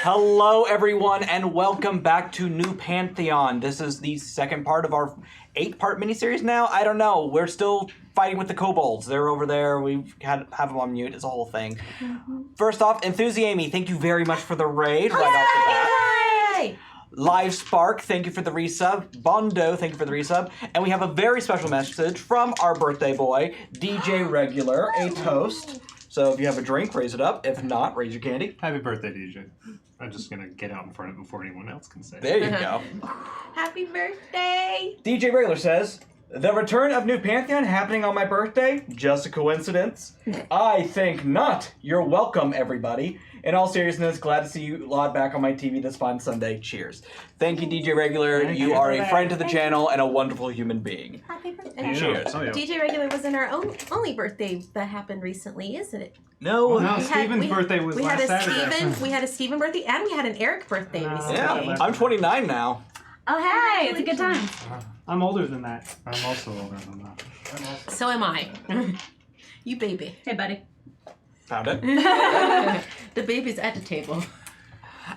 Hello, everyone, and welcome back to New Pantheon. This is the second part of our 8-part miniseries now. I don't know. We're still fighting with the kobolds. They're over there. We've have them on mute. It's a whole thing. First off, Enthusiamy, thank you very much for the raid right off the bat. Yay! Live Spark, thank you for the resub. Bondo, thank you for the resub. And we have a very special message from our birthday boy, DJ Regular, a toast. So if you have a drink, raise it up. If not, raise your candy. Happy birthday, DJ. I'm just going to get out in front of it before anyone else can say it. There you go. Happy birthday! DJ Regular says, the return of New Pantheon happening on my birthday? Just a coincidence? I think not. You're welcome, everybody. In all seriousness, glad to see you lot back on my TV this fine Sunday. Cheers. Thank you, DJ Regular. You are a friend to the channel and a wonderful human being. Happy birthday. Yeah. Cheers. Oh, yeah. DJ Regular was in our only birthday that happened recently, isn't it? No. Well, no, Steven's birthday was last Saturday. We had a Steven birthday, and we had an Eric birthday recently. Yeah, I'm 29 now. Oh, hey, it's a good time. I'm older than that. I'm also older than that. So am I. You baby. Hey, buddy. Found it. The baby's at the table.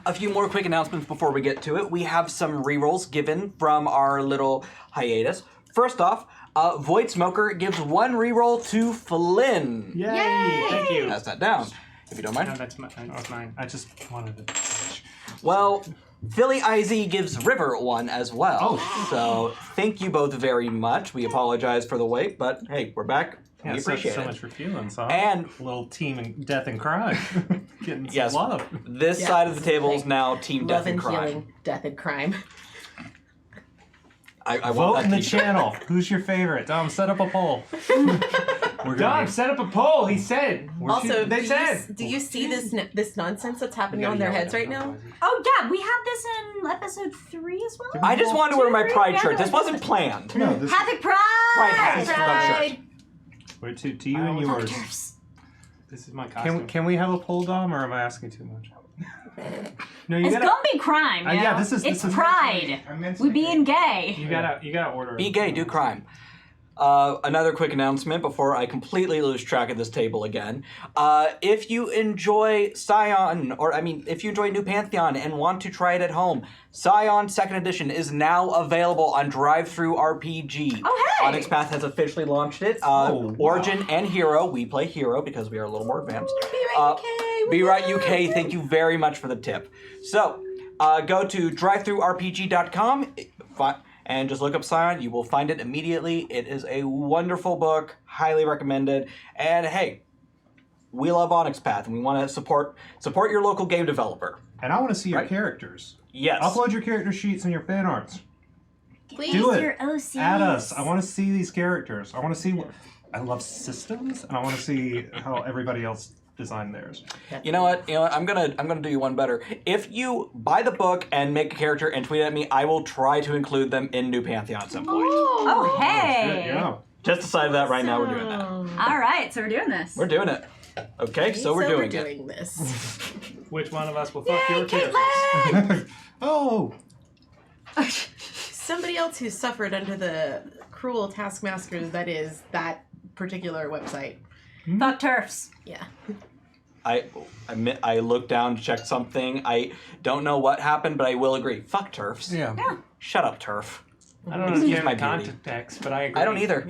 A few more quick announcements before we get to it. We have some rerolls given from our little hiatus. First off, Void Smoker gives 1 reroll to Flynn. Yay! Thank you. Pass that down, if you don't mind. No, that's mine. I just wanted it. Well, Philly IZ gives River 1 as well. Oh. So thank you both very much. We apologize for the wait, but hey, we're back. Yeah, We appreciate so it. much for feelings, huh? And little team in death and crime. Getting some yes, love. this Yes, side of the table is now Team Love Death and Crime. healing, death and crime. I Vote want in that the t-shirt. channel. Who's your favorite? Dom, set up a poll. Dom, set up a poll. He said. Also, they said. do you see this nonsense that's happening on their heads right now? Oh, yeah, we had this in episode 3 as well. I just wanted to wear my pride Yeah, shirt. This yeah. wasn't planned. No, this Happy Pride! Pride hat. Pride. Wait, to you and yours. This is my costume. Can we have a poll, Dom, or am I asking too much? No, you It's gotta. gonna be crime, you yeah, know? this is Pride. We being gay. You gotta order. Be gay, do crime. Another quick announcement before I completely lose track of this table again. If you enjoy Scion, if you enjoy New Pantheon and want to try it at home, Scion 2nd Edition is now available on Drive-Thru RPG. Oh, hey! Onyx Path has officially launched it. wow. Origin and Hero. We play Hero because we are a little more advanced. Be right UK. Be Right UK, thank you very much for the tip. So, go to drivethrurpg.com and just look up Scion. You will find it immediately. It is a wonderful book, highly recommended. And hey, we love Onyx Path, and we want to support your local game developer. And I want to see your Right. characters. Yes. Upload your character sheets and your fan arts. Please. Do it. Your OCs. Add us. I want to see these characters. I want to see what. I love systems, and I want to see how everybody else designed theirs. You know what? I'm gonna do you one better. If you buy the book and make a character and tweet at me, I will try to include them in New Pantheon at some point. Oh, hey! Yeah. Just decided that right now. We're doing that. All right, so we're doing this. We're doing it. Okay, so we're doing it. this. Which one of us will fuck Yay, your characters? Caitlin! Oh. Somebody else who suffered under the cruel taskmasters that is that particular website. Fuck turfs. Yeah. I looked down to check something. I don't know what happened, but I will agree. Fuck turfs. Yeah. Shut up, turf. I don't Excuse understand my the beauty. context, but I agree. I don't either.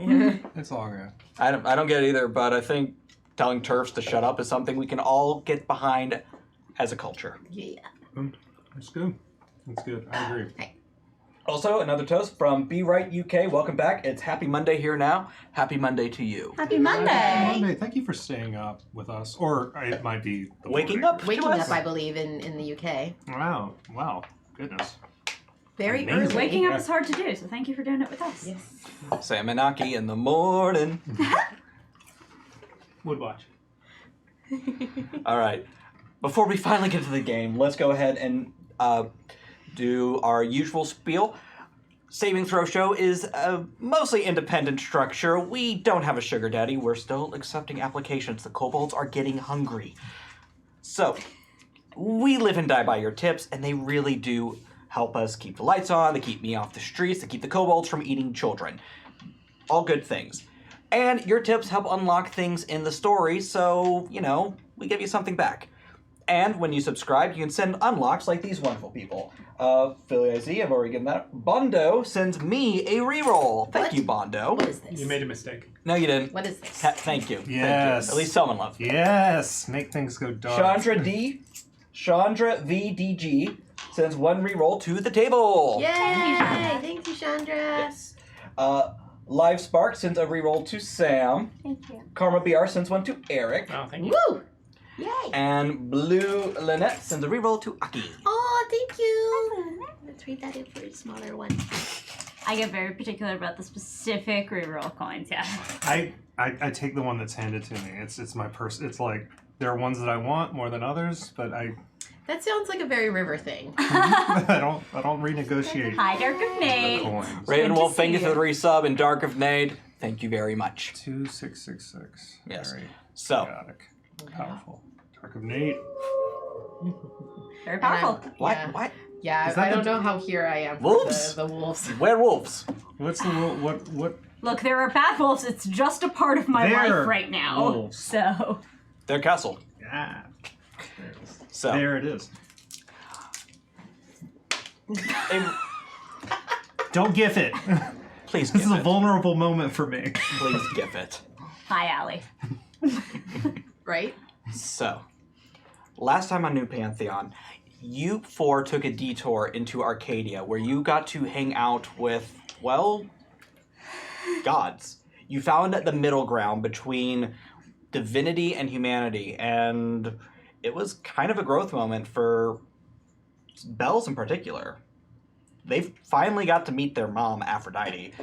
It's all good. I don't get it either, but I think telling turfs to shut up is something we can all get behind as a culture. Yeah. It's good. It's good. I agree. Also, another toast from Be Right UK. Welcome back. It's Happy Monday here now. Happy Monday to you. Happy Monday. Monday. Thank you for staying up with us, or it might be the Waking morning. up. Waking to up, us. I believe, in the UK. Wow. Wow. Goodness. Very Amazing. early. Waking up is hard to do, so thank you for doing it with us. Yes. Salmonaki in the morning. Woodwatch. All right. Before we finally get to the game, let's go ahead and do our usual spiel. Saving Throw Show is a mostly independent structure. We don't have a sugar daddy. We're still accepting applications. The kobolds are getting hungry. So, we live and die by your tips, and they really do help us keep the lights on. They keep me off the streets. They keep the kobolds from eating children. All good things. And your tips help unlock things in the story, so, we give you something back. And when you subscribe, you can send unlocks like these wonderful people. Philly IZ, I've already given that. Bondo sends me a reroll. Thank you, Bondo. What is this? You made a mistake. No, you didn't. What is this? Thank you. Yes. Thank you. At least someone loves me. Yes. Make things go dark. Chandra VDG sends 1 reroll to the table. Yay! Thank you, Chandra. Yes. Live Spark sends a reroll to Sam. Thank you. Karma BR sends 1 to Eric. Oh, thank you. Woo! Yay! And Blue Lynette sends a reroll to Aki. Oh, thank you. Let's read that in for a smaller one. I get very particular about the specific reroll coins, yeah. I take the one that's handed to me. It's my It's like there are ones that I want more than others, but That sounds like a very River thing. I don't renegotiate Hi, Dark of the Nate. coins. Raven to Wolf, see thank you for you. the resub, and Dark of Nade, thank you very much. 2666. Yes. Very So, chaotic. Powerful. Dark of Nate. Very powerful. what? Yeah. What? Yeah, Is that I don't the- know how here I am. Wolves? The wolves. Werewolves. What's the what? Look, there are bad wolves. It's just a part of my They're life right now. wolves. So, Their castle. Yeah. There it is. So, There it is. a- Don't gif it. please This give is a it. vulnerable moment for me. Please give it. hi, Allie. Right? So, last time on New Pantheon, you 4 took a detour into Arcadia where you got to hang out with, well, gods. You found the middle ground between divinity and humanity, and it was kind of a growth moment for Bells in particular. They finally got to meet their mom, Aphrodite.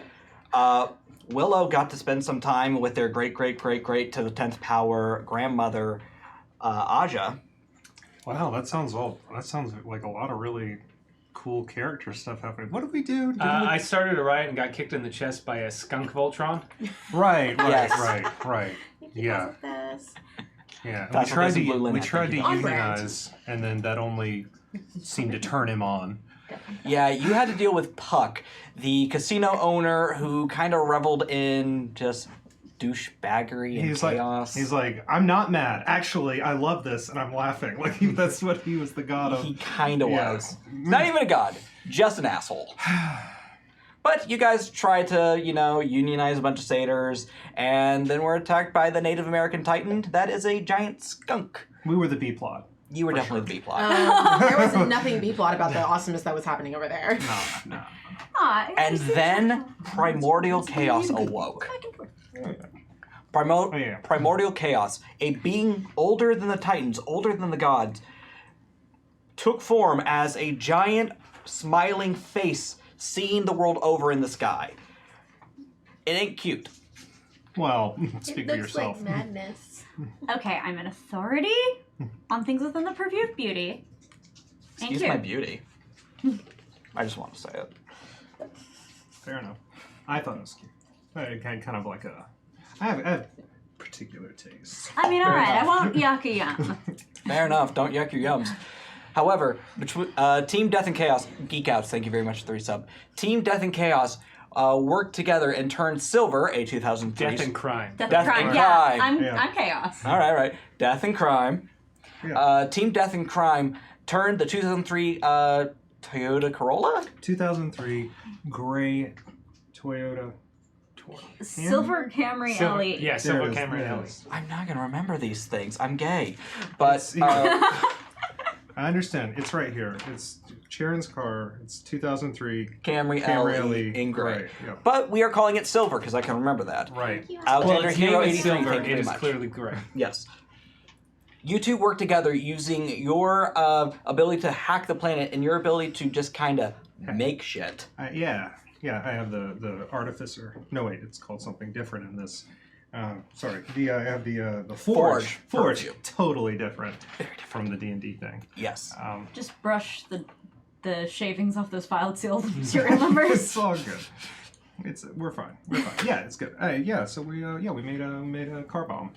Willow got to spend some time with their great to the 10th power grandmother, Aja. Wow, that sounds like a lot of really cool character stuff happening. What did we do? I started a riot and got kicked in the chest by a skunk Voltron. Right. Yes. Right. Yeah. This. Yeah. That's We what tried this to blue we linen tried to thing is. unionize, and then that only seemed to turn him on. Yeah, you had to deal with Puck, the casino owner who kind of reveled in just douchebaggery and chaos. He's like, I'm not mad. Actually, I love this, and I'm laughing. Like that's what he was the god of. He kind of Yeah. was. Not even a god, just an asshole. But you guys tried to, unionize a bunch of satyrs, and then were attacked by the Native American Titan. That is a giant skunk. We were the B plot. You were definitely the B-plot. There was nothing B-plot about the awesomeness that was happening over there. No. And then primordial chaos awoke. Primordial chaos, a being older than the Titans, older than the gods, took form as a giant smiling face seeing the world over in the sky. It ain't cute. Well, It speak for looks yourself. like madness. Okay, I'm an authority on things within the purview of beauty. Thank Excuse you. my beauty. I just want to say it. Fair enough. I thought it was cute. I kind of like I have particular tastes. I mean, alright, I won't yuck a yum. Fair enough. Don't yuck your yums. However, between Team Death and Chaos, Geek Outs, thank you very much for the resub. Team Death and Chaos worked together and turned Silver, a 2003. Death and crime. Death Death and crime. and Yeah, crime. I'm chaos. All right. Death and Crime. Yeah. Team Death and Crime turned the 2003 Toyota Corolla? 2003 gray Toyota. Silver Camry Ellie. Yeah, Silver There it is, Camry there it Ellie. is. I'm not going to remember these things. I'm gay. But I understand. It's right here. It's Charon's car. It's 2003 Camry Camry LE LE in gray. Yeah. But we are calling it Silver because I can remember that. Right. Well, Alexander its Hero name 83, is Silver. thank you It very is much. clearly gray. Yes. You two work together using your ability to hack the planet and your ability to just kind of make shit. Yeah. I have the artificer. No, wait. It's called something different in this. Sorry. I have the forge. Forge. Forge. Totally different from the D&D thing. Yes. Just brush the shavings off those filed sealed serial numbers. It's all good. We're fine. Yeah, it's good. So we made a car bomb.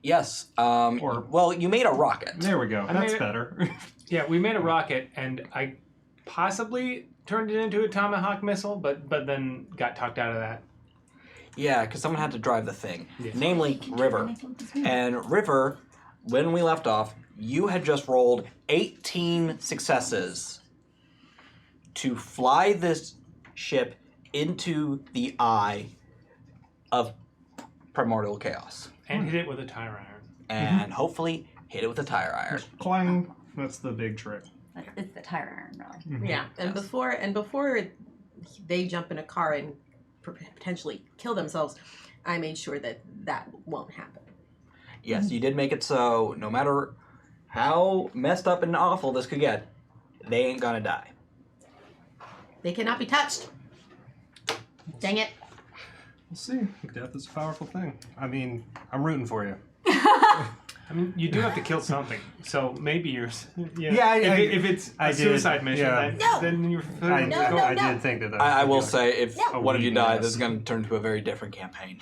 Yes. Well, you made a rocket. There we go. I That's made it- better. Yeah, we made a rocket, and I possibly turned it into a Tomahawk missile, but then got talked out of that. Yeah, because someone had to drive the thing. Yes. Namely, River. And River, when we left off, you had just rolled 18 successes to fly this ship into the eye of primordial chaos. And hit it with a tire iron. And hopefully hit it with a tire iron. Clang. That's the big trick. It's the tire iron, though. Mhm. Yeah, and before they jump in a car and potentially kill themselves, I made sure that won't happen. Yes, you did make it so no matter how messed up and awful this could get, they ain't gonna die. They cannot be touched. Dang it. We'll see. Death is a powerful thing. I mean, I'm rooting for you. I mean, you do have to kill something, so maybe you're. Yeah, if it's a suicide mission, then you're. I did think that. I will say, if No. one of you die, this is Yes. going to turn into a very different campaign.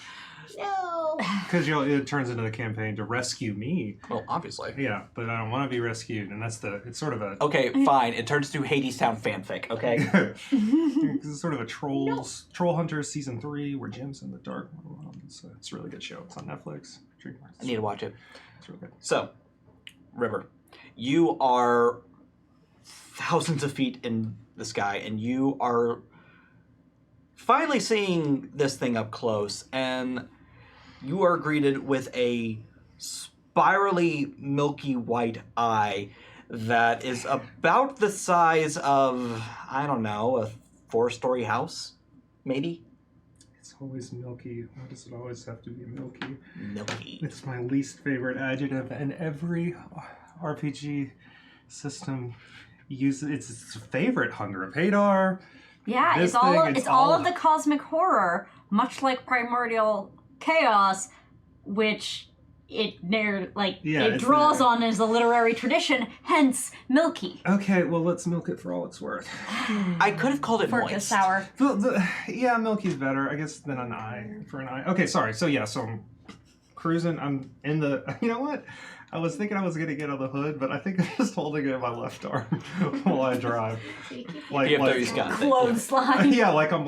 No. Because it turns into the campaign to rescue me. Well, obviously. Yeah, but I don't want to be rescued, and it's sort of a Okay, fine. It turns to Hades Town fanfic, okay? it's sort of a Troll Hunters season 3 where Jim's in the dark. It's a really good show. It's on Netflix. I need to watch it. It's really good. So, River, you are thousands of feet in the sky, and you are finally seeing this thing up close, and you are greeted with a spirally milky white eye that is about the size of, I don't know, a 4-story house, maybe? It's always milky. Why does it always have to be milky? Milky. It's my least favorite adjective, and every RPG system uses its favorite. Hunger of Hadar. Yeah, This it's all thing, it's all of the cosmic horror, much like primordial chaos, which it draws on as a literary tradition, hence milky. Okay, well, let's milk it for all it's worth. I could have called it Fork is moist. sour. Yeah, milky's better, I guess, than an eye. For an eye. Okay, sorry. So I'm cruising. I'm in the... You know what? I was thinking I was going to get on the hood, but I think I'm just holding it in my left arm while I drive. PFW's got it. Clothesline. Yeah, like I'm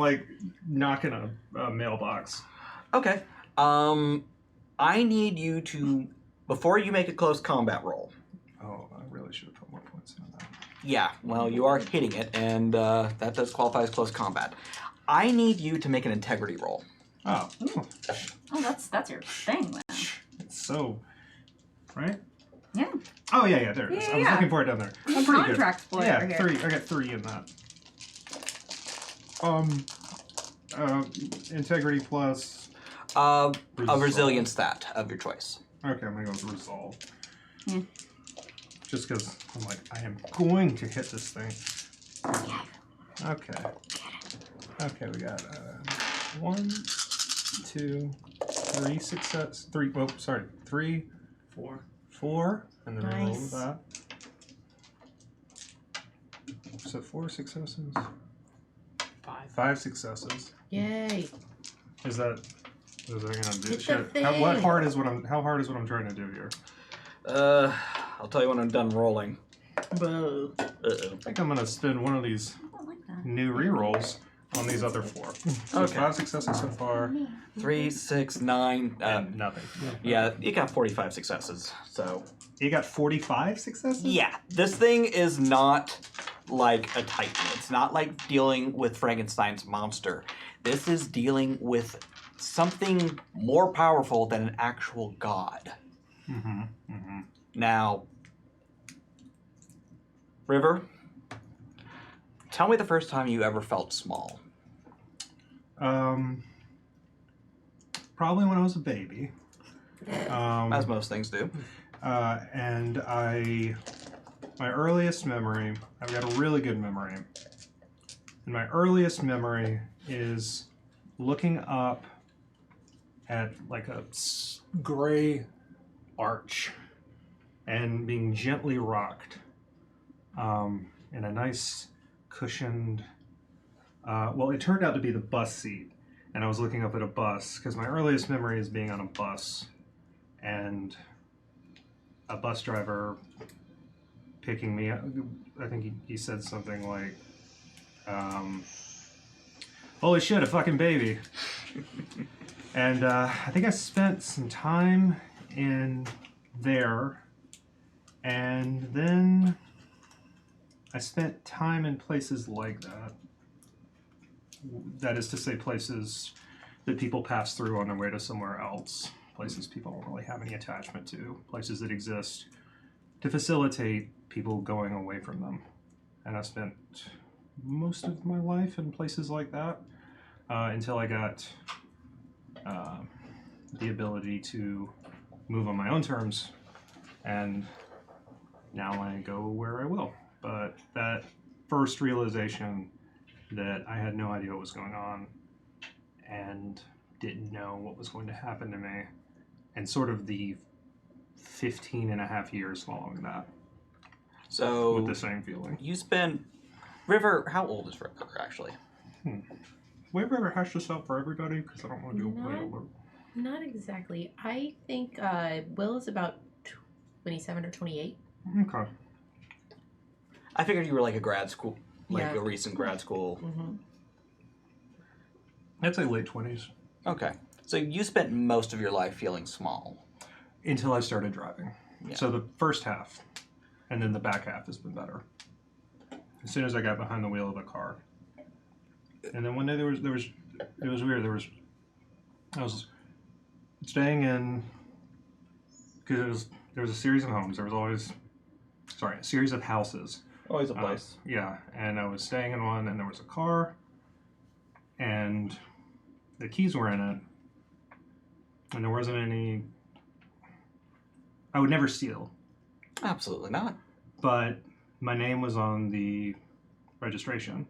knocking a mailbox. Okay. I need you to, before you make a close combat roll. Oh, I really should have put more points in that. Yeah, well, you are hitting it, and that does qualify as close combat. I need you to make an integrity roll. Oh. Oh, that's your thing, then. It's so... Right? Yeah. Oh, yeah, there it is. I was looking for it down there. I'm pretty good. Contract spoiler Yeah, here. 3. I got 3 in that. Integrity plus... A Resolve. resilience stat of your choice. Okay, I'm gonna go with resolve. Yeah. Just because I'm I am going to hit this thing. Okay. Okay, we got 1, 2, 3 success. 3. Oh, sorry. 3, 4. 4, and then roll Nice. that. So 4 successes. 5 successes. Yay. Is that gonna do? Hit the Shit. thing. How hard is what I'm trying to do here? I'll tell you when I'm done rolling. Boo. I think I'm gonna spend one of these I don't like that. new rerolls on these other 4. So Okay. 5 successes so far. 3, 6, 9. And nothing. Yeah, you got 45 successes, so... You got 45 successes? Yeah, this thing is not like a titan. It's not like dealing with Frankenstein's monster. This is dealing with something more powerful than an actual god. Mm-hmm. Mm-hmm. Now, River, tell me the first time you ever felt small. Probably when I was a baby. As most things do. And my earliest memory, I've got a really good memory. And my earliest memory is looking up at a gray arch and being gently rocked in a nice cushioned, it turned out to be the bus seat. And I was looking up at a bus because my earliest memory is being on a bus and a bus driver picking me up. I think he said something like, holy shit, a fucking baby. And I think I spent some time in there And then I spent time in places like that. That is to say, places that people pass through on their way to somewhere else. Places people don't really have any attachment to. Places that exist to facilitate people going away from them. And I spent most of my life in places like that until I got the ability to move on my own terms, and now I go where I will. But that first realization that I had no idea what was going on and didn't know what was going to happen to me, and sort of the 15 and a half years following that. So with the same feeling. You spent River. How old is River actually? Will you ever hash this out for everybody? Because I don't want to do a way over. Not exactly. I think Will is about 27 or 28. Okay. I figured you were like a grad school, like Yeah. a recent grad school. Mm-hmm. I'd say late 20s. Okay. So you spent most of your life feeling small. Until I started driving. Yeah. So the first half, and then the back half has been better. As soon as I got behind the wheel of a car. And then one day it was weird. I was staying in, because there was a series of homes. There was always, a series of houses. Always a place. Yeah, and I was staying in one, and there was a car, and the keys were in it, and there wasn't any. I would never steal, Absolutely not. but my name was on the registration,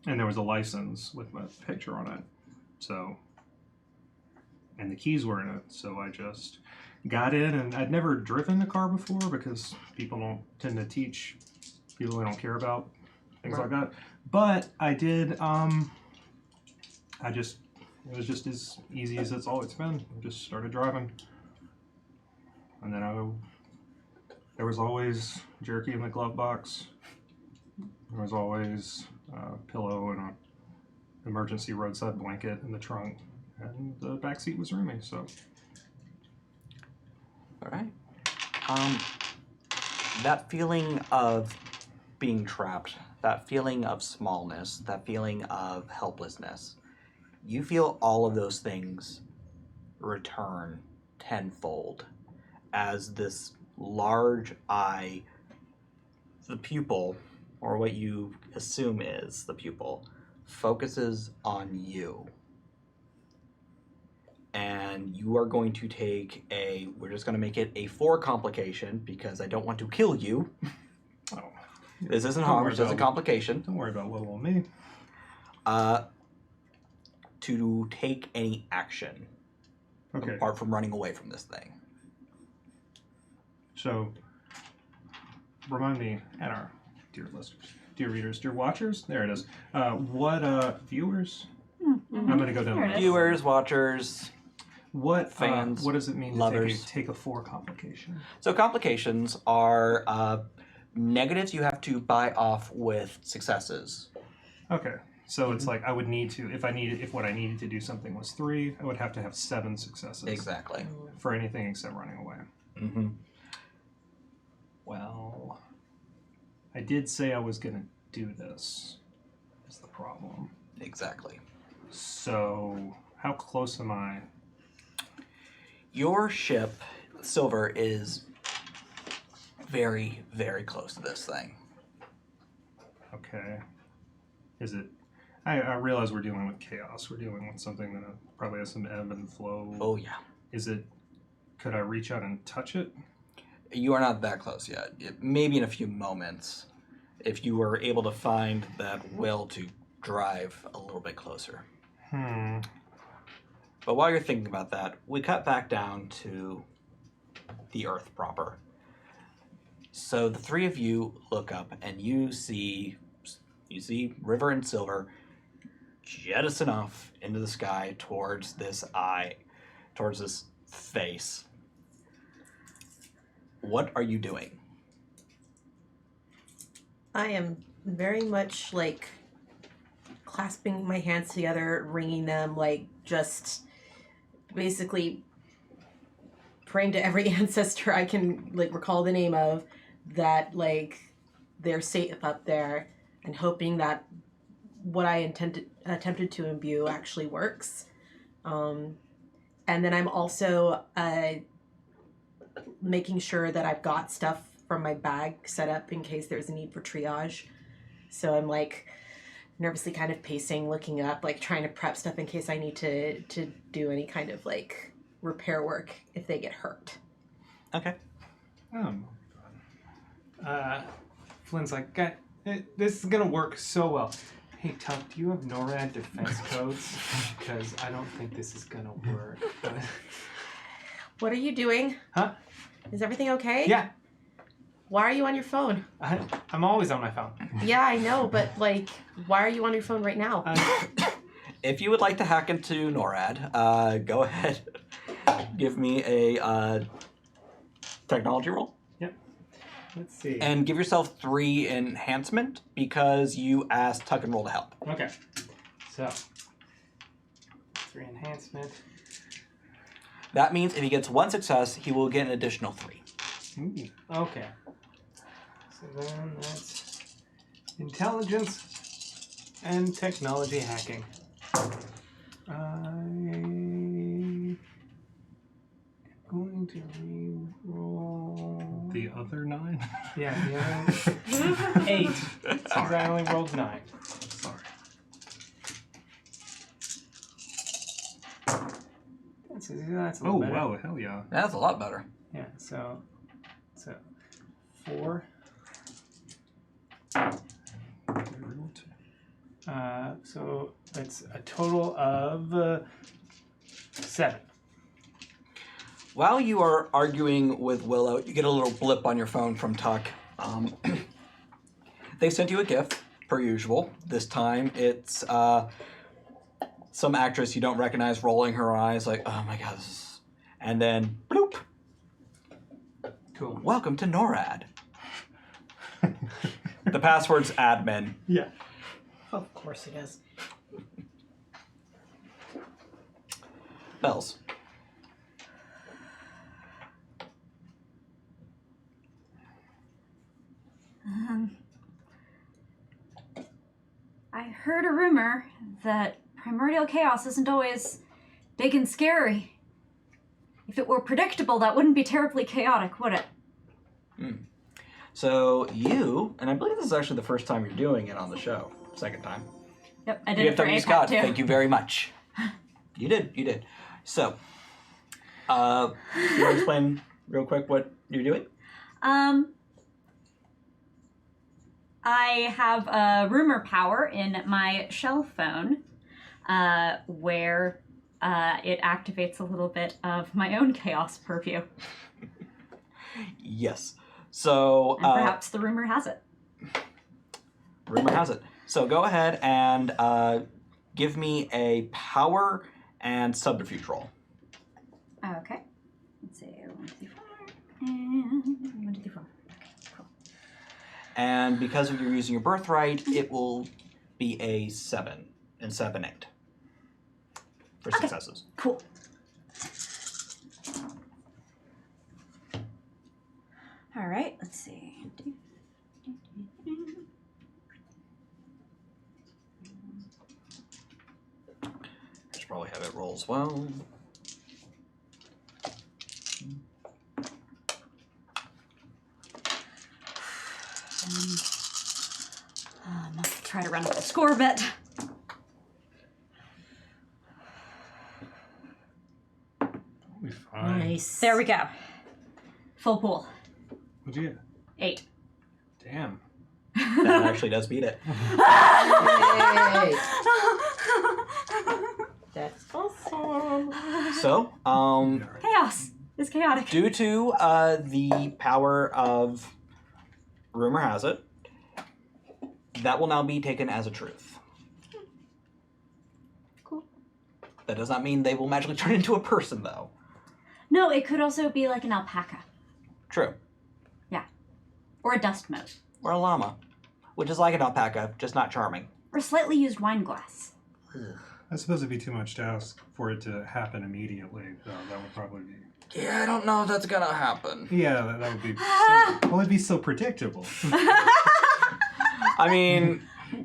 and there was a license with my picture on it, so, and the keys were in it, so I just got in, and I'd never driven a car before because people don't tend to teach people who don't care about things like that, but I did, it was just as easy as it's always been. I just started driving, and then there was always jerky in the glove box. There was always a pillow and an emergency roadside blanket in the trunk, and the back seat was roomy. So, All right. That feeling of being trapped, that feeling of smallness, that feeling of helplessness, you feel all of those things return tenfold as this large eye, the pupil, or what you assume is the pupil, focuses on you. And you are going to take we're just going to make it a 4 complication because I don't want to kill you. oh, This isn't Don't harm, worry it's just a about it. complication. Don't worry about little old me. To take any action Okay. apart from running away from this thing. So, remind me, and our dear listeners, dear readers, dear watchers, there it is. What viewers? Mm-hmm. I'm going to go down There the it is. Viewers, watchers, What Fans, what does it mean lovers. to take a 4 complication? So complications are negatives you have to buy off with successes. Okay. So it's like I would need to, if what I needed to do something was 3, I would have to have 7 successes. Exactly. For anything except running away. Mm-hmm. Well, I did say I was going to do this, is the problem. Exactly. So, how close am I? Your ship, Silver, is very, very close to this thing. Okay. Is it... I realize we're dealing with chaos. We're dealing with something that probably has some ebb and flow. Oh, yeah. Is it... Could I reach out and touch it? You are not that close yet. Maybe in a few moments, if you were able to find that will to drive a little bit closer. But while you're thinking about that, we cut back down to the Earth proper. So the 3 of you look up and you see River and Silver jettison off into the sky towards this eye, towards this face. What are you doing? I am very much like clasping my hands together, wringing them, like just basically praying to every ancestor I can like recall the name of that like they're safe up there, and hoping that what I attempted to imbue actually works. And then I'm also making sure that I've got stuff from my bag set up in case there's a need for triage. So I'm like nervously kind of pacing, looking up, like trying to prep stuff in case I need to do any kind of like repair work if they get hurt. Okay. Flynn's like, God, this is gonna work so well. Hey, Tuck, do you have NORAD defense codes? Because I don't think this is gonna work. What are you doing? Huh? Is everything okay? Yeah, Why are you on your phone? I'm always on my phone. Yeah, I know, but like, why are you on your phone right now? If you would like to hack into NORAD, go ahead. Give me a technology roll. Yep. Let's see. And give yourself 3 enhancement because you asked Tuck and Roll to help. Okay. So, 3 enhancement. That means if he gets 1 success, he will get an additional 3. Ooh. Okay. So then that's intelligence and technology hacking. I'm going to re-roll. The other 9? Yeah, the other 8. Since I only rolled 9. Sorry. That's a little better. Wow, hell yeah. That's a lot better. Yeah, so 4. So that's a total of 7. While you are arguing with Willow, you get a little blip on your phone from Tuck. They sent you a gift, per usual. This time it's some actress you don't recognize rolling her eyes like, oh my god, and then bloop. Cool. Welcome to NORAD. The password's admin. Yeah. Of course it is. Bells. I heard a rumor that primordial chaos isn't always big and scary. If it were predictable, that wouldn't be terribly chaotic, would it? So you, and I believe this is actually the first time you're doing it on the show. Second time. Yep, I did it for DFW APAC Scott, too. thank you very much. You did. So, you want to explain real quick what you're doing? I have a rumor power in my shell phone where it activates a little bit of my own chaos purview. Yes. So, And perhaps the rumor has it. rumor has it. So go ahead and give me a power and subterfuge roll. Okay. Let's see. 1, 2, 4. And 1, 2, 3, 4. Okay, cool. And because of you're using your birthright, it will be a 7 and 7, 8 for successes. Cool. All right, let's see. I should probably have it roll as well. Try to run up the score a bit. We'll be fine. Nice. There we go. Full pool. What'd you get? 8. Damn. That actually does beat it. Yay. That's awesome. So, Chaos is chaotic. due to the power of rumor has it, that will now be taken as a truth. Cool. That does not mean they will magically turn into a person, though. No, it could also be like an alpaca. True. Yeah. Or a dust mote. Or a llama, which is like an alpaca, just not charming. Or a slightly used wine glass. I suppose it'd be too much to ask for it to happen immediately, though. That would probably be... Yeah, I don't know if that's gonna happen. Yeah, that would be well, it'd be so predictable. I mean,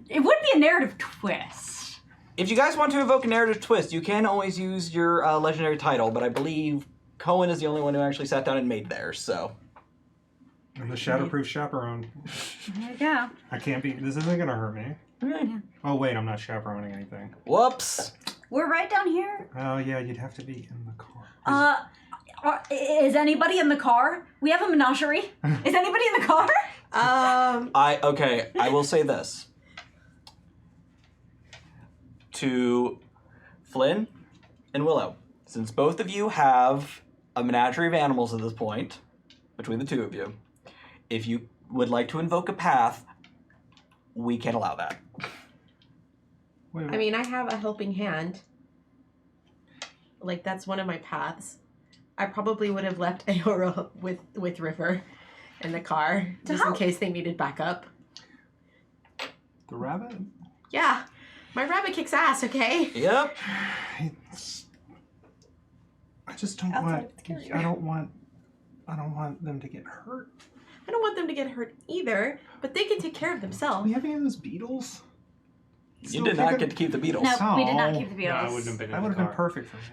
It would be a narrative twist. if you guys want to evoke a narrative twist, you can always use your legendary title, but I believe Cohen is the only one who actually sat down and made theirs, so. And the Shatterproof Chaperone. There you go. I can't be. This isn't gonna hurt me. Okay. Oh wait, I'm not chaperoning anything. Whoops. We're right down here. Oh yeah, you'd have to be in the car. Is anybody in the car? We have a menagerie. Is anybody in the car? I will say this. To Flynn and Willow, since both of you have a menagerie of animals at this point, between the two of you, if you would like to invoke a path, we can allow that. Wait, I mean, I have a helping hand. Like, that's one of my paths. I probably would have left Aora with River in the car, just in case they needed backup. the rabbit? Yeah, my rabbit kicks ass, okay? Yep. I just don't Outside want. of the carrier. I don't want them to get hurt. I don't want them to get hurt either, but they can take care of Do themselves. we have any of those beetles? You did not get to keep the beetles. No, we did not Oh, keep the No, I Beatles. wouldn't have been That in would the have been car. perfect for me.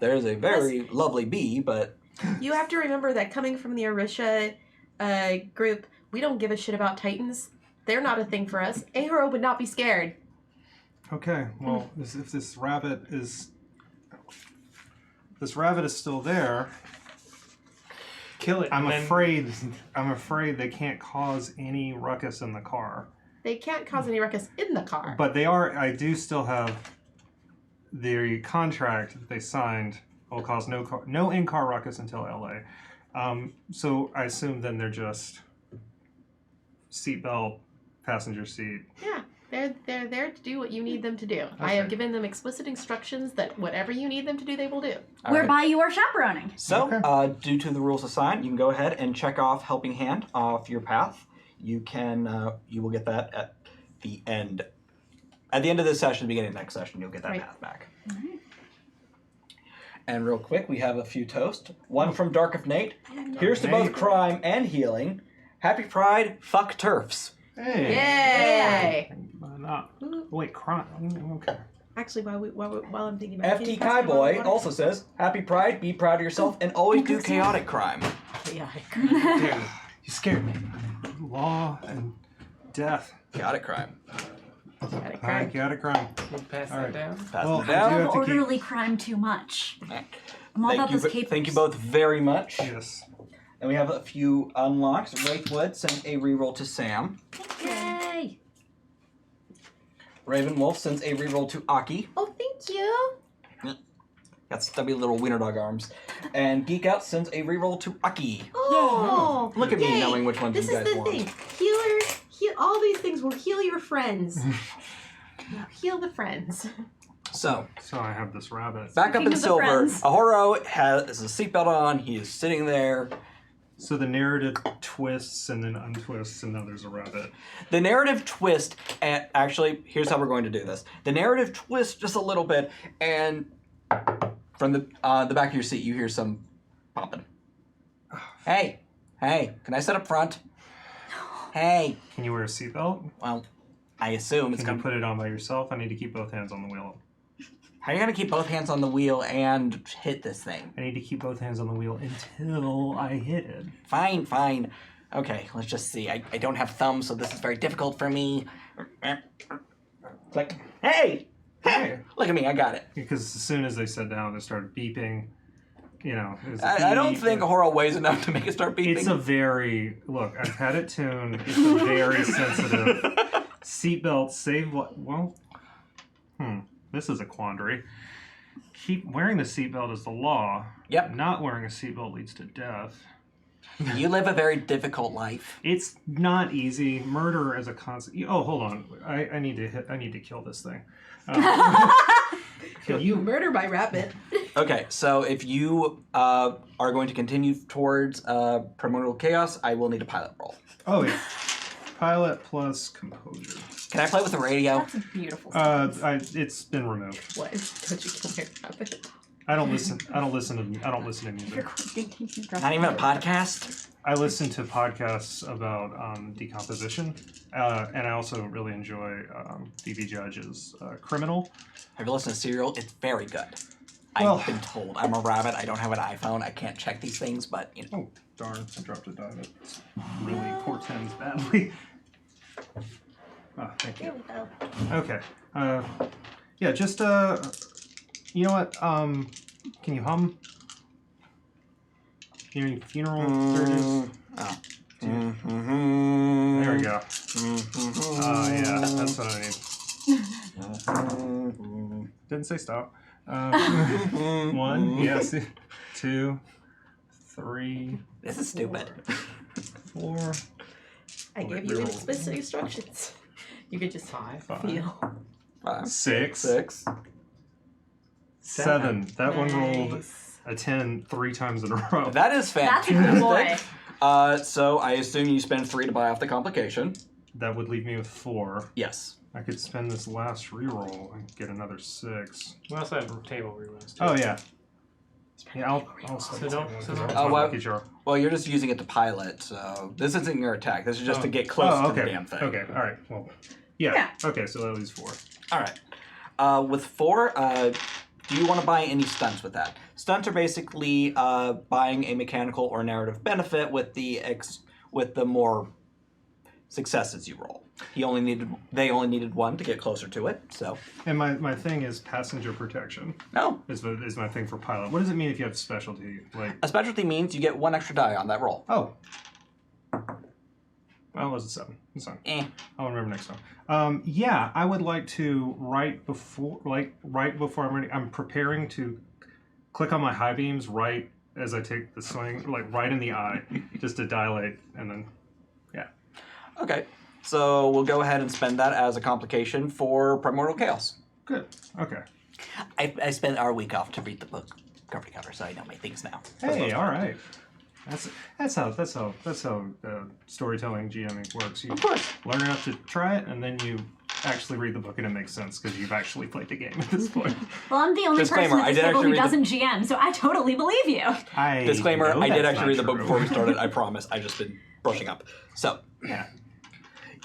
There is a very lovely bee, but You have to remember that coming from the Orisha group, we don't give a shit about Titans. They're not a thing for us. Aora would not be scared. Okay, well, if this rabbit is still there, Kill it. I'm and then- afraid they can't cause any ruckus in the car. They can't cause any ruckus in the car. But they are. I do still have the contract that they signed. Will cause no in-car ruckus until LA. So I assume then they're just seatbelt, passenger seat. Yeah, they're there to do what you need them to do. I have given them explicit instructions that whatever you need them to do, they will do. all right. Whereby you are chaperoning. So, Okay. due to the rules assigned, you can go ahead and check off Helping Hand off your path. You can, you will get that at the end. At the end of this session, beginning of next session, you'll get that Right. path back. And real quick, we have a few toasts. One from Dark of Nate. Here's to both Nate. crime and healing. Happy Pride, fuck turfs. Hey. Yay! Not. Wait, crime. Okay. Actually, while I'm thinking about it, FT Kai Boy also says, Happy Pride, be proud of yourself, and always do chaotic crime. Yeah. Damn, you scared me. Law and death. Chaotic crime. I got a crime. We'll pass All that right. down. Pass Well, it I down. do I have love to keep- orderly crime too much. I'm all about those capers. Thank you both very much. Yes. And we have a few unlocks. Wraithwood sends a reroll to Sam. Yay! Ravenwolf sends a reroll to Aki. Oh, thank you. Got stubby little wiener dog arms. And Geek Out sends a reroll to Aki. Oh, Look at me yay. knowing which ones This you is guys the want. thing. All these things will heal your friends. Heal the friends. So, So I have this rabbit. back up Speaking in of the silver, friends. Ahoro has a seatbelt on. He is sitting there. So the narrative twists and then untwists, and now there's a rabbit. The narrative twist, and actually, here's how we're going to do this. The narrative twists just a little bit, and from the back of your seat, you hear some popping. Hey, can I sit up front? Hey. Can you wear a seatbelt? Well, I assume it's Can going you to... put it on by yourself? I need to keep both hands on the wheel. How are you going to keep both hands on the wheel and hit this thing? I need to keep both hands on the wheel until I hit it. Fine. Okay, let's just see. I don't have thumbs, so this is very difficult for me. Click. Hey! Look at me, I got it. Because as soon as they sat down, they started beeping. You know, it was a I don't beep. think Ahoro weighs enough to make it start beeping. It's a very look. I've had it tuned. It's a very sensitive seatbelt. Save what? Well, this is a quandary. Keep wearing the seatbelt is the law. Yep. Not wearing a seatbelt leads to death. You live a very difficult life. It's not easy. Murder as a concept. Oh, hold on. I need to kill this thing. Can you? Murder by rabbit. Okay, so if you are going to continue towards primordial chaos, I will need a pilot roll. Oh yeah. Pilot plus composure. Can I play with the radio? That's a beautiful. It's been removed. What? Don't you kill my rabbit? I don't listen to music. Not even a podcast? I listen to podcasts about decomposition, and I also really enjoy D.B. Judge's Criminal. Have you listened to Serial? It's very good. Well- I've been told. I'm a rabbit. I don't have an iPhone. I can't check these things, but, you know. Oh, darn. I dropped a die that really portends badly. Oh, thank you. Okay. Yeah, just, you know what? Can you hum? You know, funeral dirges? Oh. There we go. Oh, yeah, that's what I need. Didn't say stop. 1, yes. 2, 3, This is stupid. 4. I gave you explicit instructions. You could just 5. feel. 5, 6. 6. 7. That one rolled Nice. a 10 3 times in a row. That is That's a fantastic. good boy. So I assume you spend 3 to buy off the complication. That would leave me with 4. Yes. I could spend this last reroll and get another 6. We also have table reruns too. Oh, yeah. Yeah, I'll So don't- Oh, well- lucky draw. Well, you're just using it to pilot, so this isn't your attack. This is just to get close Oh, okay. to the damn thing. Okay, alright. Well, yeah. Yeah. Okay, so that leaves 4. All right. With 4, do you want to buy any stunts with that? Stunts are basically buying a mechanical or narrative benefit with the more successes you roll. They only needed 1 to get closer to it. So And my thing is passenger protection. no, Is my thing for pilot. What does it mean if you have specialty? Like, a specialty means you get 1 extra die on that roll. oh. Well, it was a 7. It's fine. I'll remember next time. Yeah, I would like to right before I'm ready. I'm preparing to click on my high beams right as I take the swing, like right in the eye, just to dilate, and then yeah. Okay. So we'll go ahead and spend that as a complication for Primordial Chaos. Good. Okay. I spent our week off to read the book cover to cover, so I know my things now. Hey, all right. That's how storytelling GMing works. You Of course. learn enough to try it, and then you actually read the book, and it makes sense because you've actually played the game at this point. Well, I'm the only Disclaimer, person I at did this table actually who read the- doesn't GM, so I totally believe you. Disclaimer, know I did that's actually read the not book true. before we started, I promise. I just been brushing up. So, Yeah.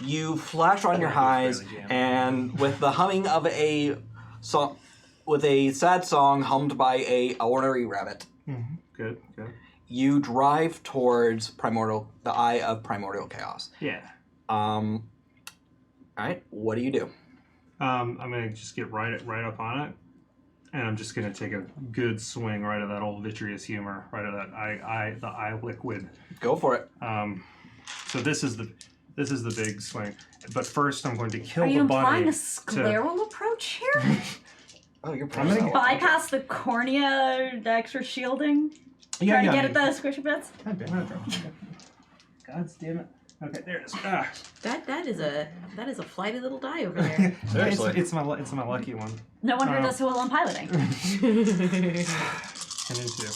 you flash on your highs, and with the humming of a song, with a sad song hummed by a ornery rabbit, Mm-hmm. Good. you drive towards the Eye of Primordial Chaos. Yeah. All right, what do you do? I'm gonna just get right up on it, and I'm just gonna take a good swing right at that old vitreous humor, right at that the eye liquid. Go for it. So this is the big swing, but first I'm going to kill Are you the body. implying a scleral approach here? Oh, you're I'm gonna Bypass the cornea, the extra shielding? Yeah, Trying to yeah. get at the squishy bits? God damn it! God damn it! Okay, there it is. Ah. That is a flighty little die over there. Seriously. it's my lucky one. No wonder it does so well on piloting. And into.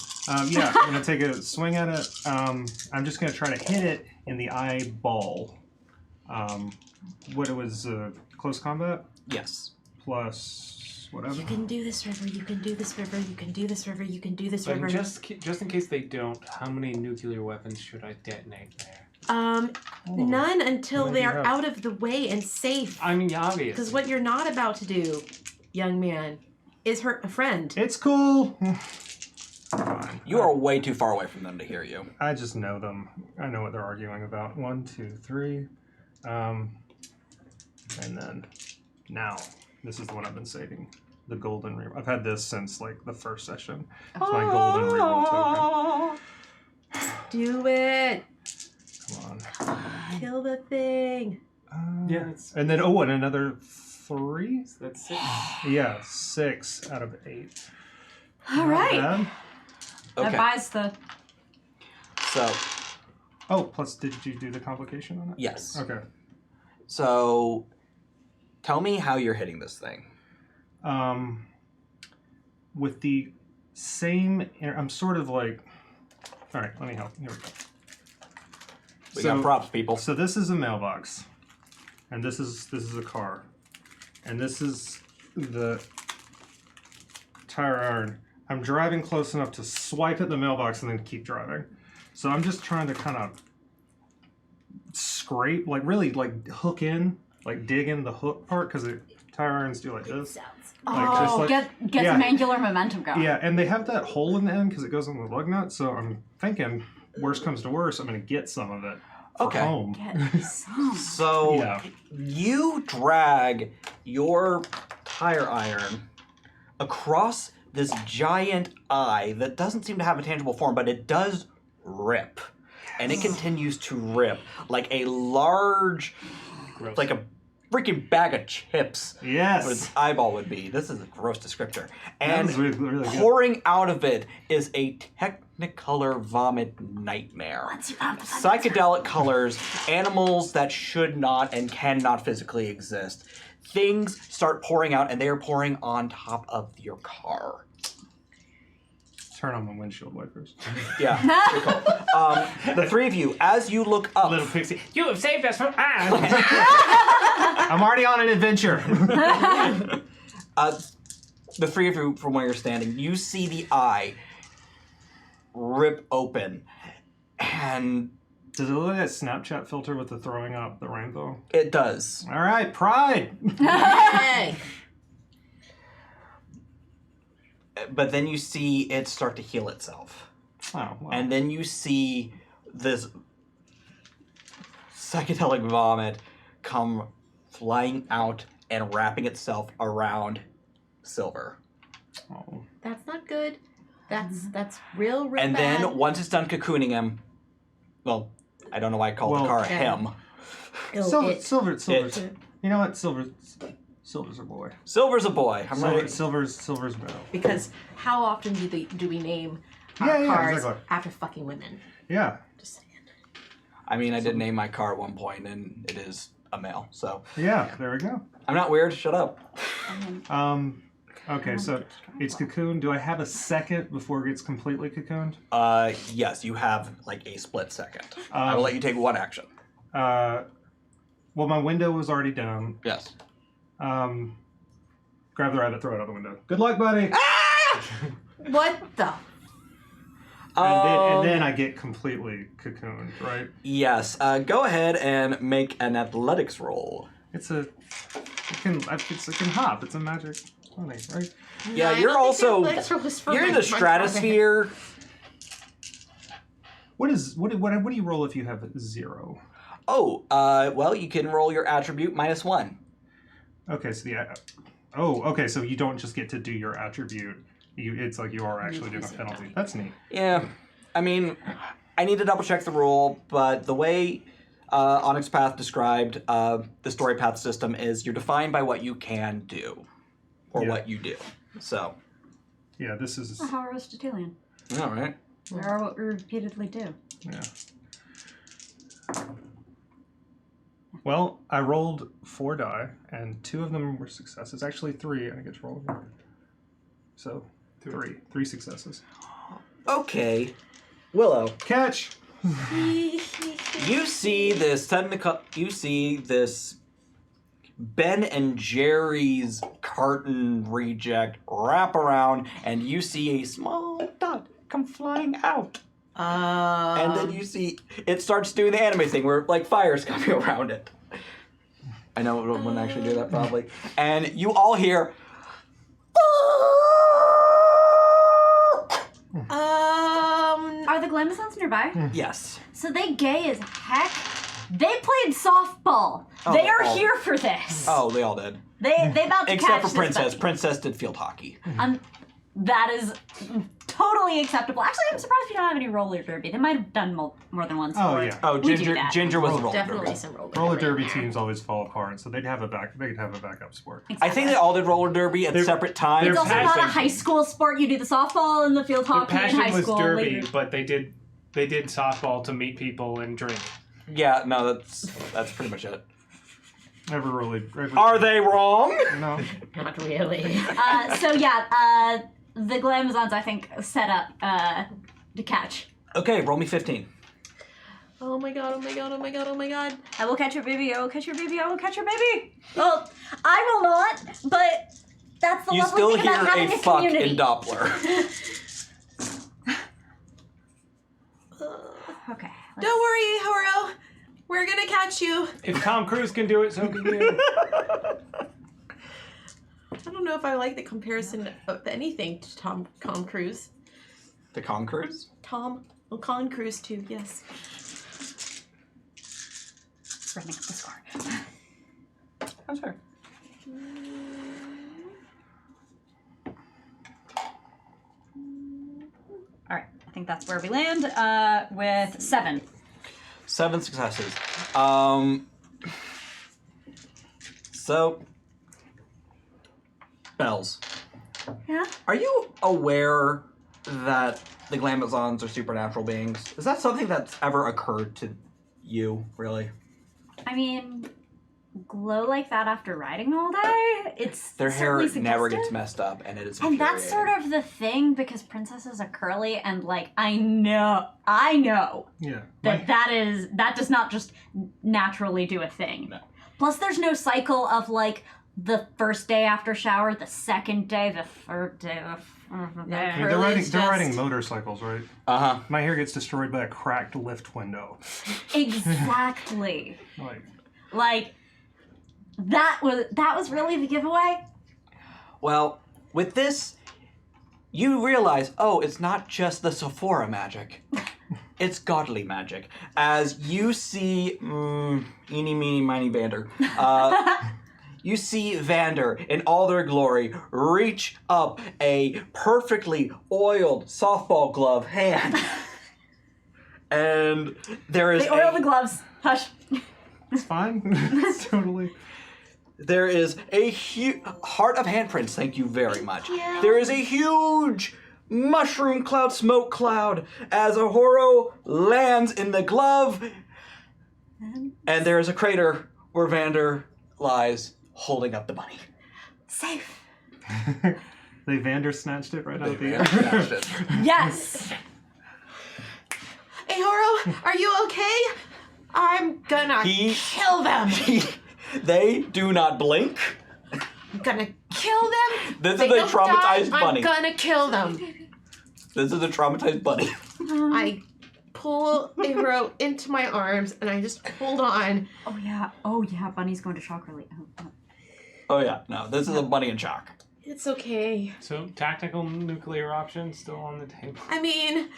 Yeah, I'm gonna take a swing at it. I'm just gonna try to hit it in the eyeball. What it was close combat Yes. plus whatever. You can do this, River. You can do this, River. You can do this, River. You can do this, But River. just in case they don't, how many nuclear weapons should I detonate there? None until What do they you are have? out of the way and safe. I mean, obviously. Because what you're not about to do, young man, is hurt a friend. It's cool. Fine. You are way too far away from them to hear you. I just know them. I know what they're arguing about. 1, 2, 3. And then now, this is the one I've been saving. The golden reroll. I've had this since like the first session. It's my golden reroll token. Do it. Come Kill the thing. on. Yeah, it's, And then and another 3. that's 6. Yeah, 6 out of 8. All Not right. bad. That Okay. buys the... So, Oh, plus did you do the complication on it? yes. Okay. So, tell me how you're hitting this thing. With the same, I'm sort of like, all right, let me help. Here we go. We got props, people. So this is a mailbox, and this is a car, and this is the tire iron. I'm driving close enough to swipe at the mailbox and then keep driving. So I'm just trying to kind of scrape, like really like hook in, like dig in the hook part, because tire irons do like this. Get some angular momentum going. Yeah, and they have that hole in the end because it goes on the lug nut. So I'm thinking, worst comes to worst, I'm going to get some of it for home. Get some. So you drag your tire iron across this giant eye that doesn't seem to have a tangible form, but it does rip. And it continues to rip like a large, like a freaking bag of chips. Yes. What its eyeball would be. This is a gross descriptor. And really good. pouring out of it is a Technicolor vomit nightmare. Psychedelic colors, animals that should not and cannot physically exist. Things start pouring out, and they are pouring on top of your car. Turn on the windshield wipers. Yeah, pretty cool. The three of you, as you look up... Little pixie, you have saved us from... I'm already on an adventure. The three of you, from where you're standing, you see the eye rip open, and... Does it look like that Snapchat filter with the throwing up the rainbow? It does. All right, pride. Hey. But then you see it start to heal itself. Oh, wow. And then you see this psychedelic vomit come flying out and wrapping itself around Silver. Oh. That's not good. That's real And bad. then once it's done cocooning him, well, I don't know why I call the car him. Silver's. You know what? Silver's a boy. Silver's a boy. I'm right. Silver's male. Because how often do we name our cars exactly. after fucking women? Yeah. Just saying. I mean, I did name my car at one point, and it is a male. So Yeah. There we go. I'm not weird. Shut up. Okay, so it's cocooned. Do I have a second before it gets completely cocooned? Yes, you have like a split second. I will let you take one action. Well, my window was already down. Yes. Grab the rabbit, throw it out the window. Good luck, buddy. What the? And then I get completely cocooned, right? Yes. Go ahead and make an athletics roll. It can hop. It's a magic bunny, right? Yeah, No, I you're don't think also your legs are just for you're in my the stratosphere. What do you roll if you have 0? Oh, well, you can roll your attribute -1. Okay, so okay, so you don't just get to do your attribute. It's like you are actually doing a penalty. That's neat. Yeah, I mean, I need to double check the rule, but the way Onyx Path described the story path system is you're defined by what you can do, or what you do. So. Yeah, this is. How Aristotelian. All right. We are what we repeatedly do. Yeah. Well, I rolled 4 die, and 2 of them were successes. Actually, 3, and I get to roll again. So, 3 successes. Okay, Willow. Catch. You see this Ben and Jerry's carton reject wrap around, and you see a small dot come flying out. And then you see it starts doing the anime thing where like fire's coming around it. I know it wouldn't actually do that probably. And you all hear Are the Glamazons nearby? yes. So they gay as heck. They played softball. Oh, they are all- here for this. Oh, they all did. They about to Except catch for this Princess. puppy. Princess did field hockey. That is totally acceptable. Actually, I'm surprised we don't have any roller derby. They might have done more than once. Oh, for yeah. it. Oh, We do Ginger that. Ginger was the roller Definitely derby. some Roller derby in there. teams always fall apart, so they'd have a backup sport. I think they all did roller derby at separate times. It's also not a passion- high school sport. You do the softball and the field The hockey in passion high was school. derby, later. but they did softball to meet people and drink. Yeah, no, that's pretty much it. Every Are they wrong? No. Not really. The Glamazons, I think, set up to catch. Okay, roll me 15. Oh my god, oh my god, oh my god, oh my god. I will catch your baby, I will catch your baby, I will catch your baby! Well, I will not, but That's the You lovely still thing hear about a having a fuck community. in Doppler. Okay. Don't worry, Horo. We're gonna catch you. If Tom Cruise can do it, so can you. I don't know if I like the comparison of anything to Tom Cruise. The Con Cruise? Tom Cruise too, yes. Running up the score. That's fair. All right, I think that's where we land with 7. 7 successes. So, Bells, Yeah. are you aware that the Glamazons are supernatural beings? Is that something that's ever occurred to you, really? I mean, glow like that after riding all day? It's Their hair certainly never suggestive. gets messed up, and it is And that's sort of the thing, because princesses are curly, and like I know Yeah. that does not just naturally do a thing. No. Plus, there's no cycle of like the first day after shower, the second day, the third day, the fourth day. I mean, Curly they're is riding just- motorcycles, right? Uh-huh. My hair gets destroyed by a cracked lift window. Exactly. Like, That was really the giveaway. Well, with this, you realize, oh, it's not just the Sephora magic. It's godly magic. As you see, eeny, meeny, miny, Vander, you see Vander in all their glory reach up a perfectly oiled softball glove hand. And there is They oil the gloves. Hush. it's fine. It's totally. There is a huge heart of handprints. Thank you very much. Yeah. There is a huge mushroom cloud, smoke cloud, as Ahoro lands in the glove, and there is a crater where Vander lies, holding up the bunny. Safe. They Vander snatched it right out of the Vander air. snatched it. Yes. Hey, Horo, are you okay? I'm gonna kill them. They do not blink. I'm gonna kill them. This is They a don't traumatized die, bunny. I'm gonna kill them. This is a traumatized bunny. I pull Horo into my arms and I just hold on. Oh yeah. Bunny's going to shock relief. Oh yeah, no, this is a bunny in shock. It's okay. So, tactical nuclear option still on the table. I mean,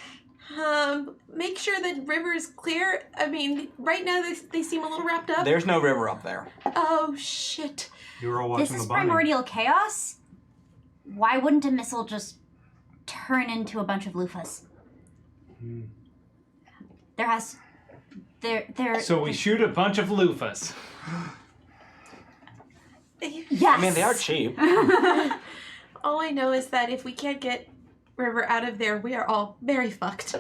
make sure the river is clear. I mean, right now they seem a little wrapped up. There's no river up there. Oh, shit. You were all watching This is the bunny. primordial chaos. Why wouldn't a missile just turn into a bunch of loofahs? So we shoot a bunch of loofahs. Yes. I mean, they are cheap. All I know is that if we can't get River out of there, we are all very fucked.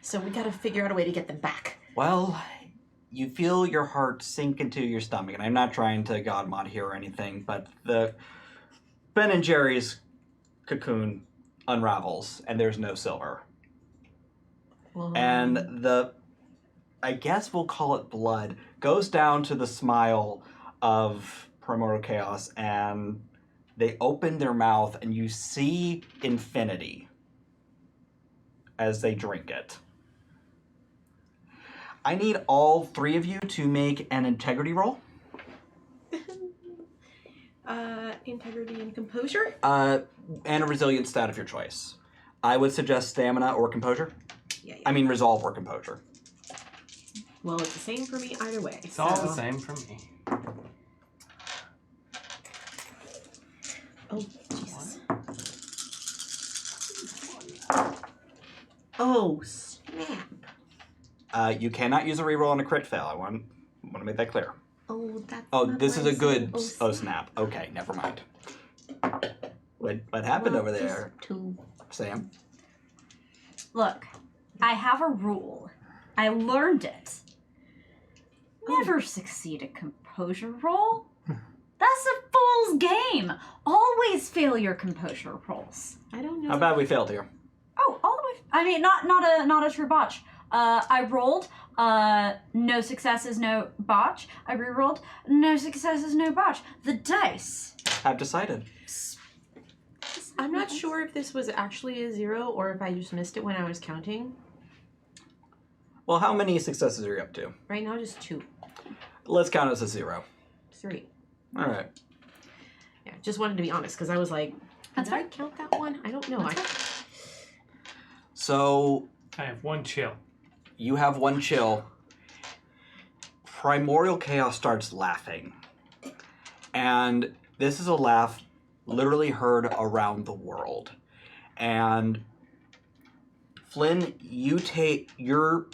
So we gotta figure out a way to get them back. Well, you feel your heart sink into your stomach, and I'm not trying to God mod here or anything, but the Ben and Jerry's cocoon unravels, and there's no silver. And the, I guess we'll call it blood, goes down to the smile of Primordial Chaos, and they open their mouth, and you see infinity as they drink it. I need all 3 of you to make an integrity roll. Integrity and composure? And a resilience stat of your choice. I would suggest stamina or composure. Yeah. I mean resolve or composure. Well, it's the same for me either way. It's all the same for me. Oh, Jesus. Oh, snap. You cannot use a reroll on a crit fail. I want to make that clear. Oh, that's Oh, not this is a what I good. said. Oh, snap. Okay, never mind. What happened over there, Two. Sam? Look, I have a rule. I learned it. Never succeed a composure roll. That's a fool's game. Always fail your composure rolls. I don't know. How bad we failed here? Oh, all the way. I mean, not a true botch. I rolled. No successes, no botch. I re-rolled. No successes, no botch. The dice Have decided. I'm not sure if this was actually a 0 or if I just missed it when I was counting. Well, how many successes are you up to? Right now, just 2. Let's count it as a 0. 3. All right. Yeah, just wanted to be honest because I was like, That's did I fine. count that one? I don't know. So I have 1 chill. you have 1 chill. Primordial Chaos starts laughing. And this is a laugh literally heard around the world. And Flynn, you feel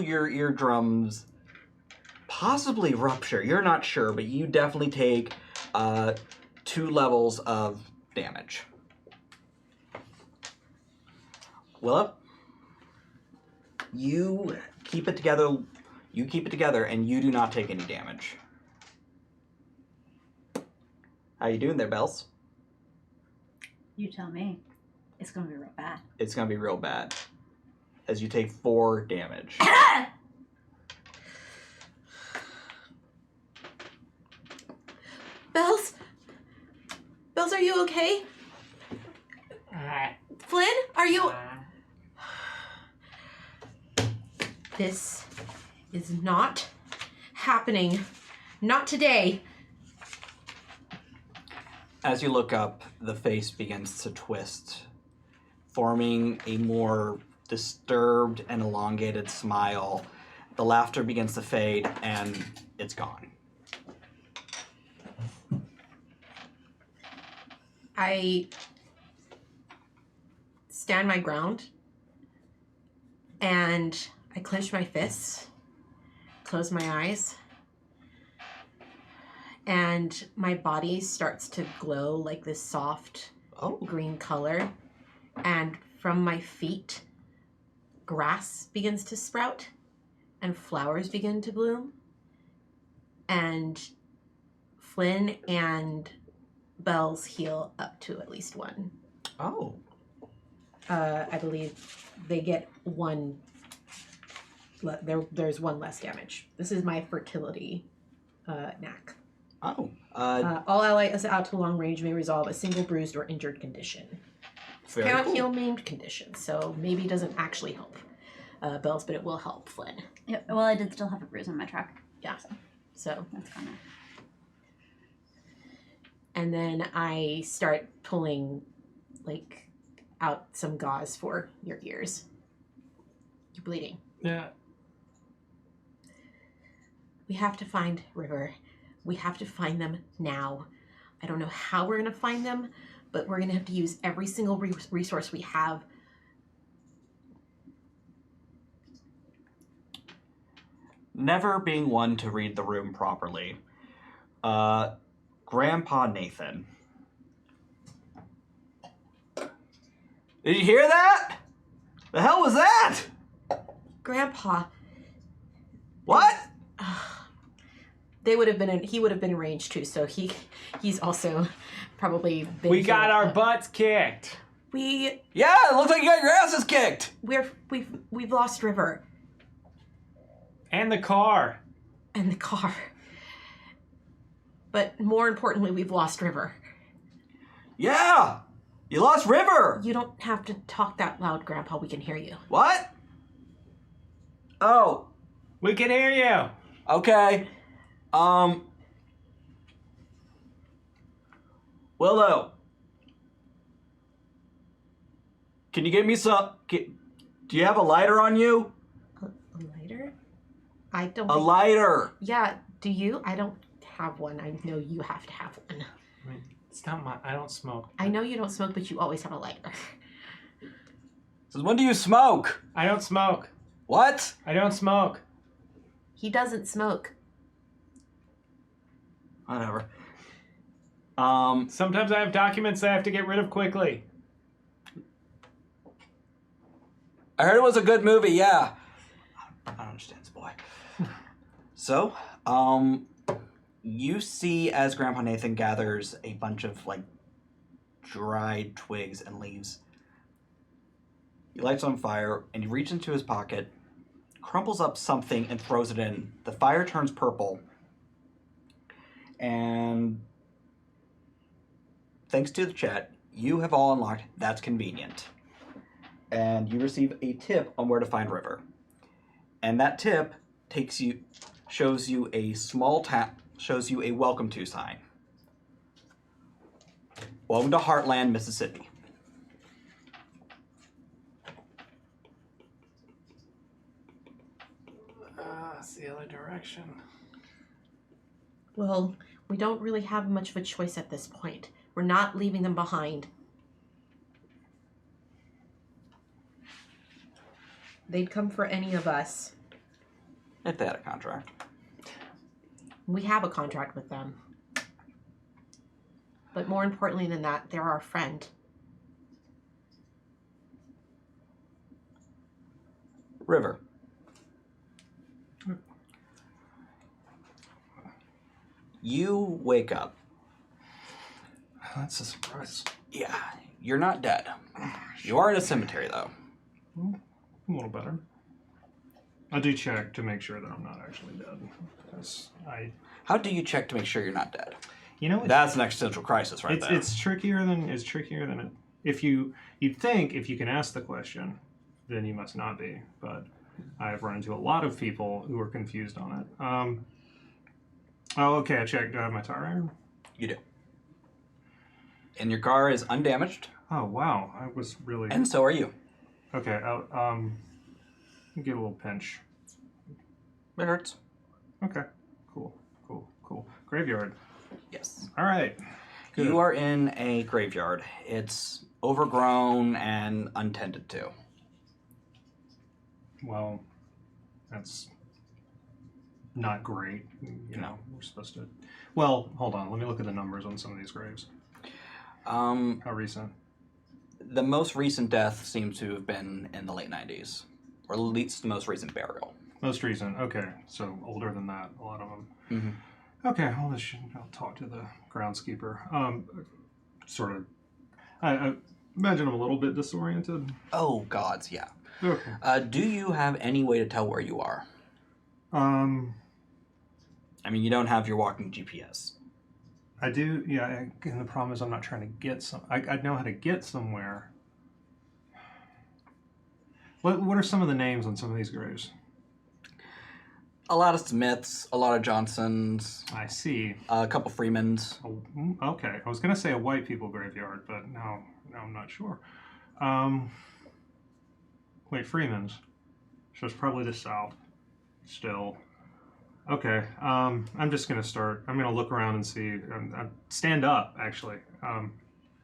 your eardrums possibly rupture. You're not sure, but you definitely take 2 levels of damage. Willow, you keep it together. You keep it together, and you do not take any damage. How you doing there, Bells? You tell me. It's gonna be real bad. It's gonna be real bad, as you take 4 damage. Bells? Bells, are you okay? Flynn, are you... This is not happening. Not today. As you look up, the face begins to twist, forming a more disturbed and elongated smile. The laughter begins to fade, and it's gone. I stand my ground and I clench my fists, close my eyes, and my body starts to glow like this soft green color. And from my feet, grass begins to sprout and flowers begin to bloom. And Flynn and Bells heal up to at least 1. Oh. I believe they get 1. There's 1 less damage. This is my fertility knack. Oh. All allies out to long range may resolve a single bruised or injured condition. Very Cannot cool. heal maimed conditions, so maybe it doesn't actually help Bells, but it will help Flynn. Yep. Well, I did still have a bruise on my track. Yeah. So That's kind of. and then I start pulling like out some gauze for your ears. You're bleeding. Yeah. We have to find River. We have to find them now. I don't know how we're going to find them, but we're going to have to use every single resource we have. Never being one to read the room properly, Grandpa Nathan. Did you hear that? The hell was that? Grandpa, What? he would have been in range too, so he's also probably been We got our butts kicked. Yeah, it looks like you got your asses kicked. We've lost River And the car. and the car. But more importantly, we've lost River. Yeah, you lost River. You don't have to talk that loud, Grandpa. We can hear you. What? Oh, We can hear you. okay. Willow, can you give me some? Do you have a lighter on you? A lighter? I don't. A lighter. Yeah. Do you? I don't have one. I know you have to have one. I mean, it's not my. I don't smoke. I know you don't smoke, but you always have a lighter. Says, when do you smoke? I don't smoke. What? I don't smoke. He doesn't smoke. Whatever. Sometimes I have documents I have to get rid of quickly. I heard it was a good movie, yeah. I don't understand this boy. So, you see as Grandpa Nathan gathers a bunch of, like, dried twigs and leaves. He lights on fire, and he reaches into his pocket, crumples up something, and throws it in. The fire turns purple, and thanks to the chat, you have all unlocked That's Convenient. And you receive a tip on where to find River. And that tip shows you a small shows you a welcome to sign. Welcome to Heartland, Mississippi. That's the other direction. Well, we don't really have much of a choice at this point. We're not leaving them behind. They'd come for any of us. If they had a contract. We have a contract with them. But more importantly than that, they're our friend. River. You wake up. That's a surprise. Yeah, you're not dead. You are in a cemetery, though. A little better. I do check to make sure that I'm not actually dead. Because How do you check to make sure you're not dead? You know, That's an existential crisis right there. It's trickier than it. If you'd think if you can ask the question, then you must not be. But I've run into a lot of people who are confused on it. Oh, okay. I checked. Do I have my tire iron? You do. And your car is undamaged, Oh wow, I was really and so are you. okay. Get a little pinch. It hurts. Okay, cool. Graveyard. Yes. All right. Good. You are in a graveyard. It's overgrown and untended to. Well, that's not great. You know, we're supposed to. Well, hold on. Let me look at the numbers on some of these graves. How recent? The most recent death seems to have been in the late 90s, or at least the most recent burial. Most recent. Okay, so older than that, a lot of them. Mm-hmm. Okay, well, I'll talk to the groundskeeper. Sort of. I imagine I'm a little bit disoriented. Oh, gods, yeah. Okay. Do you have any way to tell where you are? I mean, you don't have your walking GPS. I do, yeah, and the problem is I'm not trying to get some... I know how to get somewhere. What are some of the names on some of these graves? A lot of Smiths, a lot of Johnsons, I see. a couple Freemans. Oh, okay, I was going to say a white people graveyard, but no, I'm not sure. Wait, Freeman's. So it's probably the south still. Okay, I'm just going to start. I'm going to look around and see. Stand up, actually.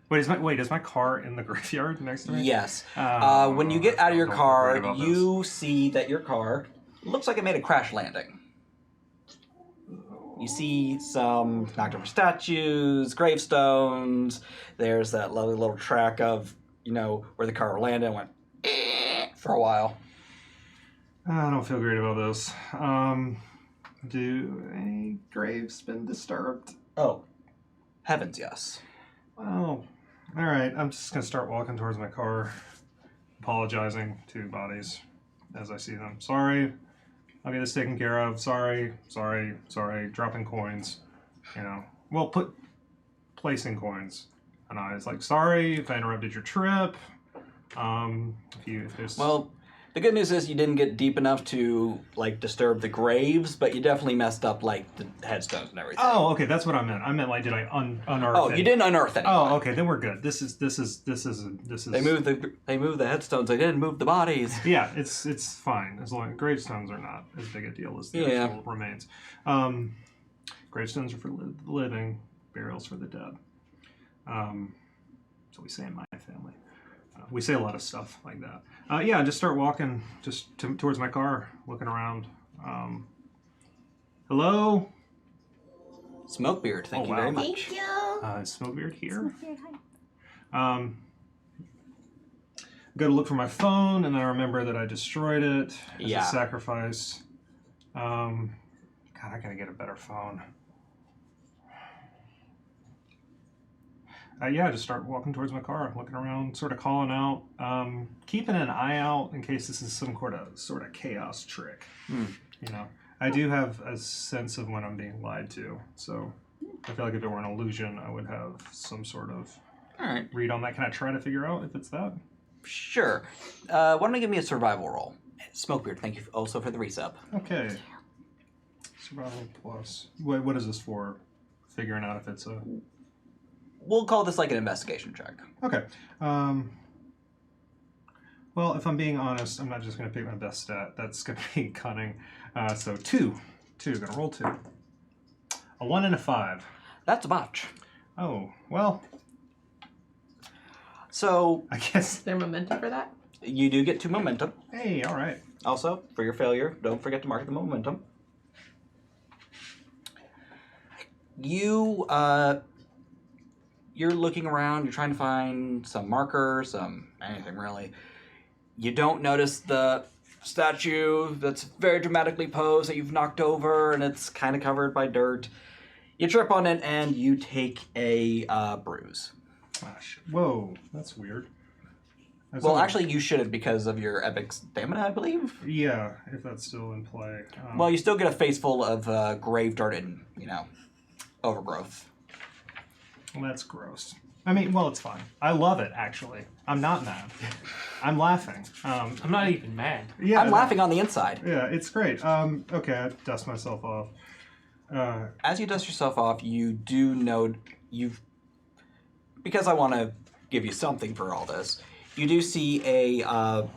Wait, is my car in the graveyard next to me? Yes. When you get out of your car, you see that your car looks like it made a crash landing. You see some knocked over statues, gravestones. There's that lovely little track of, where the car landed and went for a while. I don't feel great about this. Do any graves been disturbed? Oh, heavens, yes. Well, all right. I'm just going to start walking towards my car, apologizing to bodies as I see them. Sorry. I'll get this taken care of. Sorry. Dropping coins. Well, placing coins. And I was like, sorry if I interrupted your trip. If there's... Well, the good news is you didn't get deep enough to, disturb the graves, but you definitely messed up, the headstones and everything. Oh, okay, that's what I meant. I meant, did I unearth Oh, you didn't unearth anything. Oh, okay, then we're good. This is. They moved the headstones. They didn't move the bodies. Yeah, it's fine as long as gravestones are not as big a deal as the actual remains. Gravestones are for the living, burials for the dead. So we say in my family. We say a lot of stuff like that. Just start walking towards my car, looking around. Hello? Smokebeard, thank you very much. Thank you. Smokebeard here? Smokebeard, hi. Go to look for my phone, and then I remember that I destroyed it as a sacrifice. God, I gotta get a better phone. Yeah, just start walking towards my car, looking around, sort of calling out, keeping an eye out in case this is some sort of chaos trick. You know, I do have a sense of when I'm being lied to, so I feel like if it were an illusion, I would have some sort of read on that. Can I try to figure out if it's that? Sure. Why don't you give me a survival roll? Smokebeard, thank you also for the resub. Okay. Survival plus. What is this for? Figuring out if it's a... We'll call this like an investigation check. Okay. Well, if I'm being honest, I'm not just going to pick my best stat. That's going to be cunning. So 2. Going to roll 2. A 1 and a 5. That's a botch. Oh, well, So I guess... Is there momentum for that? you do get 2 momentum. Hey, all right. Also, for your failure, don't forget to mark the momentum. You're looking around, you're trying to find some marker, anything really. You don't notice the statue that's very dramatically posed that you've knocked over and it's kind of covered by dirt. You trip on it and you take a bruise. Gosh. Whoa, that's weird. Well, actually, you shouldn't because of your epic stamina, I believe. Yeah, if that's still in play. Well, you still get a face full of grave dirt and, overgrowth. Well, that's gross. I mean, well, it's fine. I love it, actually. I'm not mad. I'm laughing. I'm not even mad. Yeah, I'm laughing on the inside. Yeah, it's great. Okay, I dust myself off. As you dust yourself off, you do note because I want to give you something for all this, you do see a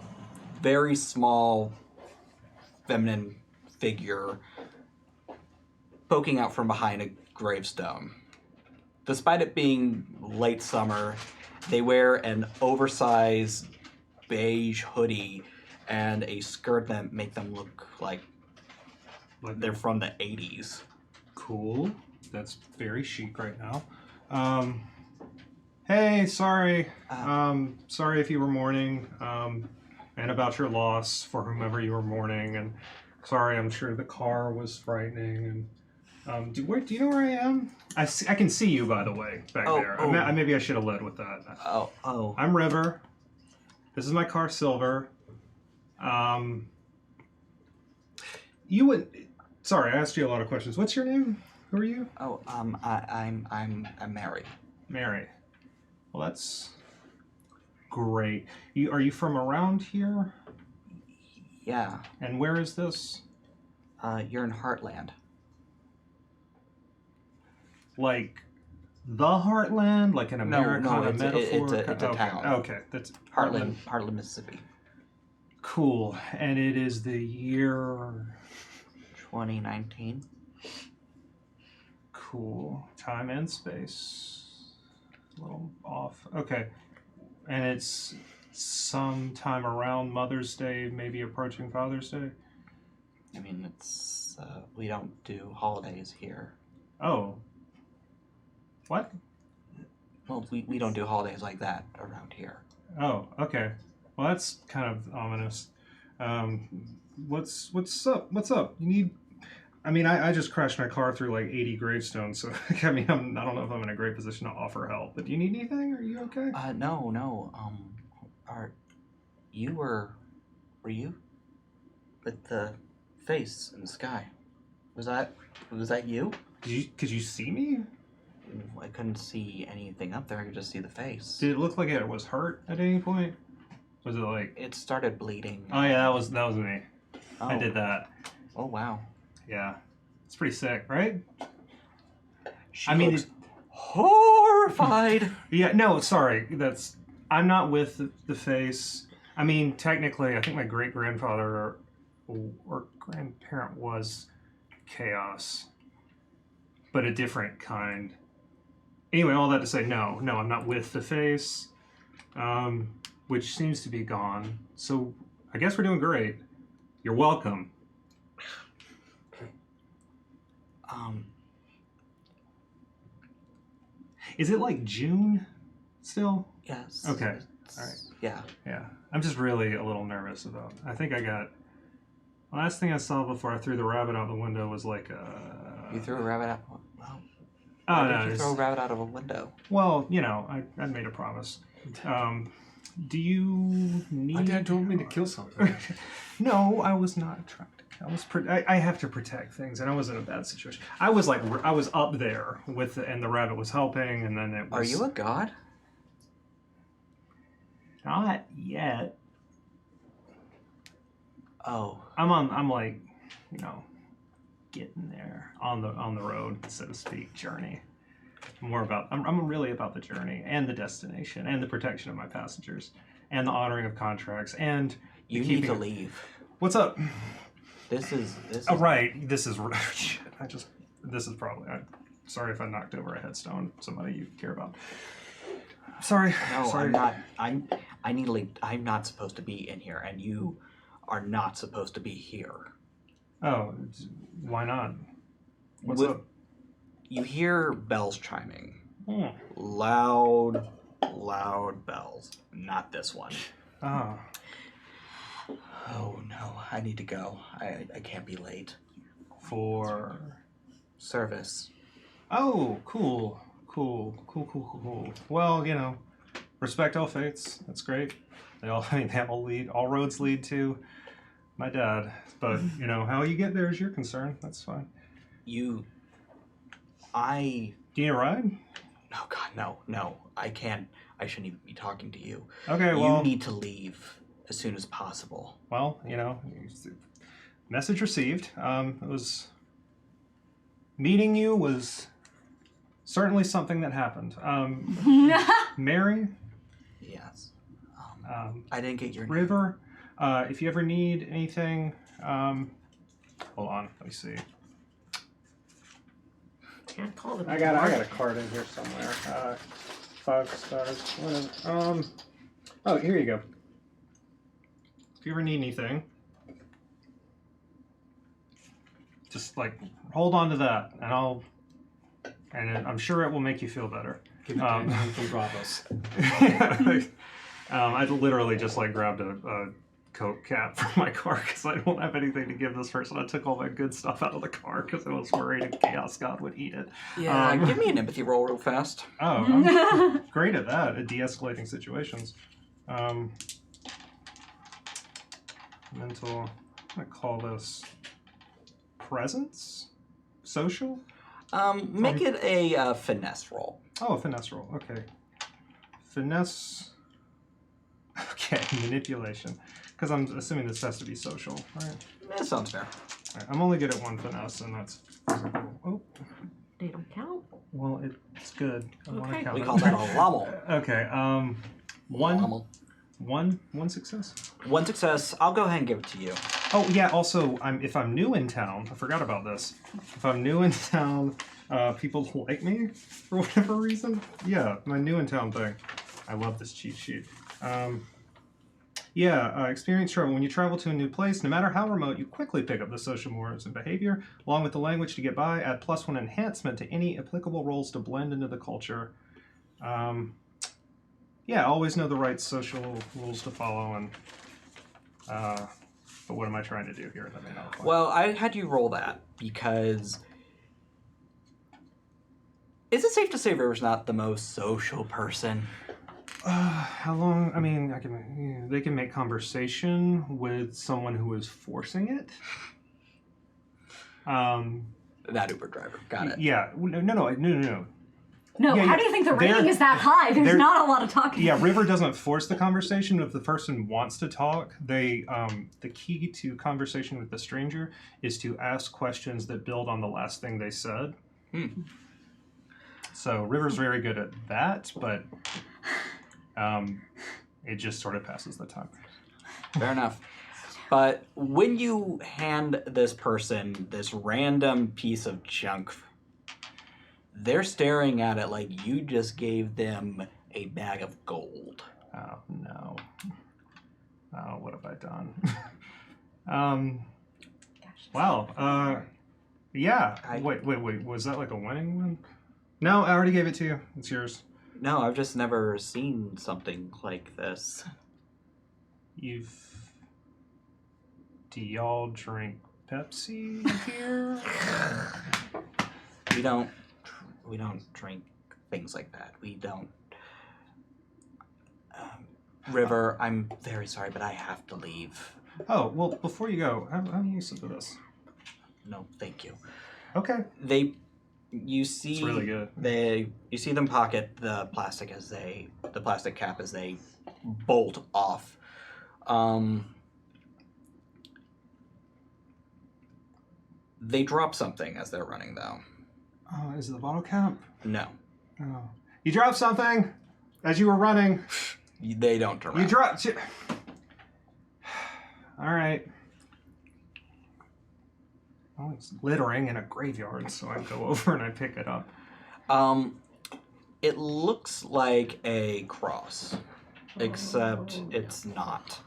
very small feminine figure poking out from behind a gravestone. Despite it being late summer, they wear an oversized beige hoodie and a skirt that make them look like they're from the 80s. Cool. That's very chic right now. Hey, sorry. Sorry if you were mourning, and about your loss for whomever you were mourning, and sorry, I'm sure the car was frightening, and do you know where I am? I can see you, by the way, back there. Maybe I should have led with that. Oh. I'm River. This is my car, Silver. You would... Sorry, I asked you a lot of questions. What's your name? Who are you? Oh, I'm Mary. Mary. Well, that's great. Are you from around here? Yeah. And where is this? You're in Heartland. Like the Heartland, like an Americana metaphor. It's a town. Okay, that's Heartland, Mississippi. Cool. And it is the year 2019. Cool. Time and space. A little off. Okay. And it's sometime around Mother's Day, maybe approaching Father's Day? I mean, it's we don't do holidays here. Oh. What? Well, we don't do holidays like that around here. Oh, okay. Well, that's kind of ominous. What's up? What's up? You need... I mean, I just crashed my car through like 80 gravestones, so I mean, I don't know if I'm in a great position to offer help. But do you need anything? Are you okay? No. Were you with the face in the sky? Was that you? Could you see me? I couldn't see anything up there. I could just see the face. Did it look like it was hurt at any point? Was it like... It started bleeding. Oh yeah, that was me. Oh. I did that. Oh wow. Yeah. It's pretty sick, right? She looks horrified. Yeah, no, sorry. I'm not with the face. I mean, technically, I think my great-grandfather or grandparent was chaos, but a different kind. Anyway, all that to say, no, I'm not with the face, which seems to be gone. So I guess we're doing great. You're welcome. Is it like June still? Yes. Okay. All right. Yeah. Yeah. I'm just really a little nervous about... I think I got... Last thing I saw before I threw the rabbit out the window was like a... You threw a rabbit out? Well... Oh, Why no. did you throw a rabbit out of a window? Well, I made a promise. Do you need... My dad told me to kill something. No, I was not trying to. I have to protect things, and I was in a bad situation. I was up there with and the rabbit was helping, and then it was... Are you a god? Not yet. Oh. I'm like, getting there on the road, so to speak, journey. I'm really about the journey and the destination and the protection of my passengers and the honoring of contracts and You need to leave. What's up? This is. Oh, right. This is shit. This is probably. Sorry if I knocked over a headstone. Somebody you care about. Sorry. No, Sorry. I'm not. I need to leave. I'm not supposed to be in here, and you are not supposed to be here. Oh, why not? What's With- up? You hear bells chiming. Hmm. Loud bells. Not this one. Oh. Oh no, I need to go. I can't be late. For. Service. Oh, cool. Well, respect all faiths. That's great. They all lead. All roads lead to my dad. But how you get there is your concern. That's fine. Do you need a ride? Oh God, no. I can't. I shouldn't even be talking to you. Okay, well. You need to leave as soon as possible. Well, message received. It was meeting you was certainly something that happened. Mary. Yes. I didn't get your name. River. If you ever need anything, hold on. Let me see. Can't call them. I got a card in here somewhere. 5 stars. Whatever. Oh, here you go. If you ever need anything, just hold on to that, and I'm sure it will make you feel better. Give it to him from Bravos. I literally just grabbed a Coke cap from my car because I don't have anything to give this person. I took all my good stuff out of the car because I was worried a Chaos God would eat it. Yeah, give me an empathy roll real fast. Oh, I'm great at that, at de-escalating situations. Mental, I'm going to call this presence? Social? Make it a finesse roll. Oh, a finesse roll, okay. Finesse, okay, manipulation. Because I'm assuming this has to be social, right? That sounds fair. Right, I'm only good at one finesse, and that's physical. Oh, They don't count. well, it's good. I want to Okay. count We it. call that a lommel. Okay, Lommel. one success. One success. I'll go ahead and give it to you. Oh yeah. Also, if I'm new in town, I forgot about this. If I'm new in town, people like me for whatever reason. Yeah, my new in town thing. I love this cheat sheet. Experience travel. When you travel to a new place, no matter how remote, you quickly pick up the social mores and behavior, along with the language to get by. Add +1 enhancement to any applicable roles to blend into the culture. Always know the right social rules to follow, and but what am I trying to do here? That may not apply. Well, I had you roll that because is it safe to say River's not the most social person? How long? I mean, they can make conversation with someone who is forcing it. That Uber driver. Got it. Yeah. No. No, Yeah, how yeah. do you think the They're- rating is that high? There's they're- not a lot of talking. Yeah, River doesn't force the conversation. If the person wants to talk, they the key to conversation with the stranger is to ask questions that build on the last thing they said. So River's very good at that, but it just sort of passes the time. Fair enough. But when you hand this person this random piece of junk, they're staring at it like you just gave them a bag of gold. Oh no! Oh, what have I done? Wow. Yeah. Wait. Was that like a winning one? No, I already gave it to you. It's yours. No, I've just never seen something like this. Do y'all drink Pepsi here? We don't. We don't drink things like that. We don't. River, I'm very sorry, but I have to leave. Oh, well, before you go, have you sip of this? No, thank you. Okay. You see, It's really good. You see them pocket the plastic cap as they bolt off. They drop something as they're running, though. Oh, is it the bottle cap? No, Oh. You dropped something as you were running. they don't turn You around. dropped... All right. Oh, it's littering in a graveyard, so I go over and I pick it up. It looks like a cross, except it's not.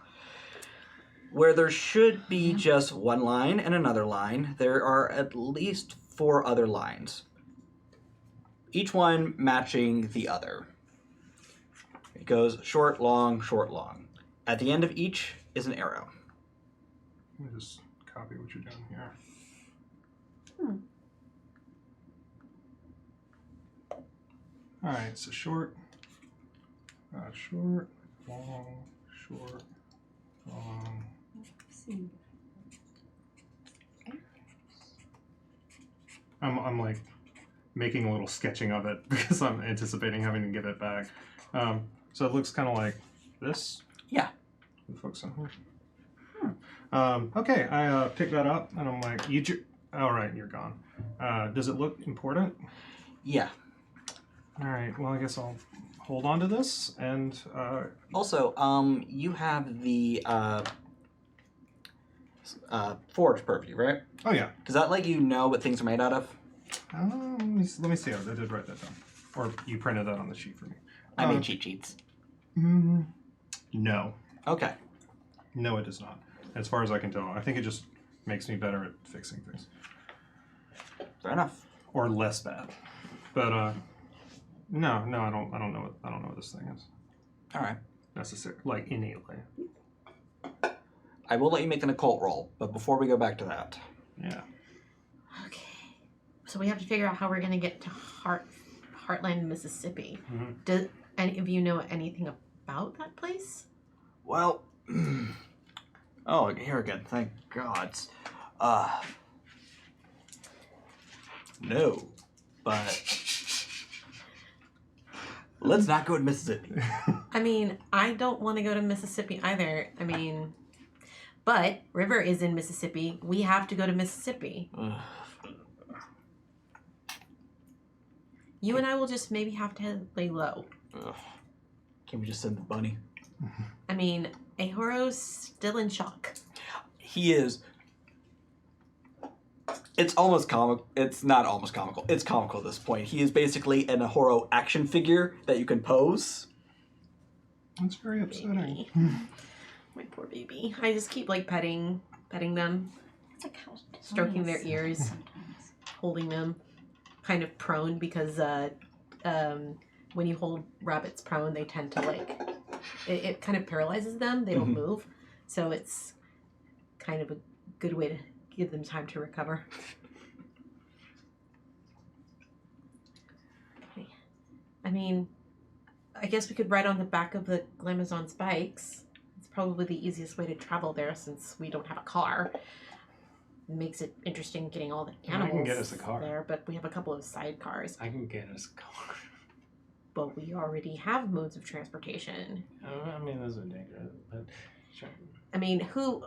Where there should be just one line and another line, there are at least 4 other lines, each one matching the other. It goes short, long, short, long. At the end of each is an arrow. Let me just copy what you're doing here. All right, so short, short, long, short, long. I'm like making a little sketching of it because I'm anticipating having to give it back. So it looks kind of like this. Yeah. Focus on here. Okay, I pick that up and I'm like, all right, you're gone. Does it look important? Yeah. All right, well, I guess I'll hold on to this and... Also, you have the forge purview, right? Oh, yeah. Does that let you know what things are made out of? Let me see. I did write that down. Or you printed that on the sheet for me. I made cheat sheets. No. Okay. No, it does not. As far as I can tell. I think it just makes me better at fixing things. Fair enough. Or less bad. But, no, I don't know what this thing is. All right. Necessarily, like innately. I will let you make an occult roll, but before we go back to that, Yeah. Okay. So we have to figure out how we're going to get to Heartland, Mississippi. Mm-hmm. Do any of you know anything about that place? well, oh, here again. Thank God. No, but let's not go to Mississippi. I mean, I don't want to go to Mississippi either. I mean, but River is in Mississippi. We have to go to Mississippi. You and I will just maybe have to lay low. Can we just send the bunny? I mean, Ahoro's still in shock. He is. It's almost comical. It's not almost comical. It's comical at this point. He is basically an Ahoro action figure that you can pose. That's very upsetting. Baby. My poor baby. I just keep like petting them, It's like how stroking their ears, sometimes. holding them, kind of prone because when you hold rabbits prone, they tend to like it kind of paralyzes them. They don't move, so it's kind of a good way to give them time to recover. I mean, I guess we could ride on the back of the Glamazon spikes. It's probably the easiest way to travel there since we don't have a car. It makes it interesting getting all the I animals can get us a car. there, but we have a couple of sidecars. I can get us a car. But we already have modes of transportation. I mean, those are dangerous, but sure. I mean, who?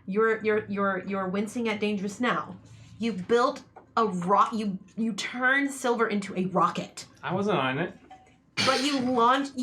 You're wincing at dangerous now. You built a You turned silver into a rocket. I wasn't on it. But you launched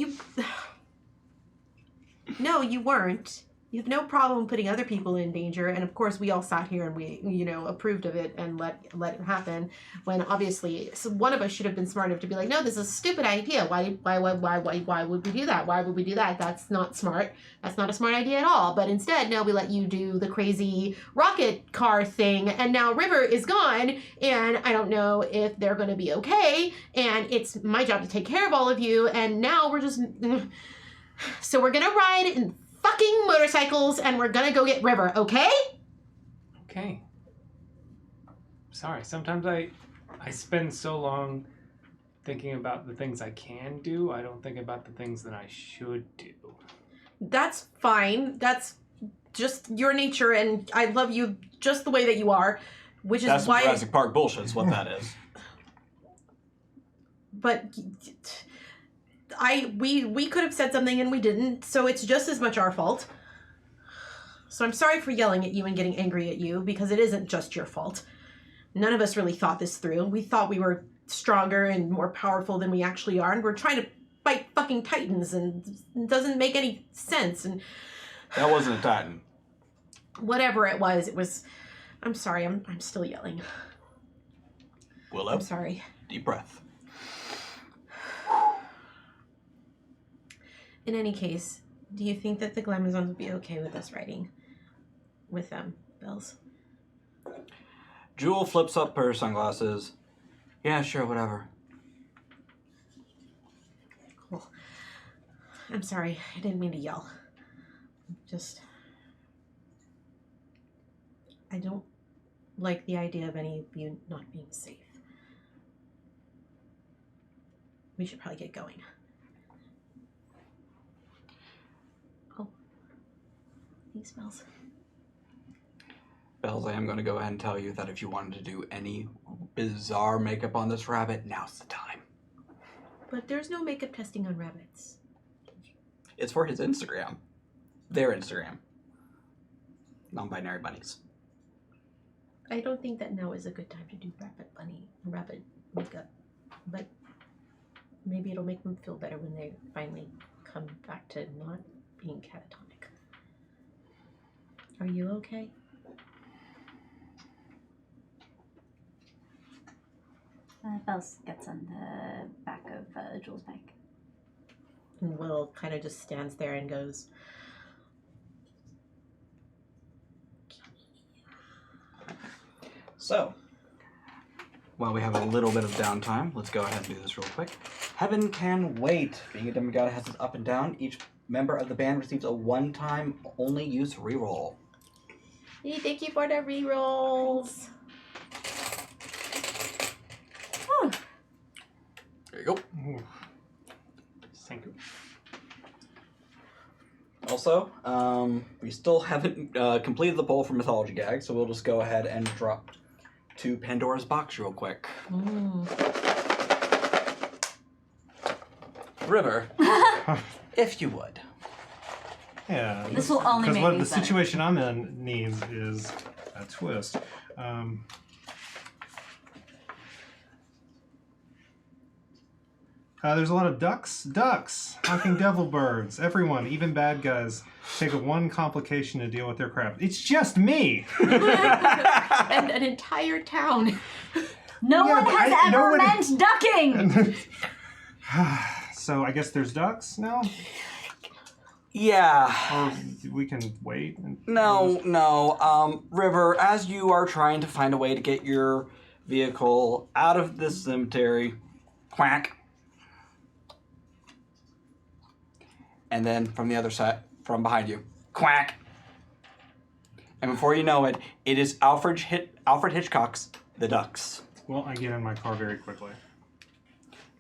No, you weren't. You have no problem putting other people in danger, and of course we all sat here and we, approved of it and let it happen. When obviously, one of us should have been smart enough to be like, no, this is a stupid idea. Why would we do that? Why would we do that? That's not smart. That's not a smart idea at all. But instead, now we let you do the crazy rocket car thing, and now River is gone, and I don't know if they're going to be okay. And it's my job to take care of all of you, and now we're just. So we're gonna ride in fucking motorcycles and we're gonna go get River, okay? Okay. Sorry, sometimes I spend so long thinking about the things I can do. I don't think about the things that I should do. That's fine. That's just your nature, and I love you just the way that you are, which is That's some why. Jurassic Park bullshit is what that is. But we could have said something and we didn't, so it's just as much our fault. So I'm sorry for yelling at you and getting angry at you, because it isn't just your fault. None of us really thought this through. We thought we were stronger and more powerful than we actually are, and we're trying to fight fucking titans, and it doesn't make any sense. And That wasn't a titan. whatever it was. I'm sorry. I'm still yelling. Willow, I'm sorry. deep breath. In any case, do you think that the Glamazons would be okay with us riding with them, Bells? Jewel flips up her sunglasses. Yeah, sure, whatever. Cool. I'm sorry. I didn't mean to yell. I don't like the idea of any of you not being safe. We should probably get going. Oh. Thanks, Bells. Bells, I am going to go ahead and tell you that if you wanted to do any bizarre makeup on this rabbit, now's the time. But there's no makeup testing on rabbits. It's for his Instagram. Their Instagram. Non-binary bunnies. I don't think that now is a good time to do rabbit makeup. But maybe it'll make them feel better when they finally come back to not being catatonic. Are you okay? Bells gets on the back of Jules' bike. And Will kind of just stands there and goes, So, while we have a little bit of downtime, let's go ahead and do this real quick. Heaven can wait. Being a demigod has its up and down. Each member of the band receives a one-time only use reroll. hey, thank you for the rerolls. There you go. Ooh. Thank you. Also, we still haven't completed the poll for Mythology Gag, so we'll just go ahead and drop to Pandora's Box real quick. River, if you would. Yeah. This will only because make what me the better. situation I'm in needs is a twist. There's a lot of ducks, honking devil birds. Everyone, even bad guys, take one complication to deal with their crap. It's just me. And an entire town. No Yeah, one but has no ever one- meant ducking! So I guess there's ducks now, Yeah. or we can wait. No. River, as you are trying to find a way to get your vehicle out of this cemetery, quack. And then from the other side, from behind you, quack. And before you know it, it is Alfred Hitchcock's The Ducks. Well, I get in my car very quickly.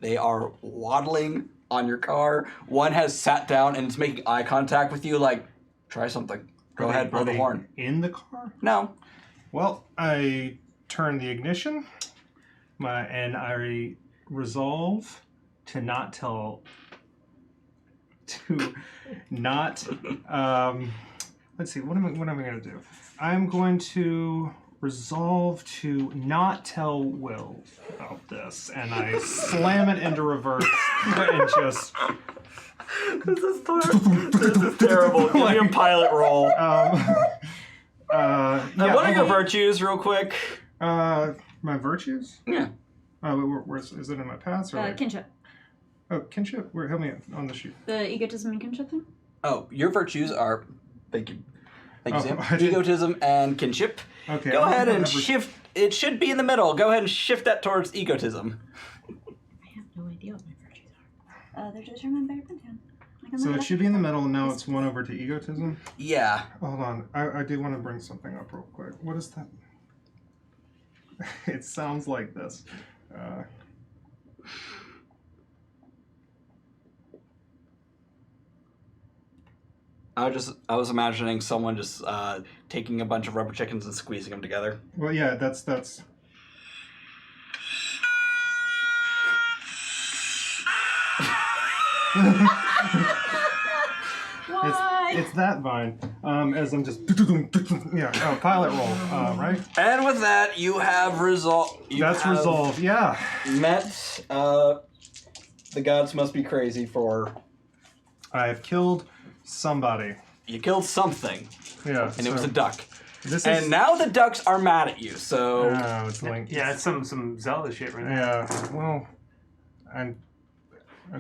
They are waddling on your car. One has sat down and is making eye contact with you like, try something. Go ahead, blow the horn. In the car? No. Well, I turn the ignition, and I resolve to not tell. Let's see. What am I going to do? I'm going to resolve to not tell Will about this, and I slam it into reverse and just. This is terrible. Give me a pilot roll. Yeah, What are your hold on. virtues, real quick? My virtues? Yeah. Is it in my past? Or Kinship. Oh, kinship? Help me on the sheet. The egotism and kinship thing? Oh, your virtues are. Thank you, Sam. I didn't- Egotism and kinship. Okay. Go I ahead don't and have a- shift. It should be in the middle. Go ahead and shift that towards egotism. I have no idea what my virtues are. They're determined by your Pantheon. I can So look it up. should be in the middle, and now it's 1 over to egotism. Yeah. Hold on. I do want to bring something up real quick. What is that? It sounds like this. I was imagining someone just taking a bunch of rubber chickens and squeezing them together. Well, yeah, that's. Why? It's that vine. As I'm just pilot roll, right? And with that, you have resolve. That's resolve. Yeah. Met. The gods must be crazy for. I have killed somebody. You killed something, Yeah. and it was a duck. And now the ducks are mad at you. So it's like Yeah, it's some Zelda shit right now. yeah. Well,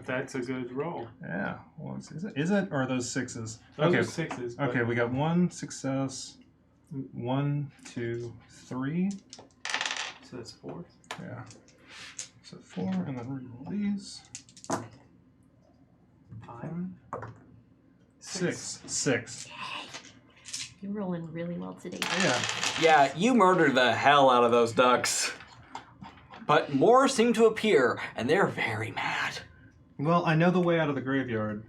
That's a good roll. yeah. Well, is it or are those sixes? Those okay. are sixes. but- Okay, we got one success. 1, 2, 3. So that's 4. Yeah. So 4, and then reroll these. 5. 6. You're rolling really well today. yeah, you murdered the hell out of those ducks. But more seem to appear, and they're very mad. Well, I know the way out of the graveyard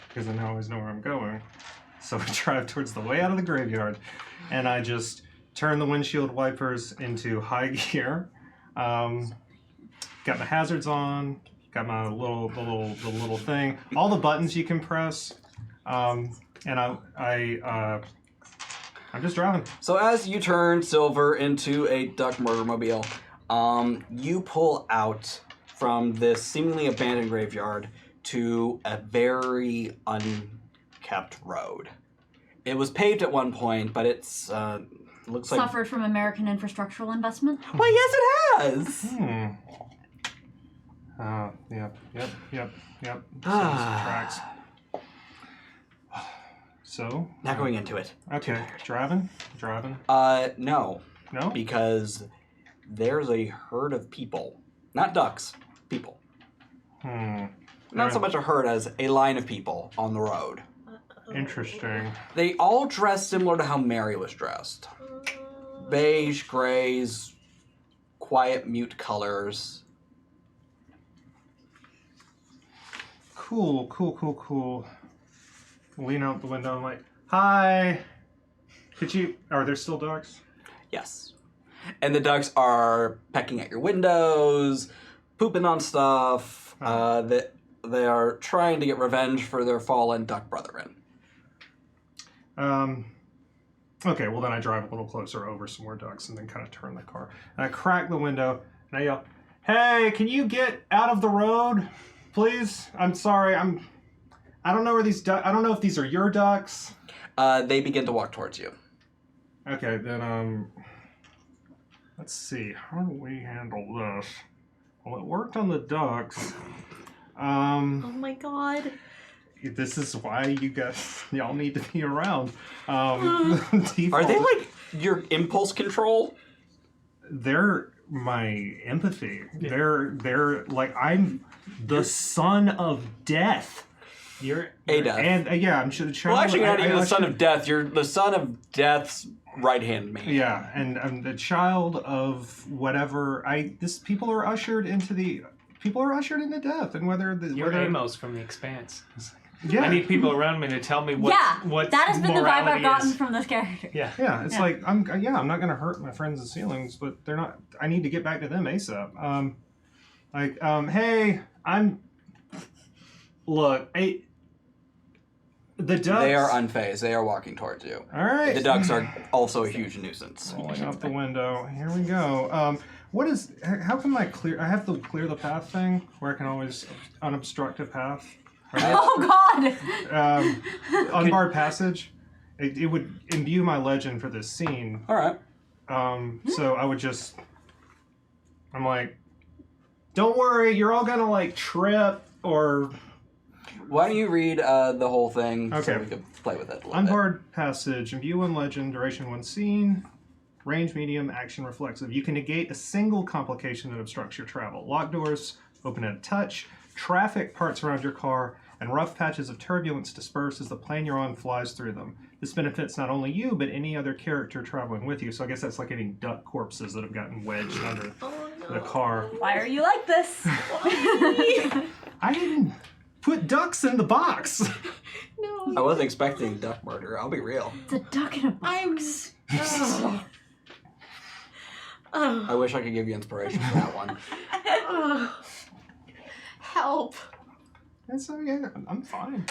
because I always know where I'm going. So I drive towards the way out of the graveyard, and I just turn the windshield wipers into high gear. Got my hazards on. Got my little thing. All the buttons you can press. And I'm just driving. So as you turn Silver into a duck murder mobile, you pull out from this seemingly abandoned graveyard to a very unkept road. It was paved at one point, but it's looks like Suffered from American infrastructural investment. Why, yes, it has. Yep. Some tracks. So Not going into it. okay, driving. No, No. because there's a herd of people, not ducks, people. Not so much a herd as a line of people on the road. Interesting. They all dress similar to how Mary was dressed. Beige, grays, quiet, mute colors. Cool. Lean out the window. I'm like, hi. Are there still ducks? Yes. And the ducks are pecking at your windows, pooping on stuff. They are trying to get revenge for their fallen duck brethren. Okay, well then I drive a little closer over some more ducks and then kind of turn the car. And I crack the window and I yell, hey, can you get out of the road, please? I'm sorry, I don't know where these I don't know if these are your ducks. They begin to walk towards you. Okay, then, let's see. How do we handle this? Well, it worked on the ducks. Oh my god. This is why y'all need to be around. Are they like your impulse control? They're my empathy. They're like, I'm the son of death. You're Death. And I'm sure the child. Well, actually, you're not even the son of death. You're the son of death's right-hand man. Yeah, and I'm the child of whatever. People are ushered into death, and You're Amos from The Expanse. Yeah. I need people around me to tell me what that has been the vibe I've morality gotten is. from this character. Yeah, it's like I'm not gonna hurt my friends' feelings, but they're not. I need to get back to them ASAP. Hey, the ducks. They are unfazed. They are walking towards you. All right. The ducks are also a huge nuisance. Rolling out the window. Here we go. How can I clear? I have the clear the path thing where I can always unobstruct a path. Oh God! Unbarred passage. It would imbue my legend for this scene. All right. So I would just. I'm like, don't worry, you're all gonna like trip or. Why don't you read the whole thing so Okay. we can play with it a little Unbarred passage. Imbue one legend. Duration one scene. Range medium. Action reflexive. You can negate a single complication that obstructs your travel. Locked doors open at a touch. Traffic parts around your car, and rough patches of turbulence disperse as the plane you're on flies through them. This benefits not only you, but any other character traveling with you. So I guess that's like any duck corpses that have gotten wedged under the car. Why are you like this? I didn't put ducks in the box. No. I wasn't expecting duck murder. I'll be real. It's a duck in a box. Oh. Oh. I wish I could give you inspiration for that one. Oh. Help. And so yeah, I'm fine.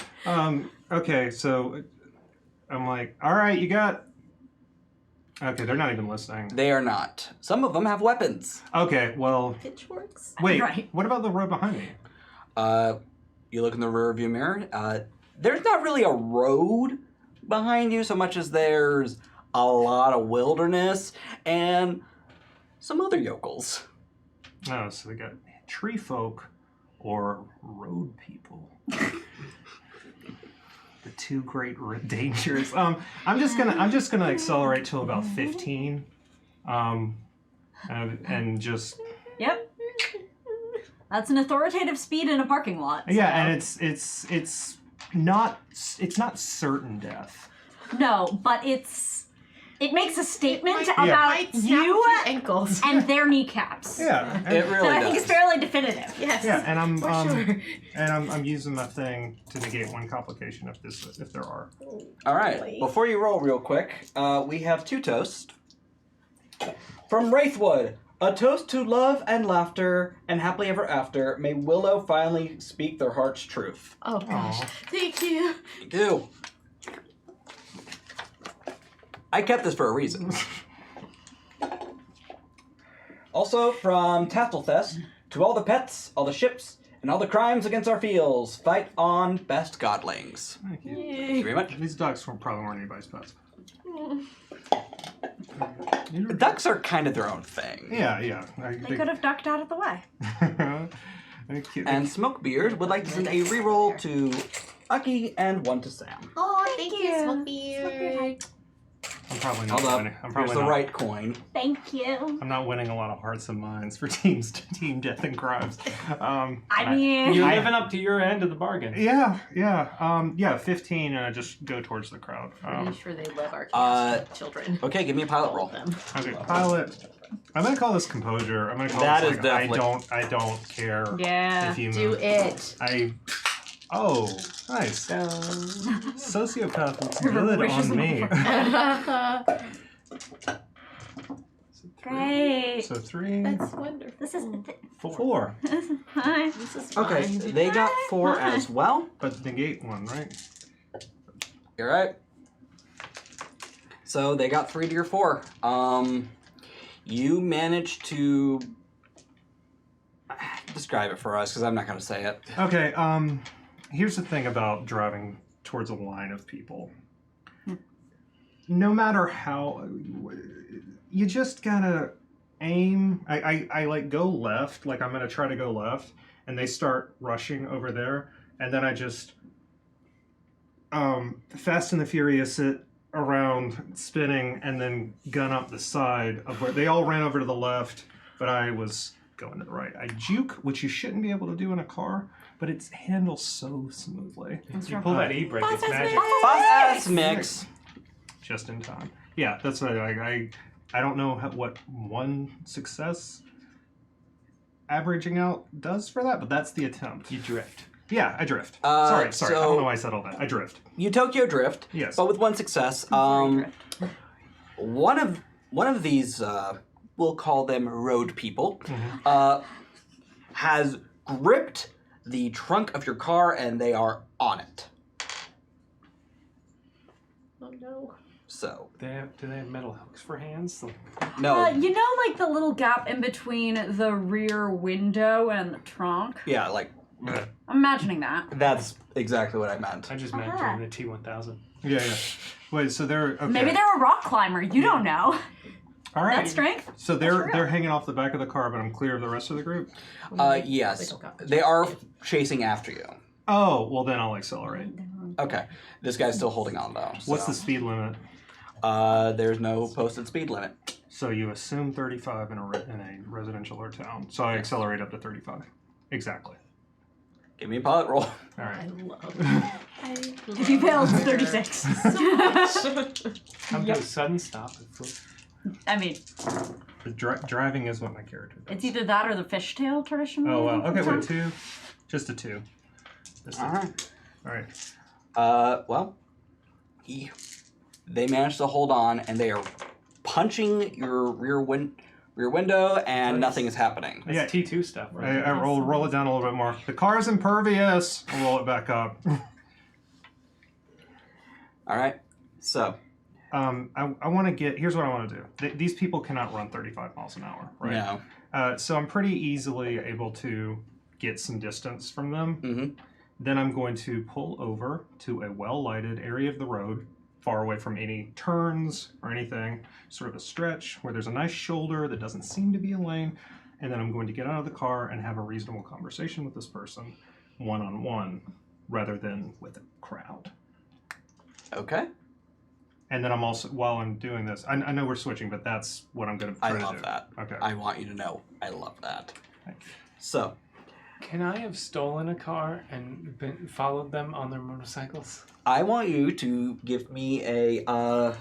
Okay, so I'm like, all right, you got. Okay, they're not even listening. They are not. Some of them have weapons. Okay, well, Pitchforks? wait. Right. What about the road behind me? You look in the rear view mirror. There's not really a road behind you so much as there's a lot of wilderness and some other yokels. Oh, so we got tree folk or road people. The two great dangers. I'm just gonna accelerate to about 15, and just Yep. That's an authoritative speed in a parking lot. So. yeah, and it's not certain death. No, but it makes a statement Might about snap you a few ankles. and their kneecaps. Yeah, It really That I does. think is fairly definitive. Yes. yeah, and I'm For sure. and I'm using my thing to negate one complication if there are. All right. Wait. Before you roll real quick, we have two toasts. From Wraithwood, a toast to love and laughter and happily ever after. May Willow finally speak their heart's truth. Oh gosh. Aw. Thank you. You do. I kept this for a reason. Also from Tastelfest, to all the pets, all the ships, and all the crimes against our fields, fight on, best godlings. Thank you. Thank you very much. These ducks probably weren't anybody's pets. Ducks are kind of their own thing. Yeah. They could have ducked out of the way. And Smokebeard would like to send a reroll to Aki and one to Sam. Oh, thank you, you. Smokebeard. I'm probably not Hold up. winning. I'm Here's probably the not. right coin. Thank you. I'm not winning a lot of hearts and minds for team death and crimes. I mean, You're I- living up to your end of the bargain. yeah, 15, and I just go towards the crowd. Pretty sure they love our children. Okay, give me a pilot All roll. of them. Okay, pilot. I'm gonna call this composure. I'm gonna call That this is like, definitely- I don't care yeah. if you Do move. it. Oh, nice. Sociopath good Wishes on me. Great. So 3, That's wonderful. This is 4, this is fine. This is Okay, fine. they got 4 as well. but negate 1, right? You're right. So they got 3 to your 4. You managed to describe it for us because I'm not going to say it. Okay, here's the thing about driving towards a line of people. No matter how, you just gotta aim. I like go left, like I'm gonna try to go left, and they start rushing over there, and then I just Fast and the Furious it around, spinning, and then gun up the side of where they all ran over to the left, but I was going to the right. I juke, which you shouldn't be able to do in a car, but it handles so smoothly. You pull that e-brake, it's magic. Fast mix. Just in time. Yeah, that's what I don't know what one success averaging out does for that, but that's the attempt. You drift. Yeah, I drift. Sorry, so- I don't know why I said all that. I drift. You Tokyo drift, Yes. but with one success. One of these, we'll call them road people, has gripped the trunk of your car and they are on it. Oh no. So, Do they have metal hooks for hands? no. You know, like the little gap in between the rear window and the trunk? Yeah, like, I'm imagining that. that's exactly what I meant. I just Uh-huh. imagined the T-1000. Yeah. Wait, so they're okay. Maybe they're a rock climber. You don't know. all right. That's strength. So That's real. they're hanging off the back of the car, but I'm clear of the rest of the group. Yes, don't got- they are chasing after you. Oh, well then I'll accelerate. Okay, this guy's still holding on though. What's so. the speed limit? There's no posted speed limit. So you assume 35 in a residential or town. So I accelerate up to 35. Exactly. Give me a pilot roll. All I right. love If you fail, it's 36. Come to a sudden stop. I mean, The driving is what my character does. it's either that or the fishtail tradition. Oh wow. Okay, wait, 2. Just a 2. All right. All right. Well, they managed to hold on, and they are punching your rear window, and nothing is happening. That's T2 stuff, right? I roll it down a little bit more. The car's impervious. I'll roll it back up. All right. So, I want to get. Here's what I want to do. These people cannot run 35 miles an hour, right? no. So I'm pretty easily able to get some distance from them. Mm-hmm. Then I'm going to pull over to a well-lighted area of the road, far away from any turns or anything, sort of a stretch where there's a nice shoulder that doesn't seem to be a lane. And then I'm going to get out of the car and have a reasonable conversation with this person, one-on-one, rather than with a crowd. Okay. And then I'm also, while I'm doing this, I know we're switching, but that's what I'm going to try to do. I love that. Okay. I want you to know. I love that. Thank you. So, Can I have stolen a car and followed them on their motorcycles? I want you to give me a, how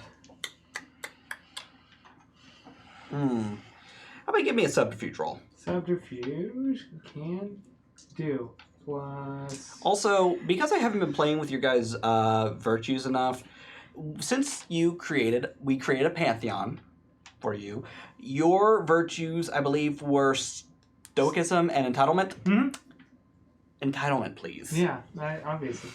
about you give me a subterfuge roll? Subterfuge can do. Plus... Also, because I haven't been playing with your guys' virtues enough, since we created a Pantheon for you, your virtues, I believe, were stoicism and entitlement. Hmm? Entitlement, please. Yeah, obviously.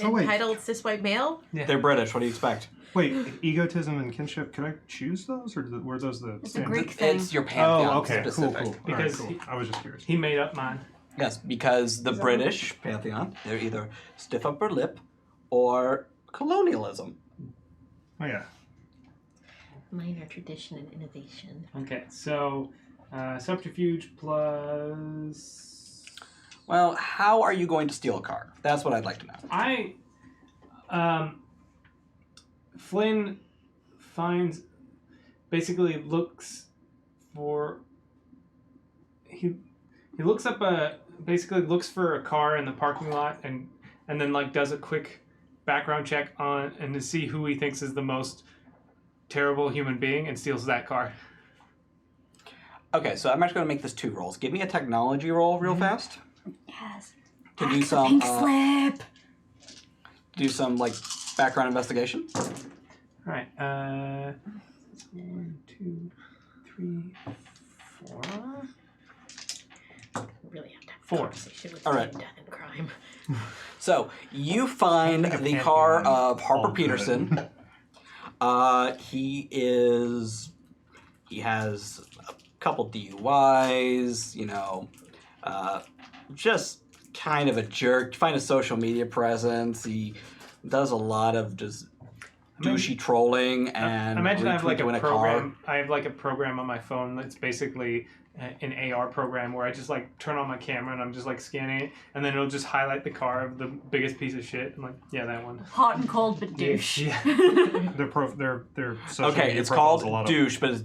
Oh, wait. Entitled cis white male? Yeah. They're British. What do you expect? Wait, egotism and kinship, could I choose those, or were those the It's a standard? Greek thing. It's your Pantheon Oh, okay, specific. cool. Because All right, cool. I was just curious. He made up mine. Yes, because the British Pantheon, they're either stiff upper lip or colonialism. Oh, yeah. Minor tradition and innovation. Okay, so subterfuge plus... Well, how are you going to steal a car? That's what I'd like to know. Flynn finds, basically looks for, he looks up basically looks for a car in the parking lot and then like does a quick background check on and to see who he thinks is the most terrible human being and steals that car. Okay, so I'm actually going to make this 2 rolls. Give me a technology roll real fast. Yes. To Back do the some, pink slip. do some like background investigation. All right. 1, 2, 3, 4. We really have to have a 4. conversation with All right. death and crime. So you find Make a the Pantheon car of all Harper good. Peterson. He has a couple DUIs, just kind of a jerk. Find a social media presence. He does a lot of just douchey trolling and imagine I have like a retweeting a program. I have like a program on my phone that's basically an AR program where I just like turn on my camera and I'm just like scanning it, and then it'll just highlight the car of the biggest piece of shit. I'm like, yeah, that one. Hot and cold, but douche. Yeah. Their social Okay, media it's profile is called a lot douche, but it's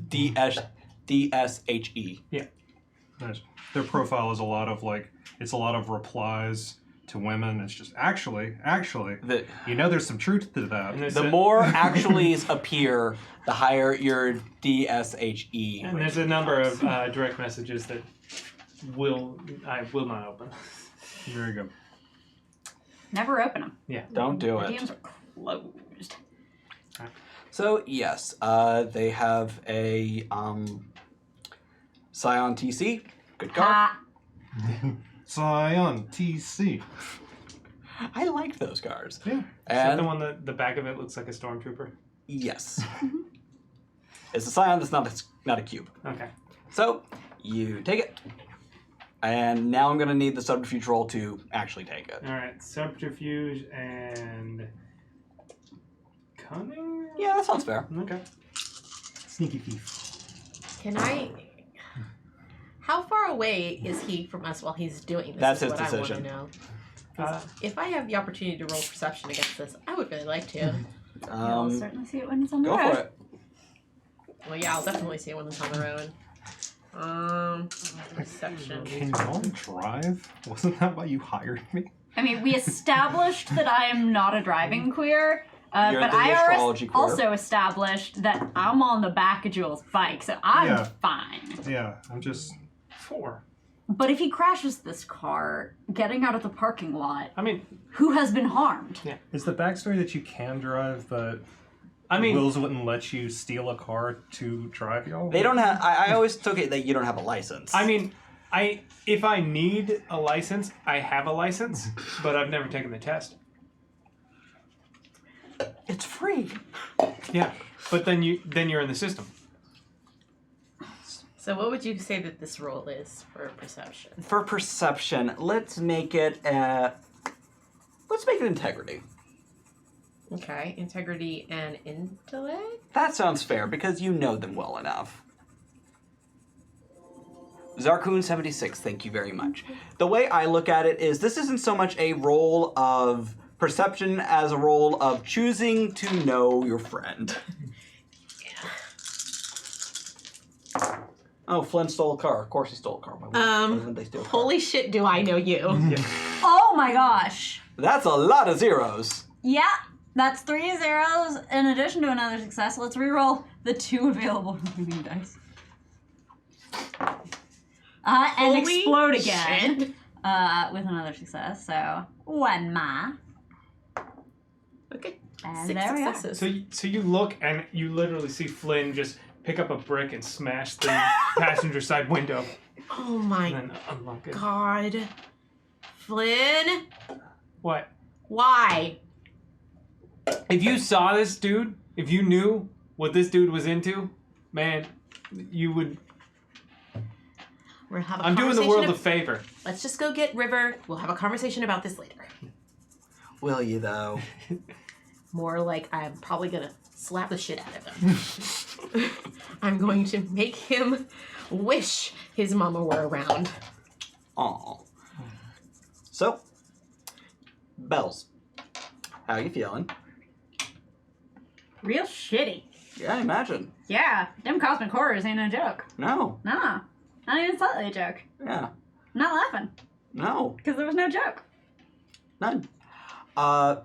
DSHE. Nice. Their profile is a lot of it's a lot of replies to women. It's just actually, there's some truth to that. And there's The more actuallys appear, the higher your DSHE. and there's a number of direct messages that I will not open. Very good. Never open them. Yeah. Don't do The it. DMs are closed. So yes, they have a Scion TC. Good car. Ha. Scion TC. I like those cars. Yeah. Is that And the one that the back of it looks like a stormtrooper? yes, it's a Scion that's not a cube. Okay. So you take it, and now I'm gonna need the subterfuge roll to actually take it. All right. Subterfuge and cunning. Yeah, that sounds fair. Okay. Sneaky thief. Can I? How far away is he from us while he's doing this? That's is his what decision. I want to know. If I have the opportunity to roll perception against this, I would really like to. You'll certainly see it when it's on the Go road. for it. Well, yeah, I'll definitely see it when it's on the road. Perception. Can y'all drive? Wasn't that why you hired me? I mean, we established that I am not a driving queer, You're but the I astrology queer. also established that I'm on the back of Jules' bike, so I'm Yeah. fine. Yeah, I'm just 4. But if he crashes this car, getting out of the parking lot, I mean, who has been harmed? Is the backstory that you can drive, but Wills wouldn't let you steal a car to drive y'all? They don't have. I always took it that you don't have a license. I mean, if I need a license, I have a license, but I've never taken the test. It's free. Yeah, but then you're in the system. So what would you say that this roll is for perception? For perception, let's make it integrity. Okay, integrity and intellect? That sounds fair because you know them well enough. Zarkoon 76, thank you very much. The way I look at it is this isn't so much a roll of perception as a roll of choosing to know your friend. Oh, Flynn stole a car. Of course he stole a car. Why wouldn't they steal a car? Holy shit, do I know you? Oh my gosh. That's a lot of zeros. Yeah, that's 3 zeros in addition to another success. Let's reroll the 2 available remaining dice. And Holy explode again. shit. With another success. So 1 more. Okay, And 6 there we are. successes. So you look and you literally see Flynn just pick up a brick and smash the passenger side window, Oh my and then unlock it. god. Flynn? What? Why? If you saw this dude, if you knew what this dude was into, man, you would. We're gonna have a I'm doing the conversation world a favor. Let's just go get River. We'll have a conversation about this later. Will you, though? More like I'm probably gonna slap the shit out of him. I'm going to make him wish his mama were around. Aw. So, Bells, how you feeling? Real shitty. Yeah, I imagine. Yeah, them cosmic horrors ain't no joke. No. Nah, not even slightly a joke. Yeah. I'm not laughing, No. because there was no joke. None. I'm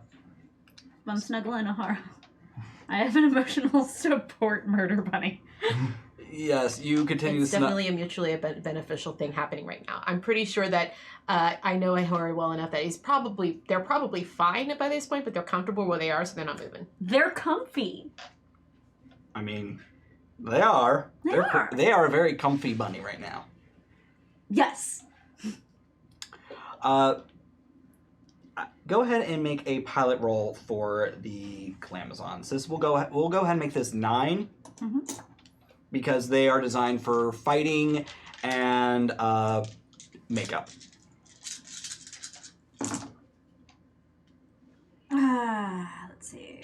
snuggling a horror. I have an emotional support murder bunny. Yes, you continue It's to definitely a mutually beneficial thing happening right now. I'm pretty sure that I know Ahori well enough that they're probably fine by this point, but they're comfortable where they are, so they're not moving. They're comfy. I mean, they are. They are a very comfy bunny right now. Yes. Go ahead and make a pilot roll for the Glamazons. We'll go ahead and make this 9 because they are designed for fighting and makeup. Let's see.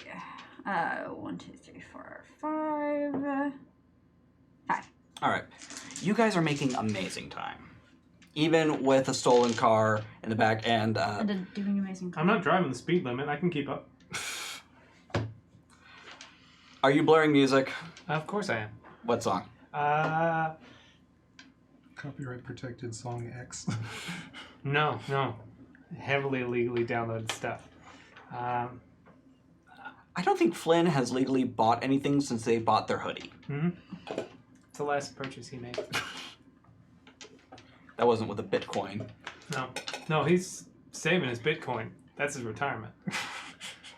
1, 2, 3, 4, 5. 5. All right, you guys are making amazing time, even with a stolen car in the back and. Doing amazing. I'm not driving the speed limit. I can keep up. Are you blaring music? Of course I am. What song? Copyright protected song X. No. Heavily illegally downloaded stuff. I don't think Flynn has legally bought anything since they bought their hoodie. It's the last purchase he made. That wasn't with a Bitcoin. No, he's saving his Bitcoin. That's his retirement.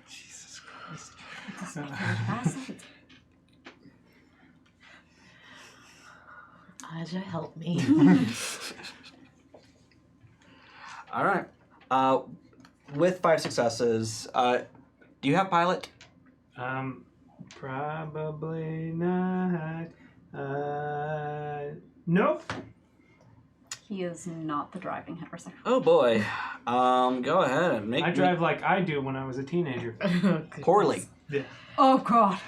Jesus Christ. Aja, help me. All right. With 5 successes, do you have pilot? Probably not. Nope. He is not the driving heterosexual. Oh boy. Go ahead and make I drive like I do when I was a teenager. poorly. Yeah. Oh god.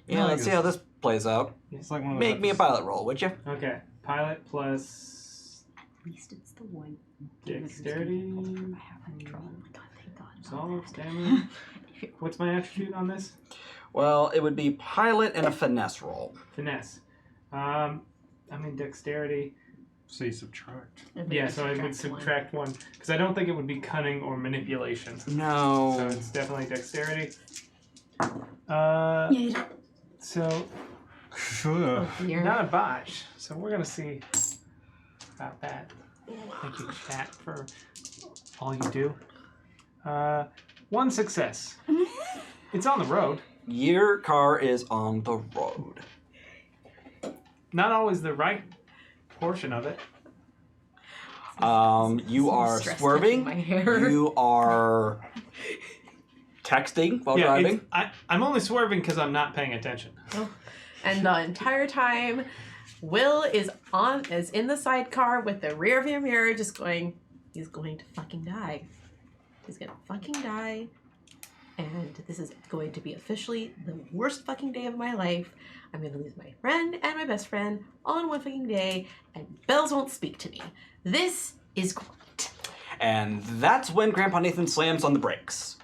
Yeah, let's see how this plays out. It's like one of Make me a pilot roll, would you? Okay. Pilot plus At least it's the one. dexterity. I have control. Oh my god, thank god. Solid stamina. What's my attribute on this? Well, it would be pilot and a finesse roll. Finesse. Dexterity. So you subtract. Yeah, so I would subtract 1 because I don't think it would be cunning or manipulation. So No. it's definitely dexterity. Yeah. So Sure. Here. not a botch. So we're gonna see. about that. Thank you, chat, for all you do. One success. It's on the road. Your car is on the road. Not always the right portion of it. You are Stress swerving. catching my hair. You are texting while driving. I'm only swerving because I'm not paying attention. And the entire time, Will is in the sidecar with the rear view mirror just going, he's going to fucking die. He's gonna fucking die. And this is going to be officially the worst fucking day of my life. I'm gonna lose my friend and my best friend all in one fucking day, and bells won't speak to me. This is great. And that's when Grandpa Nathan slams on the brakes.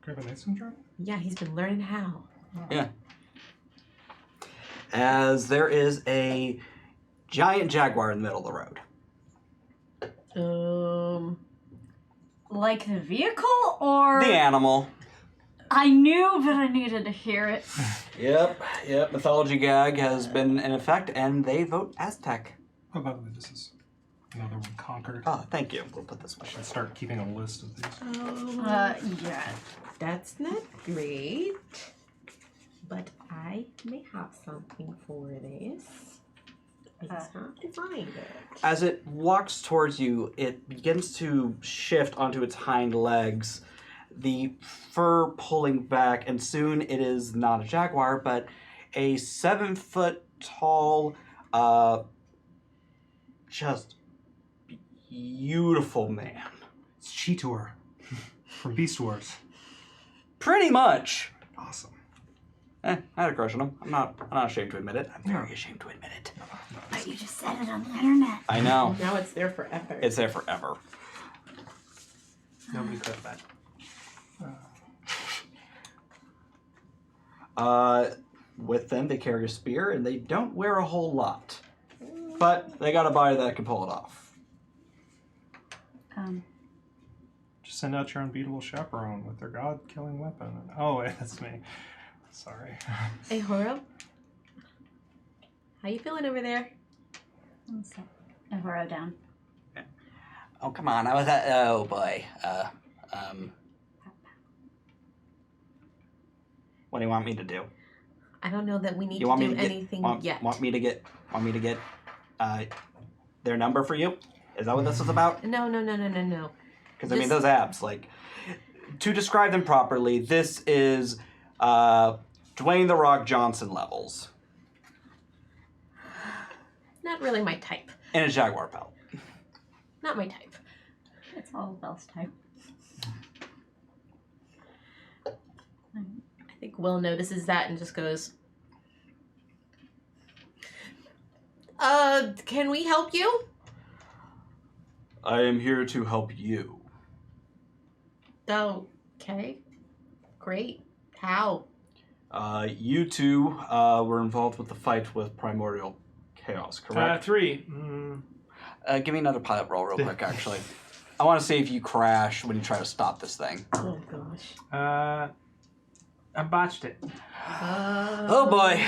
Grandpa Nathan driving? Yeah, he's been learning how. Yeah. As there is a giant jaguar in the middle of the road. Like the vehicle or The animal. I knew, but I needed to hear it. Yep. Mythology gag has been in effect, and they vote Aztec. Oh, by the way, this is another one conquered. Oh, thank you. We'll put this one. I should start keeping a list of these. Yeah. That's not great. But I may have something for this. I just have to find it. As it walks towards you, it begins to shift onto its hind legs, the fur pulling back, and soon it is not a jaguar, but a 7-foot tall, just beautiful man. It's Cheetor from Beast Wars. Pretty much. Awesome. I had a crush on him. I'm not ashamed to admit it. I'm very ashamed to admit it. But you just said it on the internet. I know. Now it's there forever. It's there forever. Nobody clipped that. With them, they carry a spear, and they don't wear a whole lot. But they got a body that can pull it off. Just send out your unbeatable chaperone with their god-killing weapon. Oh, wait, that's me. Sorry. Hey, Horo. How you feeling over there? One sec. I wrote down. Oh, come on. I was at... Oh, boy. What do you want me to do? I don't know that we need to do anything yet. Want me to get their number for you? Is that what this is about? No. Because, I mean, those abs, like... To describe them properly, this is Dwayne "The Rock" Johnson levels. Not really my type. In a jaguar pelt. Not my type. It's all Bell's type. I think Will notices that and just goes, can we help you? I am here to help you. Okay. Great. How? You two were involved with the fight with Primordial Chaos, correct? 3. Give me another pilot roll real quick, actually. I want to see if you crash when you try to stop this thing. Oh, gosh. I botched it. Oh, boy.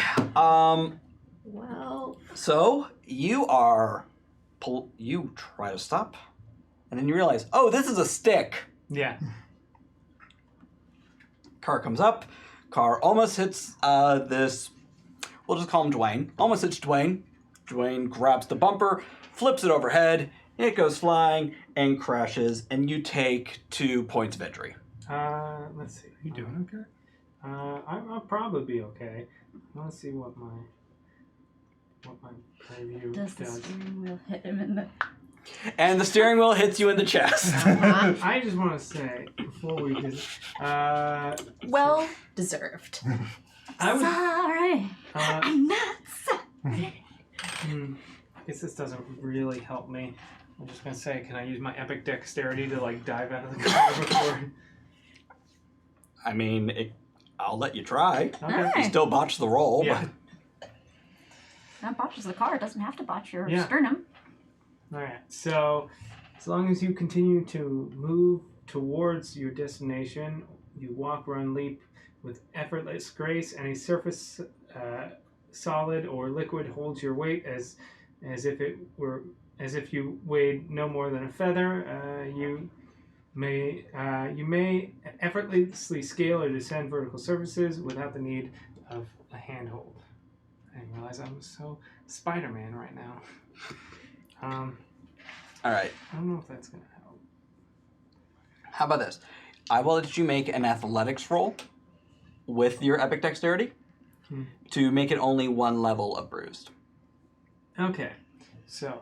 Well... So, you try to stop, and then you realize, oh, this is a stick. Yeah. Car comes up. Car almost hits this... We'll just call him Dwayne. Almost hits Dwayne. Dwayne grabs the bumper, flips it overhead, it goes flying, and crashes, and you take 2 points of injury. Let's see. Are you doing okay? I'll probably be okay. I want to see what my preview Does the does. steering wheel hit him in the... And the steering wheel hits you in the chest. I just want to say, before we do this, Well deserved. I would... Sorry. I'm not sorry. I guess this doesn't really help me. I'm just going to say, can I use my epic dexterity to, like, dive out of the car before... I mean, I'll let you try. Okay. You Alright. still botch the roll, Yeah. but... That botches the car. It doesn't have to botch your Yeah. sternum. Alright, so as long as you continue to move towards your destination, you walk, run, leap with effortless grace, and a surface solid or liquid holds your weight as as if you weighed no more than a feather. You may effortlessly scale or descend vertical surfaces without the need of a handhold. I didn't realize I was so Spider-Man right now. All right. I don't know if that's gonna help. How about this? I will let you make an athletics roll with your epic dexterity to make it only one level of bruised. Okay, so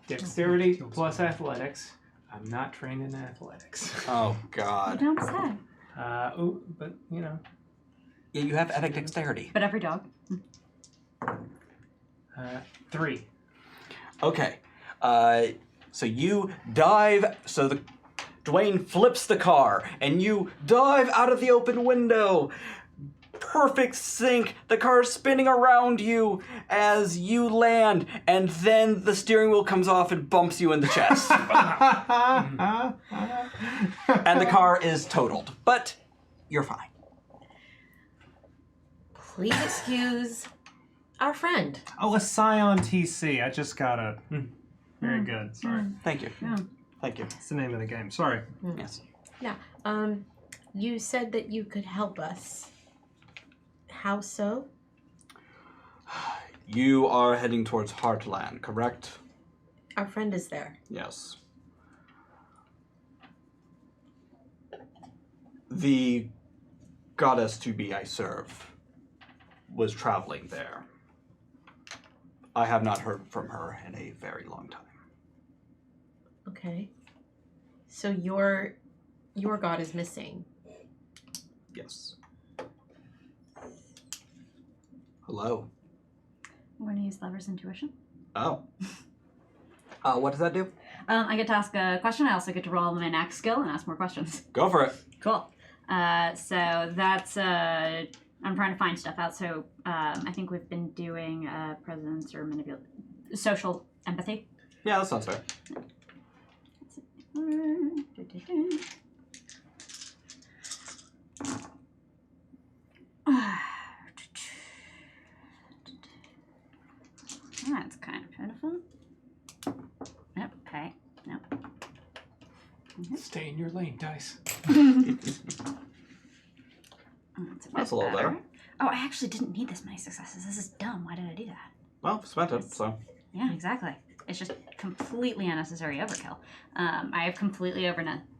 dexterity plus athletics. I'm not trained in athletics. Oh, You God. don't say. But you know. Yeah, you have epic dexterity. But every dog. 3. Okay. So you dive. So Dwayne flips the car, and you dive out of the open window. Perfect sync. The car's spinning around you as you land, and then the steering wheel comes off and bumps you in the chest. And the car is totaled, but you're fine. Please excuse our friend. Oh, a Scion TC. I just got a... Very good. Sorry. Thank you. Yeah. Thank you. It's the name of the game. Sorry. Yes. Yeah. You said that you could help us. How so? You are heading towards Heartland, correct? Our friend is there. Yes. The goddess to be I serve was traveling there. I have not heard from her in a very long time. Okay. So your god is missing. Yes. Hello. I'm going to use Lever's intuition. Oh. What does that do? I get to ask a question. I also get to roll my knack skill and ask more questions. Go for it. Cool. So that's I'm trying to find stuff out. So I think we've been doing presence or social empathy. Yeah, that sounds fair. That's kind of pitiful. Nope. Okay. Nope. Stay in your lane, dice. That's a little better. Oh, I actually didn't need this many successes. This is dumb. Why did I do that? Well, spent it, so. Yeah, exactly. It's just completely unnecessary overkill. I have completely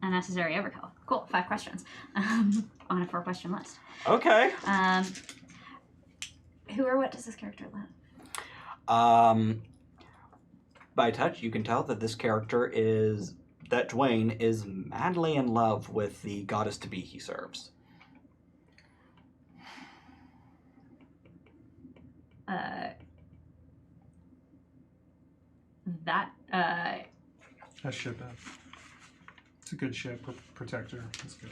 unnecessary overkill. Cool. 5 questions on a 4-question list. Okay. Who or what does this character love? By touch, you can tell that this character that Dwayne is madly in love with the goddess to be he serves. That ship. It's a good ship. Protector. It's good.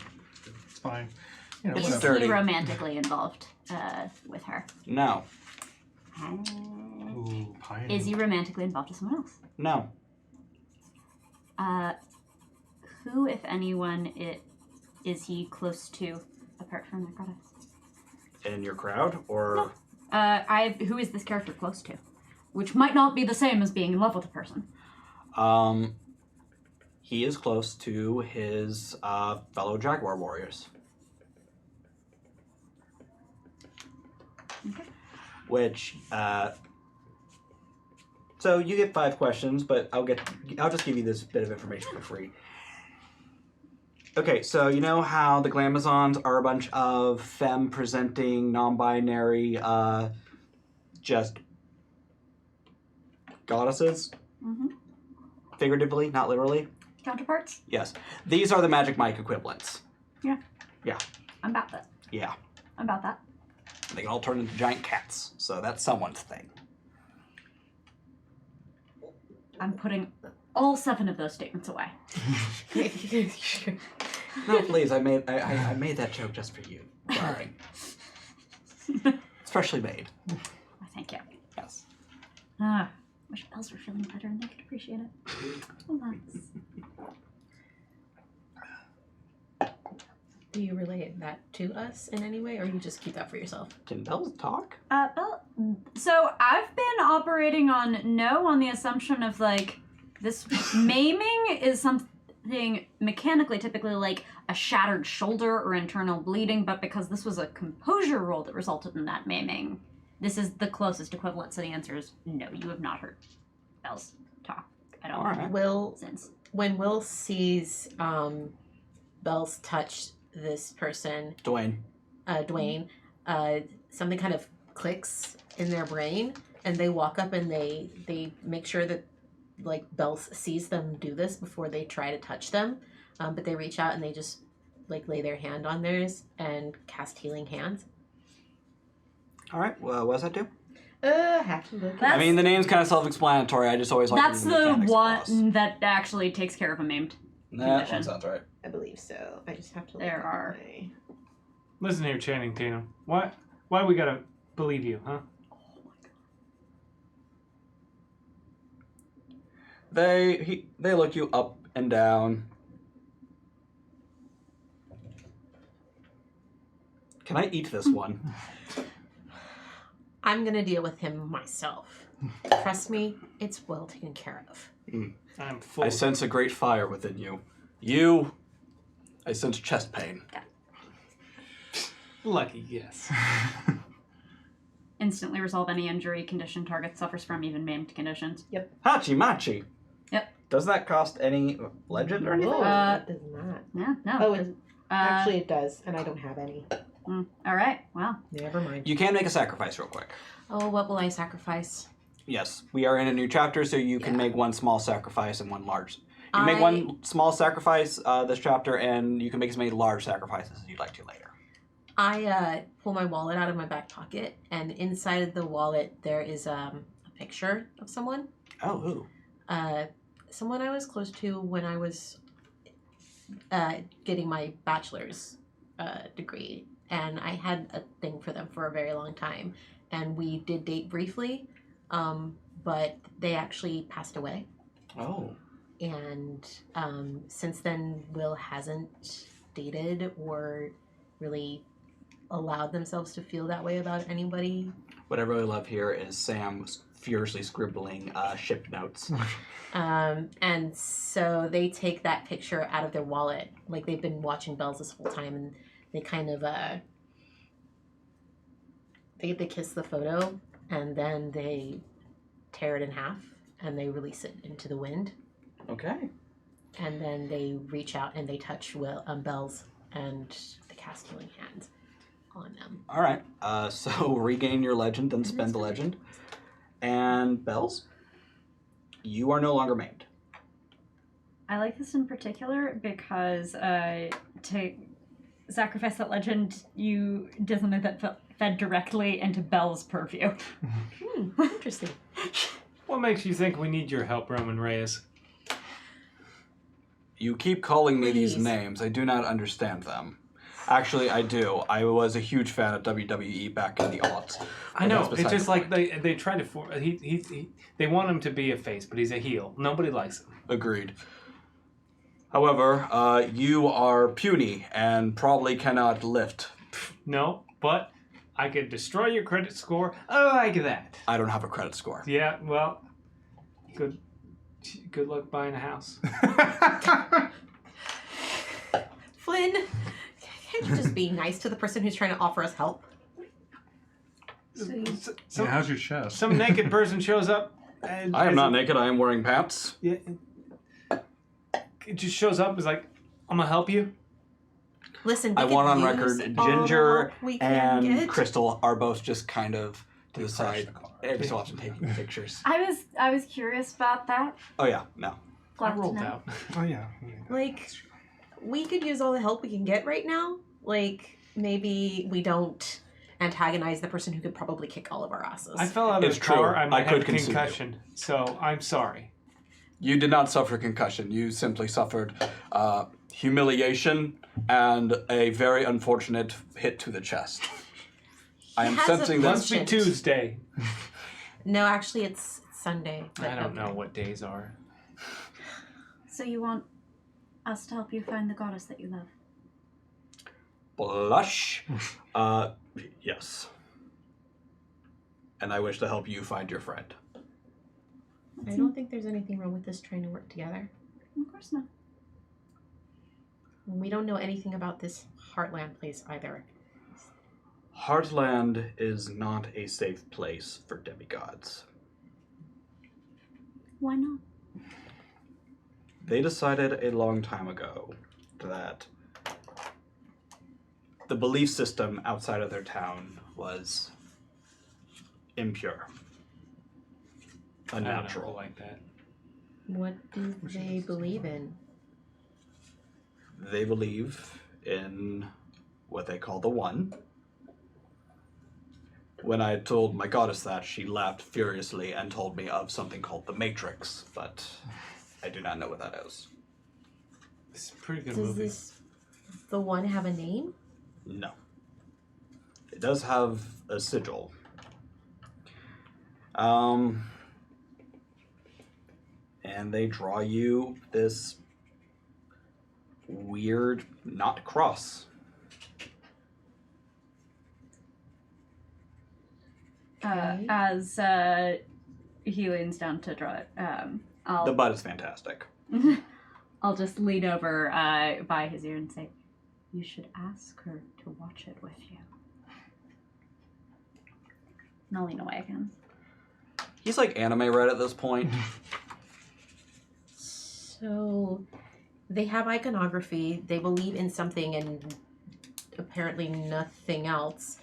It's fine. You know, Is whatever. Sturdy. he romantically involved with her? No. Ooh, pioneer. Is he romantically involved with someone else? No. Who, if anyone, is he close to apart from that goddess? In your crowd, or? No. Who is this character close to? Which might not be the same as being in love with a person. He is close to his fellow Jaguar warriors. Okay. Which, so you get 5 questions, but I'll just give you this bit of information for free. Okay, so you know how the Glamazons are a bunch of femme-presenting, non-binary, just goddesses? Mm-hmm. Figuratively, not literally? Counterparts? Yes. These are the Magic Mike equivalents. Yeah. Yeah. I'm about that. Yeah. I'm about that. They can all turn into giant cats, so that's someone's thing. I'm putting all 7 of those statements away. No, please, I made that joke just for you, darling. It's freshly made. Oh, thank you. Yes. Wish elves were feeling better and they could appreciate it. Alas. Do you relate that to us in any way, or you just keep that for yourself? Can bells talk? Bell, So I've been operating on no on the assumption of like this maiming is something mechanically typically like a shattered shoulder or internal bleeding, but because this was a composure roll that resulted in that maiming, this is the closest equivalent. So the answer is no, you have not heard Bells talk at all. Alright. Since. When Will sees Bells touch this person, Dwayne. Dwayne, something kind of clicks in their brain, and they walk up and they make sure that like Bells sees them do this before they try to touch them, but they reach out and they just like lay their hand on theirs and cast healing hands. All right. Well, what does that do? Have to look. I mean, the name's kind of self-explanatory. I just always like. That's the one that actually takes care of a maimed. That one condition. sounds right. I believe so. I just have to. There are. Listen here, Channing Tatum. Why we gotta believe you, huh? They look you up and down. Can I eat this one? I'm gonna deal with him myself. Trust me, it's well taken care of. I'm full. I sense a great fire within you. I sense chest pain. Lucky, yes. Instantly resolve any injury condition target suffers from, even maimed conditions. Hachi Machi. Yep. Does that cost any legend or anything? It does not. Yeah, no. Oh, actually, it does, and I don't have any. All right, well. Never mind. You can make a sacrifice real quick. Oh, what will I sacrifice? Yes, we are in a new chapter, so you can make one small sacrifice and one large. You I- make one small sacrifice this chapter, and you can make as many large sacrifices as you'd like to later. I pull my wallet out of my back pocket, and inside of the wallet there is a picture of someone. Oh, who? Someone I was close to when I was getting my bachelor's degree, and I had a thing for them for a very long time, and we did date briefly, but they actually passed away. Oh. And since then, Will hasn't dated or really allowed themselves to feel that way about anybody. What I really love here is Sam furiously scribbling ship notes. And so they take that picture out of their wallet. Like, they've been watching Bells this whole time, and they kind of they kiss the photo, and then they tear it in half and they release it into the wind. Okay. And then they reach out and they touch Bells, and they cast healing hands on them. All right. So regain your legend and spend the legend. And Bells, you are no longer maimed. I like this in particular because to sacrifice that legend, you did something that fed directly into Belle's purview. Interesting. What makes you think we need your help, Roman Reyes? You keep calling me these Please. names. I do not understand them. Actually, I do. I was a huge fan of WWE back in the aughts. I But know. that's It's beside just the like point. they try to they want him to be a face, but he's a heel. Nobody likes him. Agreed. However, you are puny and probably cannot lift. No, but I could destroy your credit score. I like that. I don't have a credit score. Yeah, well, good luck buying a house. Flynn, can't you just be nice to the person who's trying to offer us help? Some, how's your chest? some naked person shows up. And I am not naked. I am wearing pants. Yeah. It just shows up. Is like, I'm gonna help you. Listen, I we want could on use record, all the Ginger help we can and get. Crystal are both just kind of to the side the car. every so often taking pictures. I was curious about that. Oh yeah, no. I Glad to rolled know. out. Oh yeah. Like, we could use all the help we can get right now. Like, maybe we don't antagonize the person who could probably kick all of our asses. I fell out of It's the car. true. I might I could have consume you. concussion, so I'm sorry. You did not suffer concussion. You simply suffered humiliation and a very unfortunate hit to the chest. I am He has a sensing that. Must be Penchant. Tuesday. No, actually, it's Sunday. but I don't know okay. what days are. So you want us to help you find the goddess that you love? Blush. Yes. and I wish to help you find your friend. I don't think there's anything wrong with us trying to work together. Of course not. We don't know anything about this Heartland place either. Heartland is not a safe place for demigods. Why not? They decided a long time ago that the belief system outside of their town was impure, I don't know, unnatural. like that. What do they believe in? They believe in what they call the One. When I told my goddess that, she laughed furiously and told me of something called the Matrix, but I do not know what that is. It's a pretty good Does movie. the One have a name? No. It does have a sigil. And they draw you this weird knot cross. Okay. As he leans down to draw it, The bud is fantastic. I'll just lean over by his ear and say, "You should ask her to watch it with you." And I'll lean away again. He's like anime red at this point. So they have iconography, they believe in something and apparently nothing else.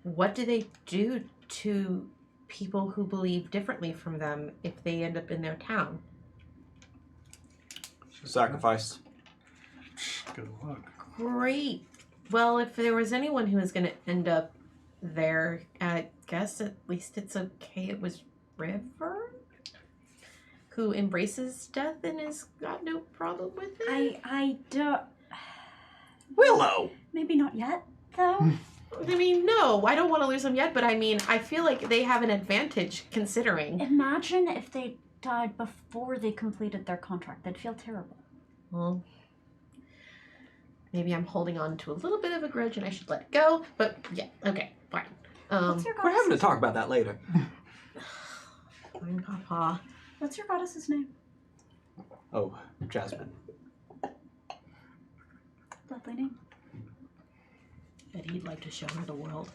What do they do to people who believe differently from them if they end up in their town? Sacrifice. Good luck. Great. Well, if there was anyone who was going to end up there, I guess at least it's okay. It was River, who embraces death and has got no problem with it. I don't. Willow! Maybe not yet, though. I mean, no, I don't want to lose them yet, but I mean, I feel like they have an advantage considering. Imagine if they died before they completed their contract. That'd feel terrible. Well, maybe I'm holding on to a little bit of a grudge and I should let it go, but yeah, okay, fine. What's your We're having to goddess's- talk about that later. Fine, Papa. What's your goddess's name? Oh, Jasmine. Lovely name. Bet he'd like to show her the world.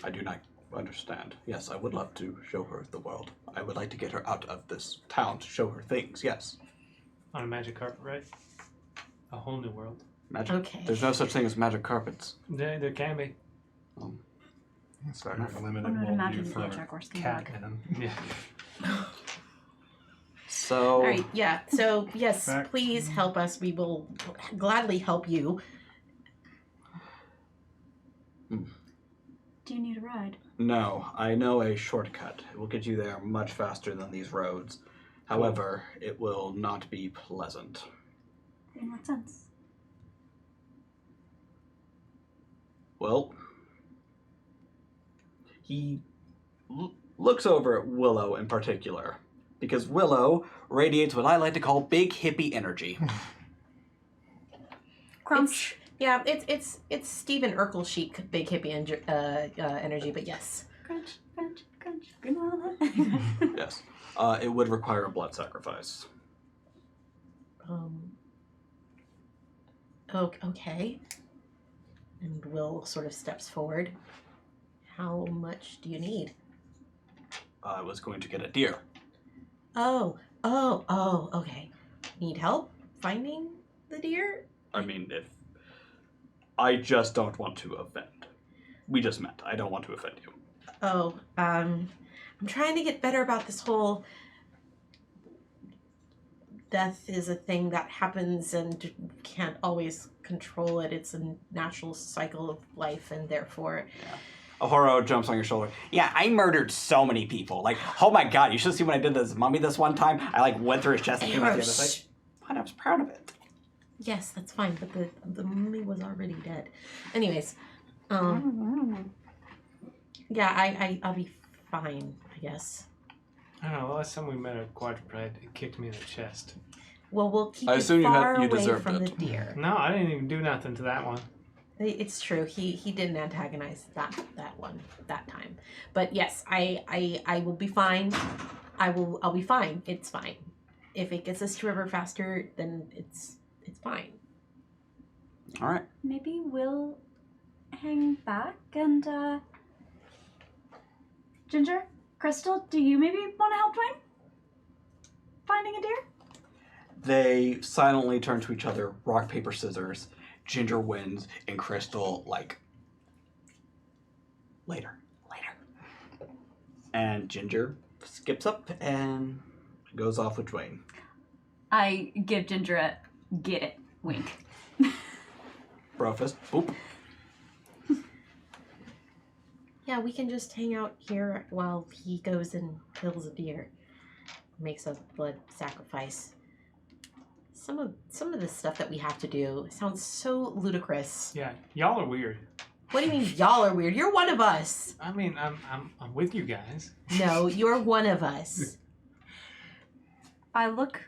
I do not understand. Yes, I would love to show her the world. I would like to get her out of this town to show her things, yes. On a magic carpet, right? A whole new world. Magic. Okay. There's no such thing as magic carpets. There can be. It's Fair not enough. limited I'm not worldview imagining for the Jaguars can cat walk. man. Yeah. So, All right, yeah. So, yes, Back. please help us. We will gladly help you. Do you need a ride? no, I know a shortcut. It will get you there much faster than these roads. However, it will not be pleasant. In what sense? Well, he looks over at Willow in particular, because Willow radiates what I like to call big hippie energy. Crunch. Yeah, it's Stephen Urkel chic, big hippie energy, but yes. Crunch, crunch, crunch. Granola. Yes. It would require a blood sacrifice. Okay. And Will sort of steps forward. How much do you need? I was going to get a deer. Oh, okay. Need help finding the deer? I mean, if... I just don't want to offend. We just met. I don't want to offend you. Oh, I'm trying to get better about this whole death is a thing that happens and can't always control it. It's a natural cycle of life, and therefore... Ahoro jumps on your shoulder. Yeah, I murdered so many people. Like, oh my god, you should see when I did this mummy this one time. I like went through his chest and came out the other side. But I was proud of it. Yes, that's fine, but the mummy was already dead. Anyways, yeah, I'll be fine, I guess. I don't know. The last time we met a quadruped, it kicked me in the chest. Well, we'll keep I you assume far you away deserved from it. the deer. No, I didn't even do nothing to that one. It's true. He didn't antagonize that time. But yes, I will be fine. I'll be fine. It's fine. If it gets us to river faster, then it's fine. All right. Maybe we'll hang back and Ginger, Crystal, do you maybe want to help Dwayne finding a deer? They silently turn to each other, rock, paper, scissors. Ginger wins, and Crystal, like, later. And Ginger skips up and goes off with Dwayne. I give Ginger a get it wink. Brofist, boop. Yeah, we can just hang out here while he goes and kills a deer. Makes a blood sacrifice. Some of the stuff that we have to do sounds so ludicrous. Yeah, y'all are weird. What do you mean y'all are weird? You're one of us. I mean, I'm with you guys. No, you're one of us. I look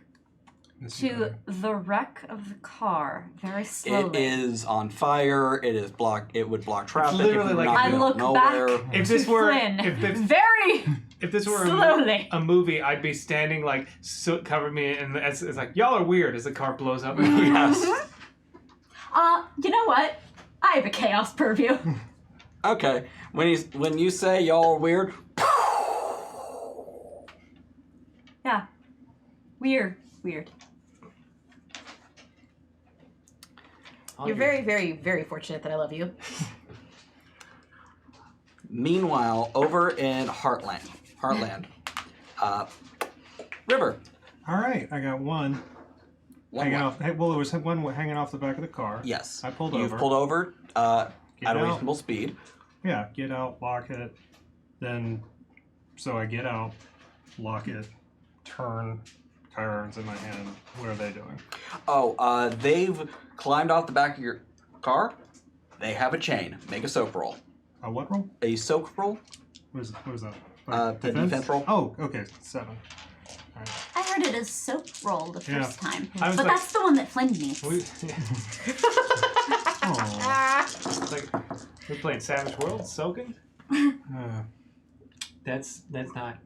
to the wreck of the car very slowly. It is on fire. It would block traffic. literally if like- not I be look nowhere. back If this to were Flynn if very this were slowly. a movie, I'd be standing like soot covered me, and it's like y'all are weird as the car blows up. Yes. You know what? I have a chaos purview. Okay. When you say y'all are weird, Yeah. Weird. You're very, very, very fortunate that I love you. meanwhile, over in Heartland, River. All right, I got one hanging off. Hey, well, there was one hanging off the back of the car. Yes. I pulled You've over. pulled over at a out. reasonable speed. Yeah, get out, lock it. Then, so I get out, lock it, turn. Chiron's in my hand. What are they doing? Oh, they've climbed off the back of your car. They have a chain. Make a soak roll. A what roll? A soak roll? What is that? The defense roll. Oh, okay, 7. All right. I heard it as soap roll the first time. I was But like, that's the one that Flynn needs. Aw. it's like we're playing Savage World, soaking. That's not.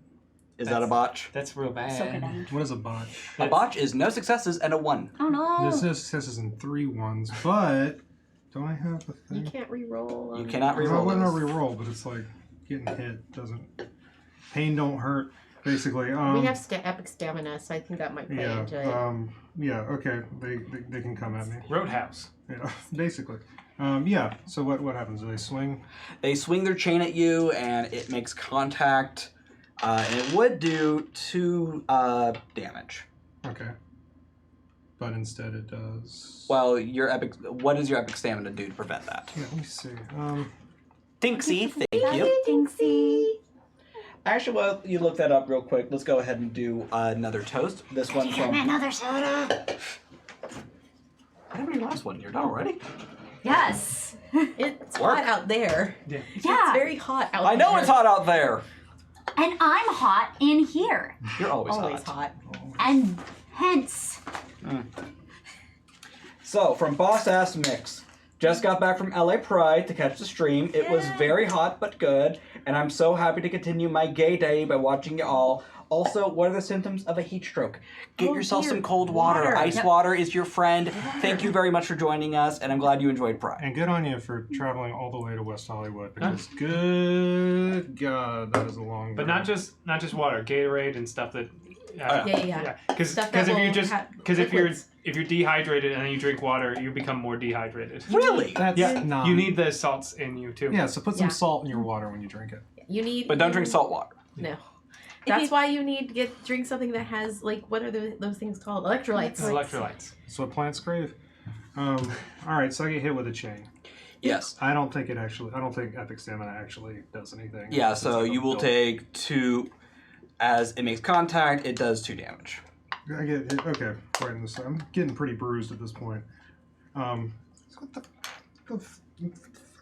Is that a botch? That's real bad. Soak it in. What is a botch? A botch is no successes and a 1. Oh no. This is successes in 3 ones, but don't I have a thing? You can't re-roll. You cannot I re-roll wouldn't those. re-roll, but it's like getting hit doesn't. Pain don't hurt, basically. We have epic stamina, so I think that might play Yeah. into it. Yeah. Okay. They can come at me. Roadhouse. Yeah. Basically. Yeah. So what happens? Do they swing? They swing their chain at you, and it makes contact. And it would do 2 damage. Okay. But instead it does. Well, what does your epic stamina do to prevent that? Yeah. Let me see. Tinksy, thank you. Dinksy. Actually, while you look that up real quick, let's go ahead and do another toast. This one from... Another soda. I have any last one. You're done already? Yes. It's Work. hot out there. Yeah. It's Yeah. very hot out there. I know it's hot out there. And I'm hot in here. You're always Always hot. hot. And hence. So, from Boss Ass Mix. Just got back from LA Pride to catch the stream. It was very hot but good, and I'm so happy to continue my gay day by watching you all. Also, what are the symptoms of a heat stroke? Get yourself dear. some cold water. Ice Yep. water is your friend. Thank you very much for joining us, and I'm glad you enjoyed Pride. And good on you for traveling all the way to West Hollywood because good God, that is a long. But drive. not just water, Gatorade and stuff that. Yeah. Because Stuff that if you will just have if you're dehydrated and then you drink water, you become more dehydrated. Really? That's Yeah, not. you need the salts in you too. Yeah, so put some Yeah. salt in your water when you drink it. You need. But don't drink salt water. No. That's why you need to drink something that has what are those things called? Electrolytes. Electrolytes. That's what plants crave. All right, so I get hit with a chain. Yes. I don't think epic stamina actually does anything. Yeah, It's so like a you will build. take 2, as it makes contact, it does 2 damage. I get hit. Okay, right in this. I'm getting pretty bruised at this point. What the fuck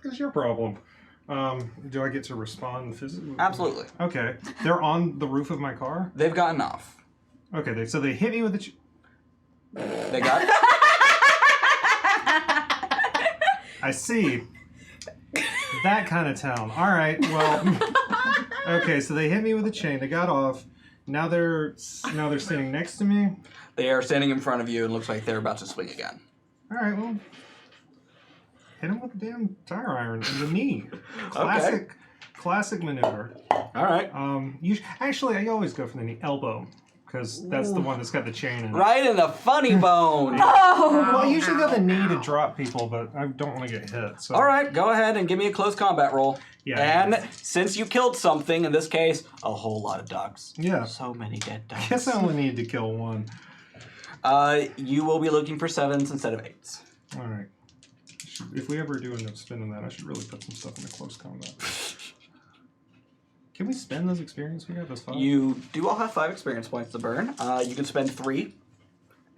is your problem? Do I get to respond physically? Absolutely. Okay, they're on the roof of my car. They've gotten off. Okay, so they hit me with the. They got I I see. That kind of town. All right. Well. Okay. So they hit me with a chain. They got off. Now they're standing next to me. They are standing in front of you and looks like they're about to swing again. All right. Well. Hit him with the damn tire iron in the knee. Classic maneuver. All right. Actually, I always go for the knee elbow because that's the one that's got the chain in it. Right in the funny bone. Oh! Well, I usually go the knee to drop people, but I don't want to get hit. So. All right, go ahead and give me a close combat roll. Yeah. And since you killed something, in this case, a whole lot of ducks. Yeah. So many dead ducks. I guess I only needed to kill one. You will be looking for 7s instead of 8s. All right. If we ever do end up spending that, I should really put some stuff into close combat. Can we spend those experience we have as 5? You do all have 5 experience points to burn. You can spend 3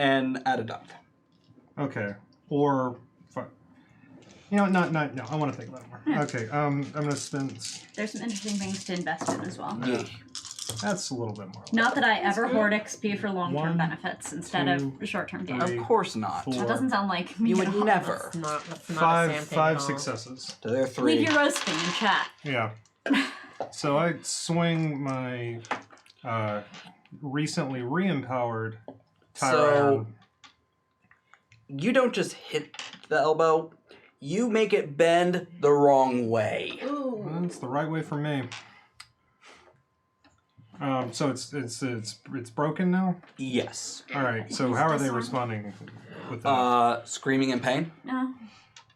and add a duck. Okay. Or 5. You know, no. I want to think about it more. Yeah. Okay. I'm gonna spend. There's some interesting things to invest in as well. Yeah. That's a little bit more. Not that I ever hoard XP for 1, long-term benefits instead 2, of short-term 3, gains. Of course not. 4, That doesn't sound like me. You at would all. never. That's not a Sam thing at 5 all. successes. So there are 3. Leave your roasting in chat. Yeah. So I swing my recently re-empowered tire So- iron. You don't just hit the elbow. You make it bend the wrong way. Ooh. Well, it's the right way for me. So it's broken now. Yes. All right. So how are they responding with that? Screaming in pain. No.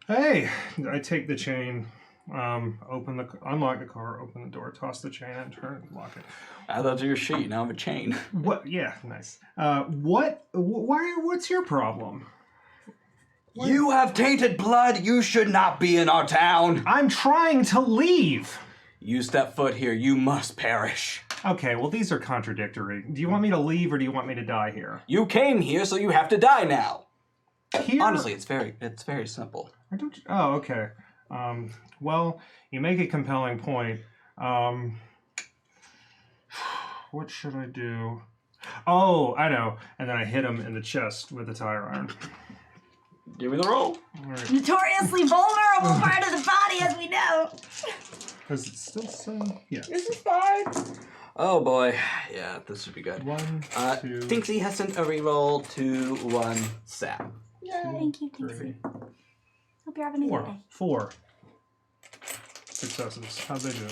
Hey, I take the chain, unlock the car, open the door, toss the chain, and turn it, lock it. Add that to your sheet. Now I have a chain. What? Yeah, nice. What's your problem? You have tainted blood. You should not be in our town. I'm trying to leave. You step foot here, you must perish. Okay, well these are contradictory. Do you want me to leave or do you want me to die here? You came here, so you have to die now. Here? Honestly, it's very simple. I don't. Oh, okay. Well, you make a compelling point. What should I do? Oh, I know. And then I hit him in the chest with the tire iron. Give me the roll. All right. Notoriously vulnerable part of the body, as we know. Because it's still so. Yeah. This is fine. Oh boy. Yeah, this should be good. 1, 2, Tinksy has sent a reroll to 1 Sam. Thank you, 3, Hope you're having a good day. 4 successes. How'd they do?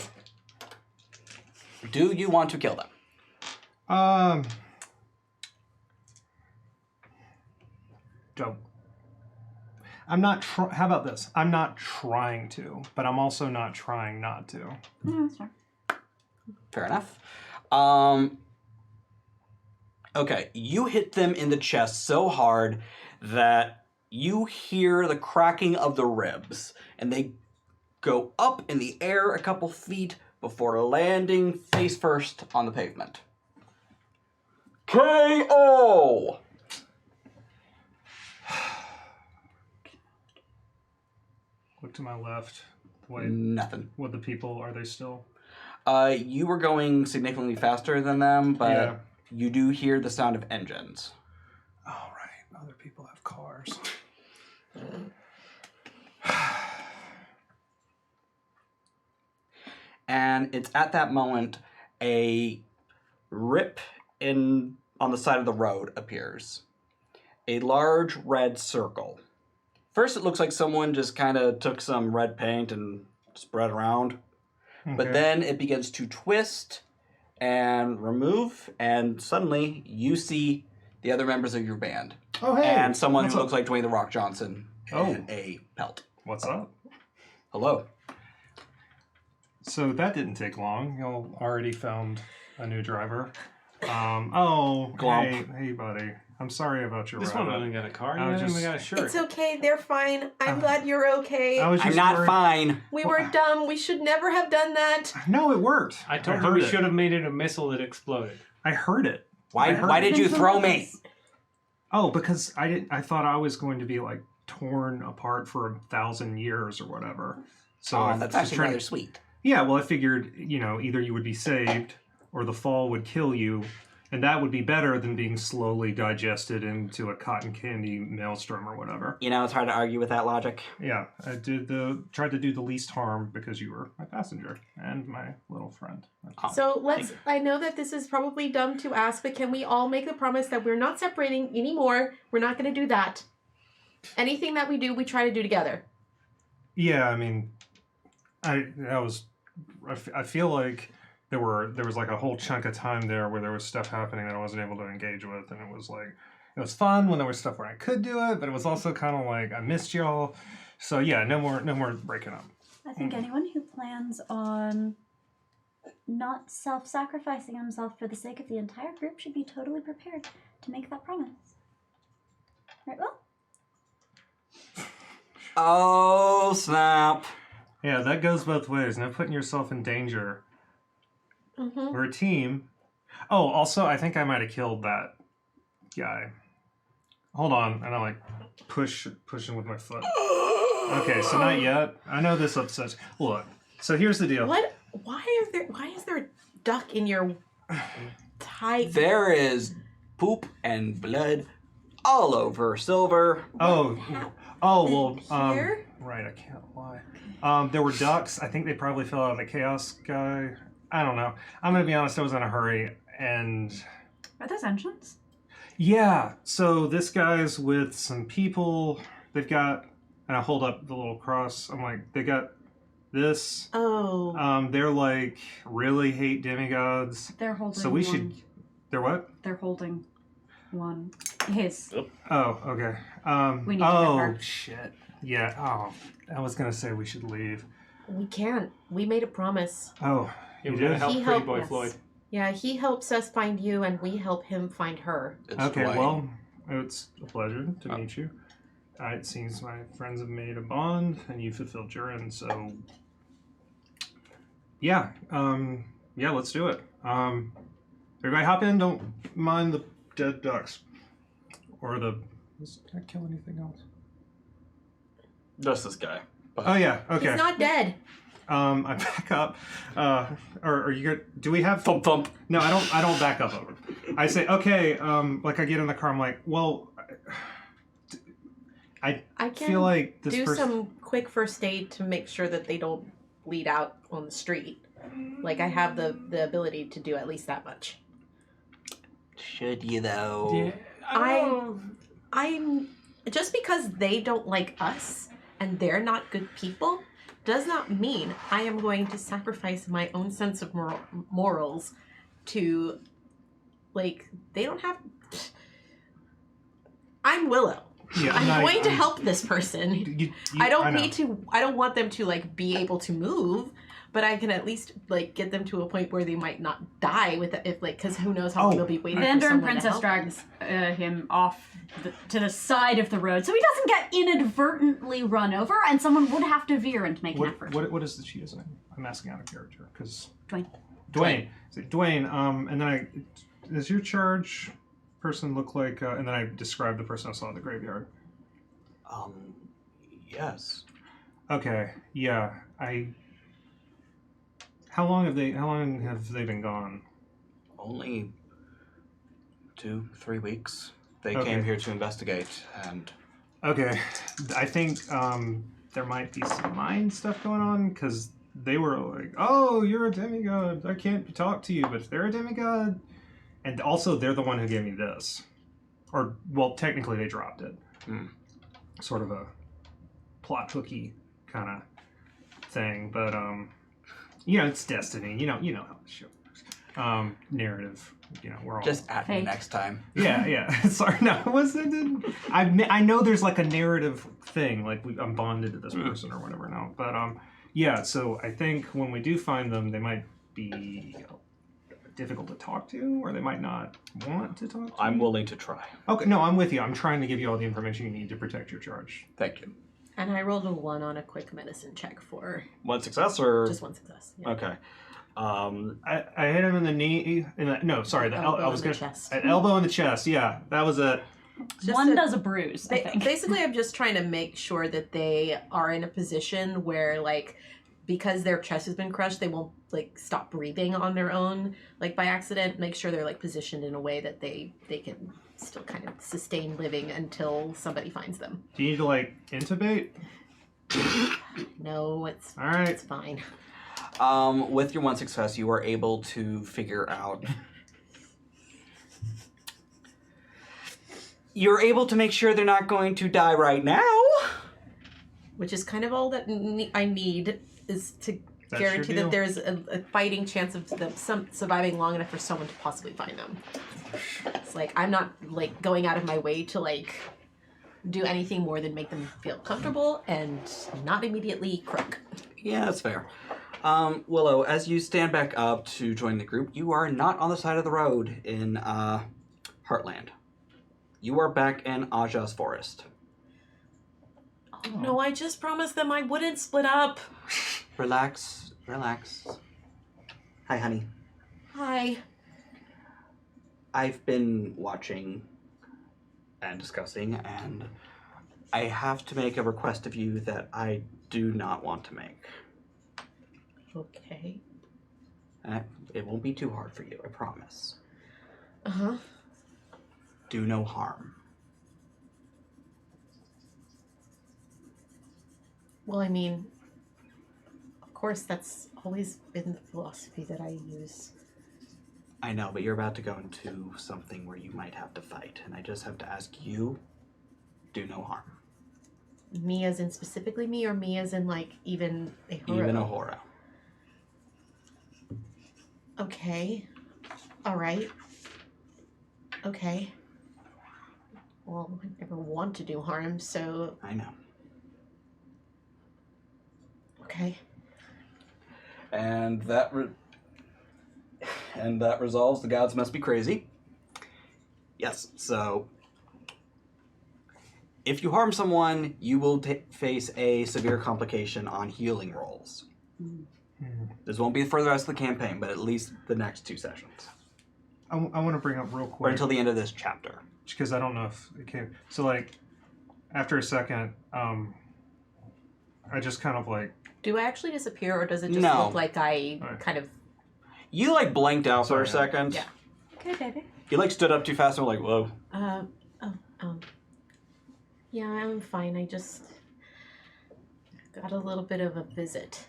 Do you want to kill them? Don't. I'm not. How about this? I'm not trying to, but I'm also not trying not to. Yeah, that's fair. Fair enough. Okay, you hit them in the chest so hard that you hear the cracking of the ribs, and they go up in the air a couple feet before landing face first on the pavement. KO! Look to my left. Wait, Nothing. what the people are they still? You were going significantly faster than them, but Yeah. you do hear the sound of engines. Oh right, other people have cars. And it's at that moment a rip on the side of the road appears. A large red circle. First it looks like someone just kind of took some red paint and spread around. But Okay. then it begins to twist and remove, and suddenly you see the other members of your band. Oh hey, And someone what's who up? looks like Dwayne The Rock Johnson Oh. in a pelt. What's up? Hello. So that didn't take long. Y'all already found a new driver. Hey, Glomp. hey, buddy. I'm sorry about your This ride. one hasn't got a car. I You was haven't even just- got a shirt. It's okay. They're fine. I'm glad you're okay. I was I'm just not worried- fine. We were dumb. We should never have done that. No, it worked. I told you heard we it. should have made it a missile that exploded. I heard it. Why did you throw me? Oh, because I thought I was going to be like torn apart for 1,000 years or whatever. So Oh, I that's was actually trying- rather sweet. Yeah, well, I figured either you would be saved or the fall would kill you. And that would be better than being slowly digested into a cotton candy maelstrom or whatever. You know, it's hard to argue with that logic. Yeah, I tried to do the least harm because you were my passenger and my little friend. Oh, So I know that this is probably dumb to ask, but can we all make the promise that we're not separating anymore? We're not going to do that. Anything that we do, we try to do together. Yeah, I mean, I feel like there was like a whole chunk of time there where there was stuff happening that I wasn't able to engage with, and it was fun when there was stuff where I could do it, but it was also kind of like I missed y'all. So yeah, no more breaking up. I think anyone who plans on not self-sacrificing himself for the sake of the entire group should be totally prepared to make that promise. Right, Will? Oh, snap. Yeah, that goes both ways. No putting yourself in danger. Mm-hmm. We're a team. Oh, also, I think I might have killed that guy. Hold on, and I like pushing with my foot. Okay, so not yet. I know this upsets. Look, so here's the deal. What? Why is there a duck in your tie? There is poop and blood all over Silver. Oh, well, Here? right, I can't lie. There were ducks. I think they probably fell out of the chaos guy. I don't know. I'm gonna be honest, I was in a hurry, and... Are those engines? Yeah, so this guy's with some people. They've got... And I hold up the little cross. I'm like, they got this. Oh. They're like, really hate demigods. They're holding So we one. should... They're what? They're holding one. His. Oh, okay. We need to get her. Shit. Yeah, I was gonna say we should leave. We can't. We made a promise. Oh, Yeah, you we're gonna did? help He Pretty helped Boy us. Floyd. Yeah, he helps us find you, and we help him find her. It's Okay, Dwayne. well, it's a pleasure to meet you. It seems my friends have made a bond, and you fulfilled your end, so... Yeah, let's do it. Everybody hop in, don't mind the dead ducks. Or the... Did I kill anything else? Just this guy. Oh, yeah, okay. He's not dead. I back up. Are you good? Do we have... Thump thump. No, I don't back up over. I say, okay, like I get in the car, I'm like, well... I can feel like this do person... some quick first aid to make sure that they don't bleed out on the street. Like, I have the ability to do at least that much. Should you, though? Yeah, I don't know. I'm... Just because they don't like us and they're not good people does not mean I am going to sacrifice my own sense of morals to, like, they don't have... I'm Willow. Yeah, I'm going to help this person. I know. don't want them to, like, be able to move, but I can at least, like, get them to a point where they might not die with it, if, like, because who knows how long they'll be waiting for Vander and someone to Princess help drags him off to the side of the road so he doesn't get inadvertently run over, and someone would have to veer and make an effort. What is the cheetah's name? I'm asking out of character, because... Dwayne. Dwayne, and then does your charge person look like... and then I described the person I saw in the graveyard. Yes. Okay, yeah, How long have they been gone? Only 2-3 weeks. They Okay. came here to investigate, and... Okay, I think there might be some mind stuff going on, because they were like, oh, you're a demigod, I can't talk to you, but if they're a demigod... And also, they're the one who gave me this. Or, well, technically they dropped it. Sort of a plot hooky kind of thing, but, it's destiny, you know how the show works. Narrative, we're all... Just at me Fate. next time. Yeah. Sorry, no, I know there's like a narrative thing, like I'm bonded to this person or whatever now, but so I think when we do find them, they might be difficult to talk to, or they might not want to talk to I'm you. willing to try. Okay, no, I'm with you. I'm trying to give you all the information you need to protect your charge. Thank you. And I rolled a 1 on a quick medicine check for One success, or... just 1 success. Yeah. Okay. I hit him in the knee. Elbow in the chest. An elbow in the chest. Yeah, that was it. Just One a- does a bruise, I think. Basically, I'm just trying to make sure that they are in a position where, like, because their chest has been crushed, they won't like stop breathing on their own, like by accident. Make sure they're like positioned in a way that they can still kind of sustain living until somebody finds them. Do you need to like intubate? No, it's All right. It's fine. With your one success, you are able to figure out. You're able to make sure they're not going to die right now. Which is kind of all that I need is to That's guarantee your that deal. there's a fighting chance of them surviving long enough for someone to possibly find them. It's like I'm not like going out of my way to like do anything more than make them feel comfortable and not immediately croak. Yeah, that's fair. Willow, as you stand back up to join the group, you are not on the side of the road in Heartland. You are back in Aja's forest. Oh, no, I just promised them I wouldn't split up. Relax, relax. Hi, honey. Hi. I've been watching and discussing, and I have to make a request of you that I do not want to make. Okay. It won't be too hard for you, I promise. Uh-huh. Do no harm. Well, I mean, of course, that's always been the philosophy that I use. I know, but you're about to go into something where you might have to fight, and I just have to ask you, do no harm. Me as in specifically me, or me as in like even a hero? Even a horror. Okay. All right. Okay. Well, I never want to do harm, so I know. okay. And that resolves the gods must be crazy. Yes, so if you harm someone, you will face a severe complication on healing rolls. This won't be for the rest of the campaign, but at least the next 2 sessions. I want to bring up real Or quick, until the end of this chapter. because I don't know if it came. So like, after a second, I just kind of like. Do I actually disappear, or does it just No. look like I Alright. kind of? You like blanked out for a Sorry. second. Yeah. Okay, baby. You like stood up too fast and were like, whoa. Yeah, I'm fine. I just got a little bit of a visit.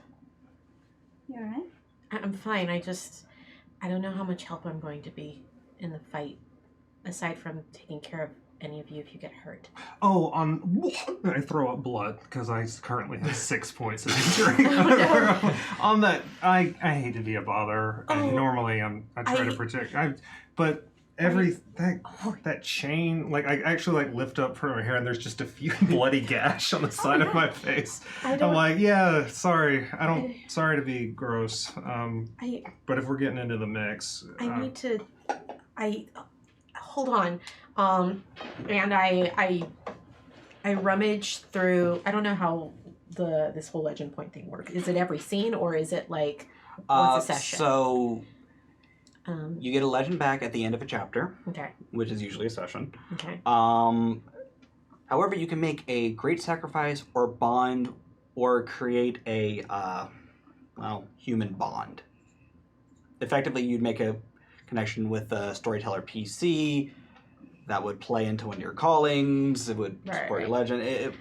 You alright? I'm fine. I don't know how much help I'm going to be in the fight, aside from taking care of any of you if you get hurt. Oh, I throw up blood because I currently have 6 points of injury. Oh, no. On that, I hate to be a bother. Oh, And normally I try to protect. But that chain, like I actually like lift up from my hair and there's just a few bloody gash on the side of my face. I'm like, yeah, sorry. Sorry to be gross. But if we're getting into the mix, hold on. And I rummage through. I don't know how this whole legend point thing works. Is it every scene, or is it like once a session? So you get a legend back at the end of a chapter, Okay. which is usually a session. Okay. However, you can make a great sacrifice or bond or create a human bond. Effectively, you'd make a connection with a Storyteller PC that would play into one of your callings. It would support your legend.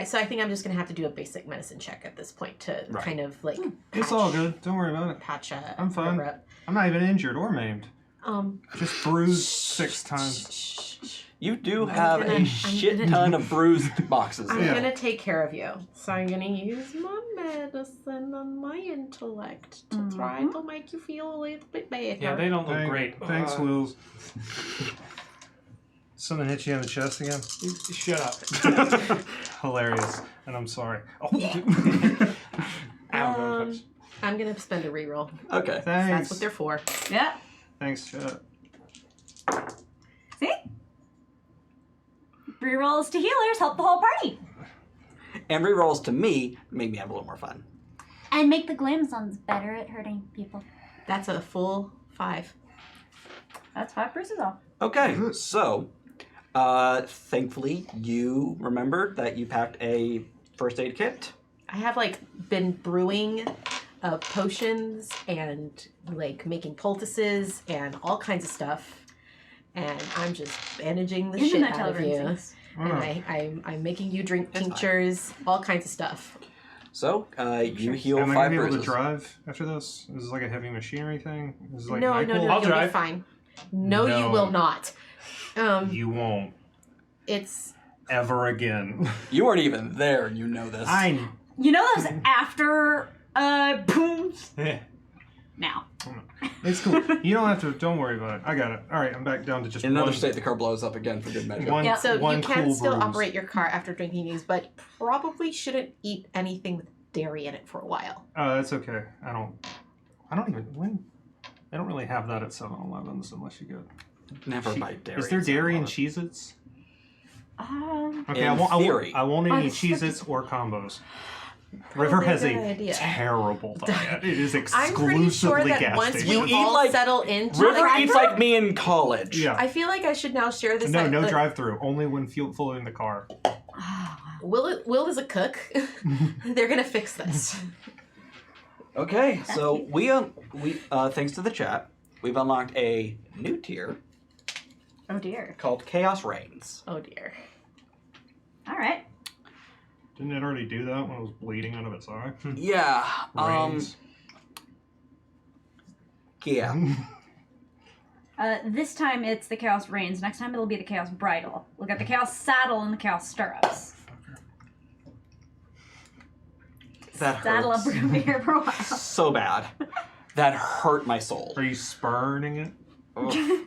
So I think I'm just gonna have to do a basic medicine check at this point to kind of like. it's all good. Don't worry about it. Patch I'm fine. her up. I'm not even injured or maimed. Just bruised 6 times. You do have a shit ton of bruised boxes. I'm Yeah. gonna take care of you. So I'm gonna use my medicine on my intellect to try to make you feel a little bit better. Yeah, they don't look great. Thanks, Wills. Something hit you in the chest again? Shut up. Hilarious. And I'm sorry. Oh. Ow, don't touch. I'm gonna spend a reroll. Okay. Thanks. That's what they're for. Yeah. Thanks, shut up. See? Rerolls to healers help the whole party. And rerolls to me make me have a little more fun. And make the Glamazons better at hurting people. That's a full 5. That's 5 bruises off. Okay, so thankfully you remembered that you packed a first aid kit. I have like been brewing of potions and like making poultices and all kinds of stuff. And I'm just bandaging the shit out of you. And I'm making you drink tinctures, all kinds of stuff. So, you heal Am I 5 gonna be able bruises. to drive after this? Is this like a heavy machinery thing? Is this like No, NyQuil? you'll drive. be fine. No, you No. will not. You won't It's ever again. You weren't even there, and you know this. You know those after booms? Now. It's cool. You don't have to. Don't worry about it. I got it. All right, I'm back down to just In another one, state, the car blows up again for good measure. One, Yeah. so one you can cool still bruise. operate your car after drinking these, but probably shouldn't eat anything with dairy in it for a while. That's okay. I don't even. They don't really have that at 7-Elevens unless you go. Never buy dairy. Is there dairy in It's Cheez-Its? Okay, In I won't theory. eat any it's Cheez-Its or combos. Probably River has a a good idea. terrible diet. It is I'm exclusively pretty sure that gas once station. we You eat all like- settle into River like, eats like me in college. Yeah. I feel like I should now share this. No drive-through. Only when full in the car. Will is a cook. They're gonna fix this. Okay, so we thanks to the chat, we've unlocked a new tier Oh dear. called Chaos Reigns. Oh dear. All right. Didn't it already do that when it was bleeding out of its eye? Yeah. Reigns. Yeah. This time it's the Chaos Reigns. Next time it'll be the Chaos Bridle. We'll get the Chaos Saddle and the Chaos Stirrups. That Saddle up, hurts we're gonna be here for a while. so bad. That hurt my soul. Are you spurning it? Ugh.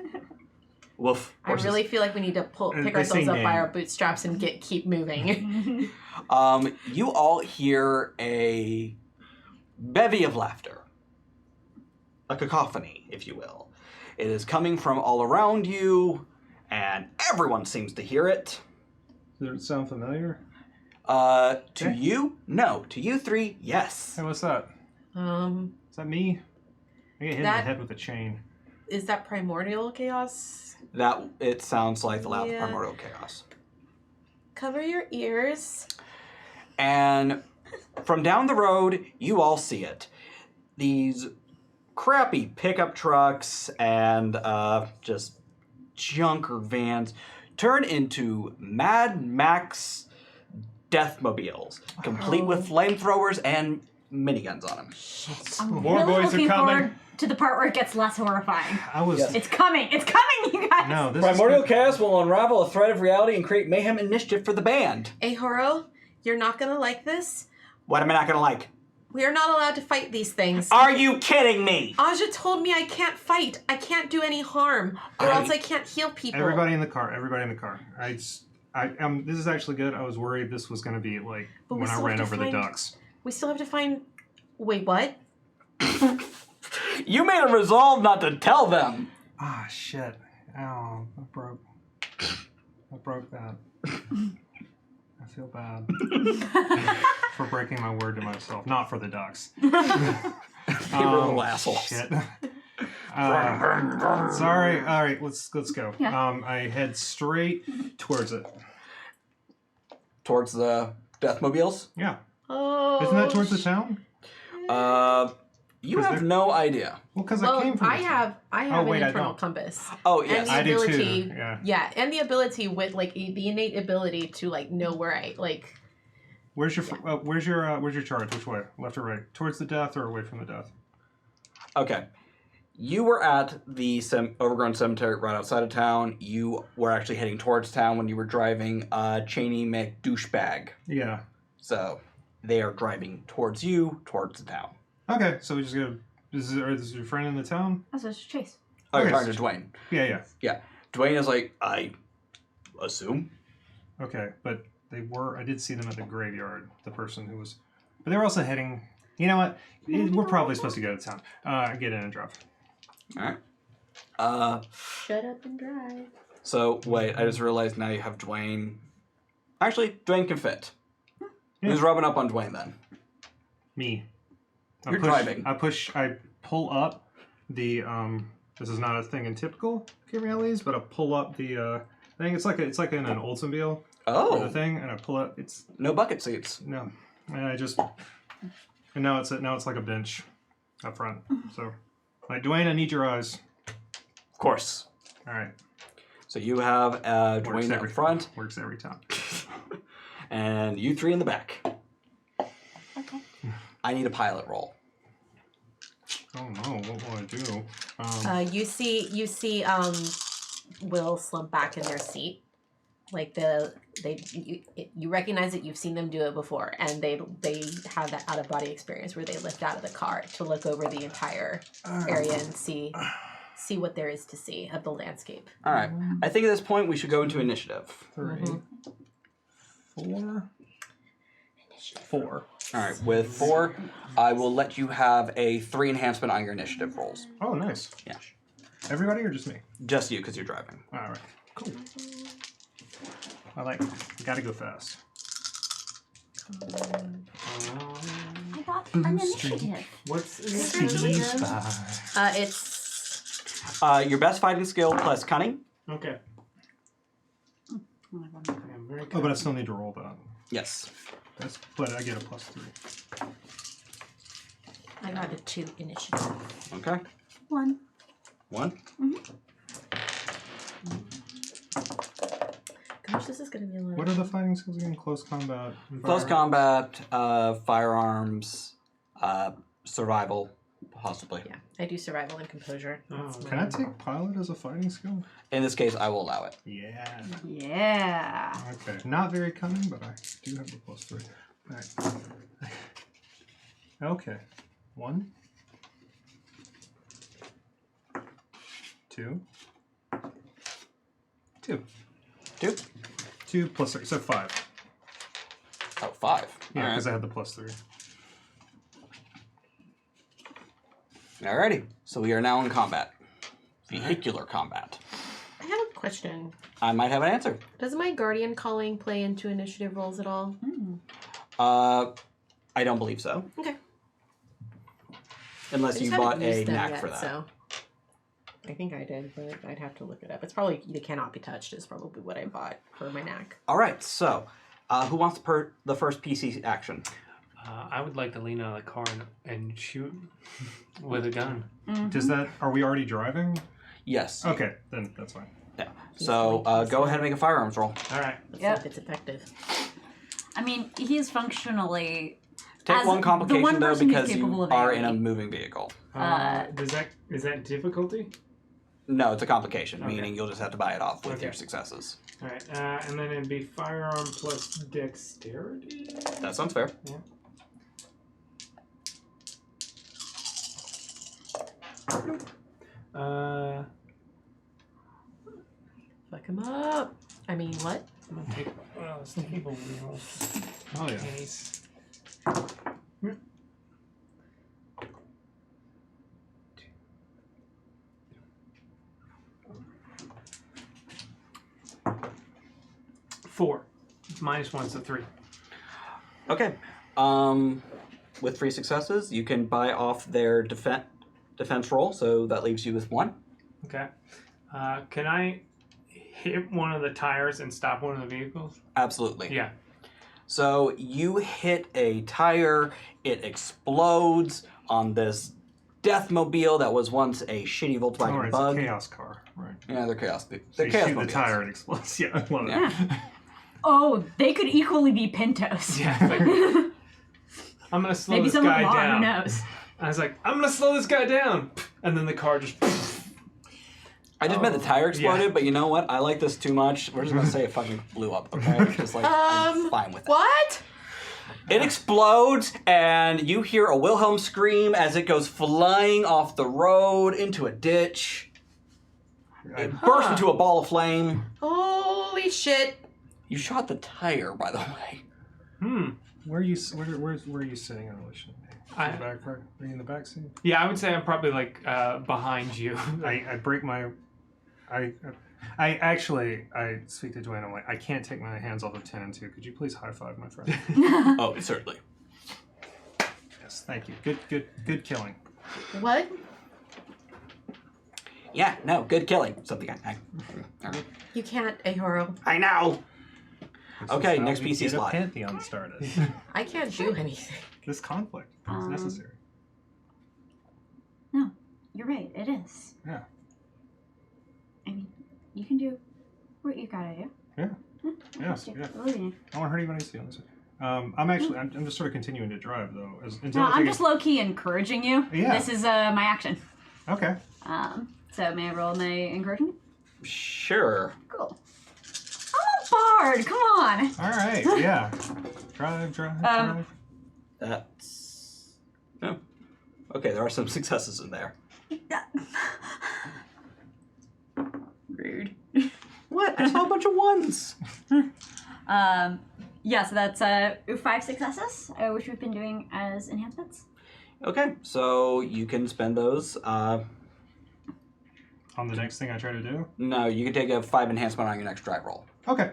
Woof. I really feel like we need to And pick they ourselves say up by name. our bootstraps and keep moving. You all hear a bevy of laughter. A cacophony, if you will. It is coming from all around you, and everyone seems to hear it. Does it sound familiar? To you, no. To you three, yes. Hey, what's that? Is that me? I get hit in the That- head with a chain. Is that primordial chaos? That it sounds like the laugh of Yeah. primordial chaos. Cover your ears. And from down the road, you all see it. These crappy pickup trucks and just junker vans turn into Mad Max deathmobiles, complete with flamethrowers and miniguns on them. I'm More really boys are looking coming. forward to the part where it gets less horrifying. I was. Yes. It's coming! It's coming, you guys! No, this Primordial is. chaos will unravel a thread of reality and create mayhem and mischief for the band. Ahoro, you're not gonna like this. What am I not gonna like? We are not allowed to fight these things. Are you kidding me? Aja told me I can't fight. I can't do any harm, or else I can't heal people. Everybody in the car. Everybody in the car. This is actually good. I was worried this was going to be like But we when I still ran have to over the find- ducks. We still have to find. Wait, what? You made a resolve not to tell them. Ah, shit. Ow, I broke that. I feel bad for breaking my word to myself. Not for the ducks. You little assholes. Shit. Sorry. All right, let's go. Yeah. I head straight towards it. Towards the Deathmobiles? Yeah. Oh. Isn't that towards the town? You 'Cause have they're- no idea. Well, because Well, I came from the I town. have wait, an I internal don't. compass. Oh, And yes. the I do too, ability, yeah. and the ability with like the innate ability to like know where I like. Where's your charge? Which way? Left or right? Towards the death or away from the death? Okay. You were at the overgrown cemetery right outside of town. You were actually heading towards town when you were driving Cheney McDouchebag. Yeah. So they are driving towards you, towards the town. Okay, so we just go. Is this your friend in the town? That's just Chase. Oh, you're Okay. talking to Dwayne. Yeah. Dwayne is like, I assume. Okay, but I did see them at the graveyard. The person who was, but they were also heading. You know what? We're probably supposed to go to town. Get in and drive. All right. Shut up and drive. So wait, I just realized now you have Dwayne. Actually, Dwayne can fit. Yeah. Who's rubbing up on Dwayne then? Me. You're driving. I pull up the. This is not a thing in typical Cabriolets, but I pull up the thing. It's like in an Oldsmobile. Oh, The thing, and I pull up. It's no bucket seats. no, and I just And now it's like a bench up front. So, like, Dwayne, I need your eyes. Of course. All right. So you have Dwayne up front. Works every time. And you three in the back. Okay. I need a pilot roll. Oh no, what will I do? You see Will slump back in their seat. Like you recognize that you've seen them do it before, and they have that out of body experience where they lift out of the car to look over the entire area and see what there is to see of the landscape. All right. I think at this point we should go into initiative. 3, 4. 4. All right. With 4, I will let you have a 3 enhancement on your initiative rolls. Oh, nice. Yeah. Everybody or just me? Just you, because you're driving. All right. Cool. I like it. You gotta go fast. I got an initiative. What's It's Your best fighting skill plus cunning. Okay. I'm very Oh, but I still need to roll that. Yes. But I get a +3. I got a 2 initiative. Okay. 1. 1. Gosh, this is gonna be a lot. What are the fighting skills again? Close combat. Close combat, firearms, survival, possibly. Yeah, I do survival and composure. That's Can I take pilot as a fighting skill? In this case, I will allow it. Yeah. Yeah. Okay. Not very cunning, but I do have the +3. All right. Okay. 1. 2. 2. 2. 2 plus 3, so 5. Oh, 5. Yeah, All because right. I had the +3. Alrighty. So we are now in combat. Vehicular combat. I have a question. I might have an answer. Does my guardian calling play into initiative rolls at all? I don't believe so. Okay. Unless I you just haven't bought a used them knack yet, for that. So I think I did, but I'd have to look it up. It's probably they cannot be touched. Is probably what I bought for my knack. All right. So, who wants the first PC action? I would like to lean out of the car and shoot with a gun. Does that? Are we already driving? Yes. Okay, then that's fine. Yeah. So go ahead and make a firearms roll. All right. Let's see Yep. if it's effective. I mean, he's functionally. Take As one the complication one though, person who's because you capable of are in a anything. moving vehicle. Is that difficulty? No, it's a complication, Okay. meaning you'll just have to buy it off with Okay. your successes. All right, and then it'd be firearm plus dexterity. That sounds fair. Yeah. Fuck him up. I mean, what? I'm gonna take this table wheel. Oh yeah. Nice. Four. -1, so 3. Okay. With 3 successes, you can buy off their defense roll, so that leaves you with 1. Okay. Can I hit one of the tires and stop one of the vehicles? Absolutely. Yeah. So you hit a tire, it explodes on this deathmobile that was once a shitty Volkswagen Oh, it's Bug. a chaos car, right? Yeah, they're chaos. So They're you chaos shoot the mobiles. tire and it explodes. Yeah, I love Yeah. it. Oh, they could equally be Pintos. Yeah. Like, I'm gonna slow Maybe this someone guy law, down. who knows? I was like, I'm gonna slow this guy down, and then the car just. I just meant the tire exploded, Yeah. but you know what? I like this too much. We're just gonna say it fucking blew up, okay? Just like, I'm fine with it. What? It explodes, and you hear a Wilhelm scream as it goes flying off the road into a ditch. It bursts into a ball of flame. Holy shit! You shot the tire, by the way. Where are you sitting in relation? I- In the back, are you in the back seat? Yeah, I would say I'm probably like behind you. I break my. I speak to Dwayne. I'm like, I can't take my hands off of 10 and 2. Could you please high five my friend? Oh, certainly. Yes, thank you. Good killing. What? Yeah, no, good killing. Something You can't, Ahoro. I know. This Okay, is how next we PC get slot. a Pantheon started. I can't do anything. this conflict. It's necessary. No, you're right. It is. Yeah. I mean, you can do what you gotta do. Yeah. I Yes. trust you. Yeah. I believe in you. I don't want to hurt anybody's feelings. I'm just sort of continuing to drive though. Until No, I I'm take just low key encouraging you. Yeah. This is my action. Okay. So may I roll my encouragement? Sure. Cool. I'm a bard. Come on. All right. Yeah. Drive. That's... No. Okay, there are some successes in there. Rude. What? I saw a bunch of ones. Yeah, so that's 5 successes, which we've been doing as enhancements. Okay, so you can spend those. On the next thing I try to do. No, you can take a 5 enhancement on your next drive roll. Okay.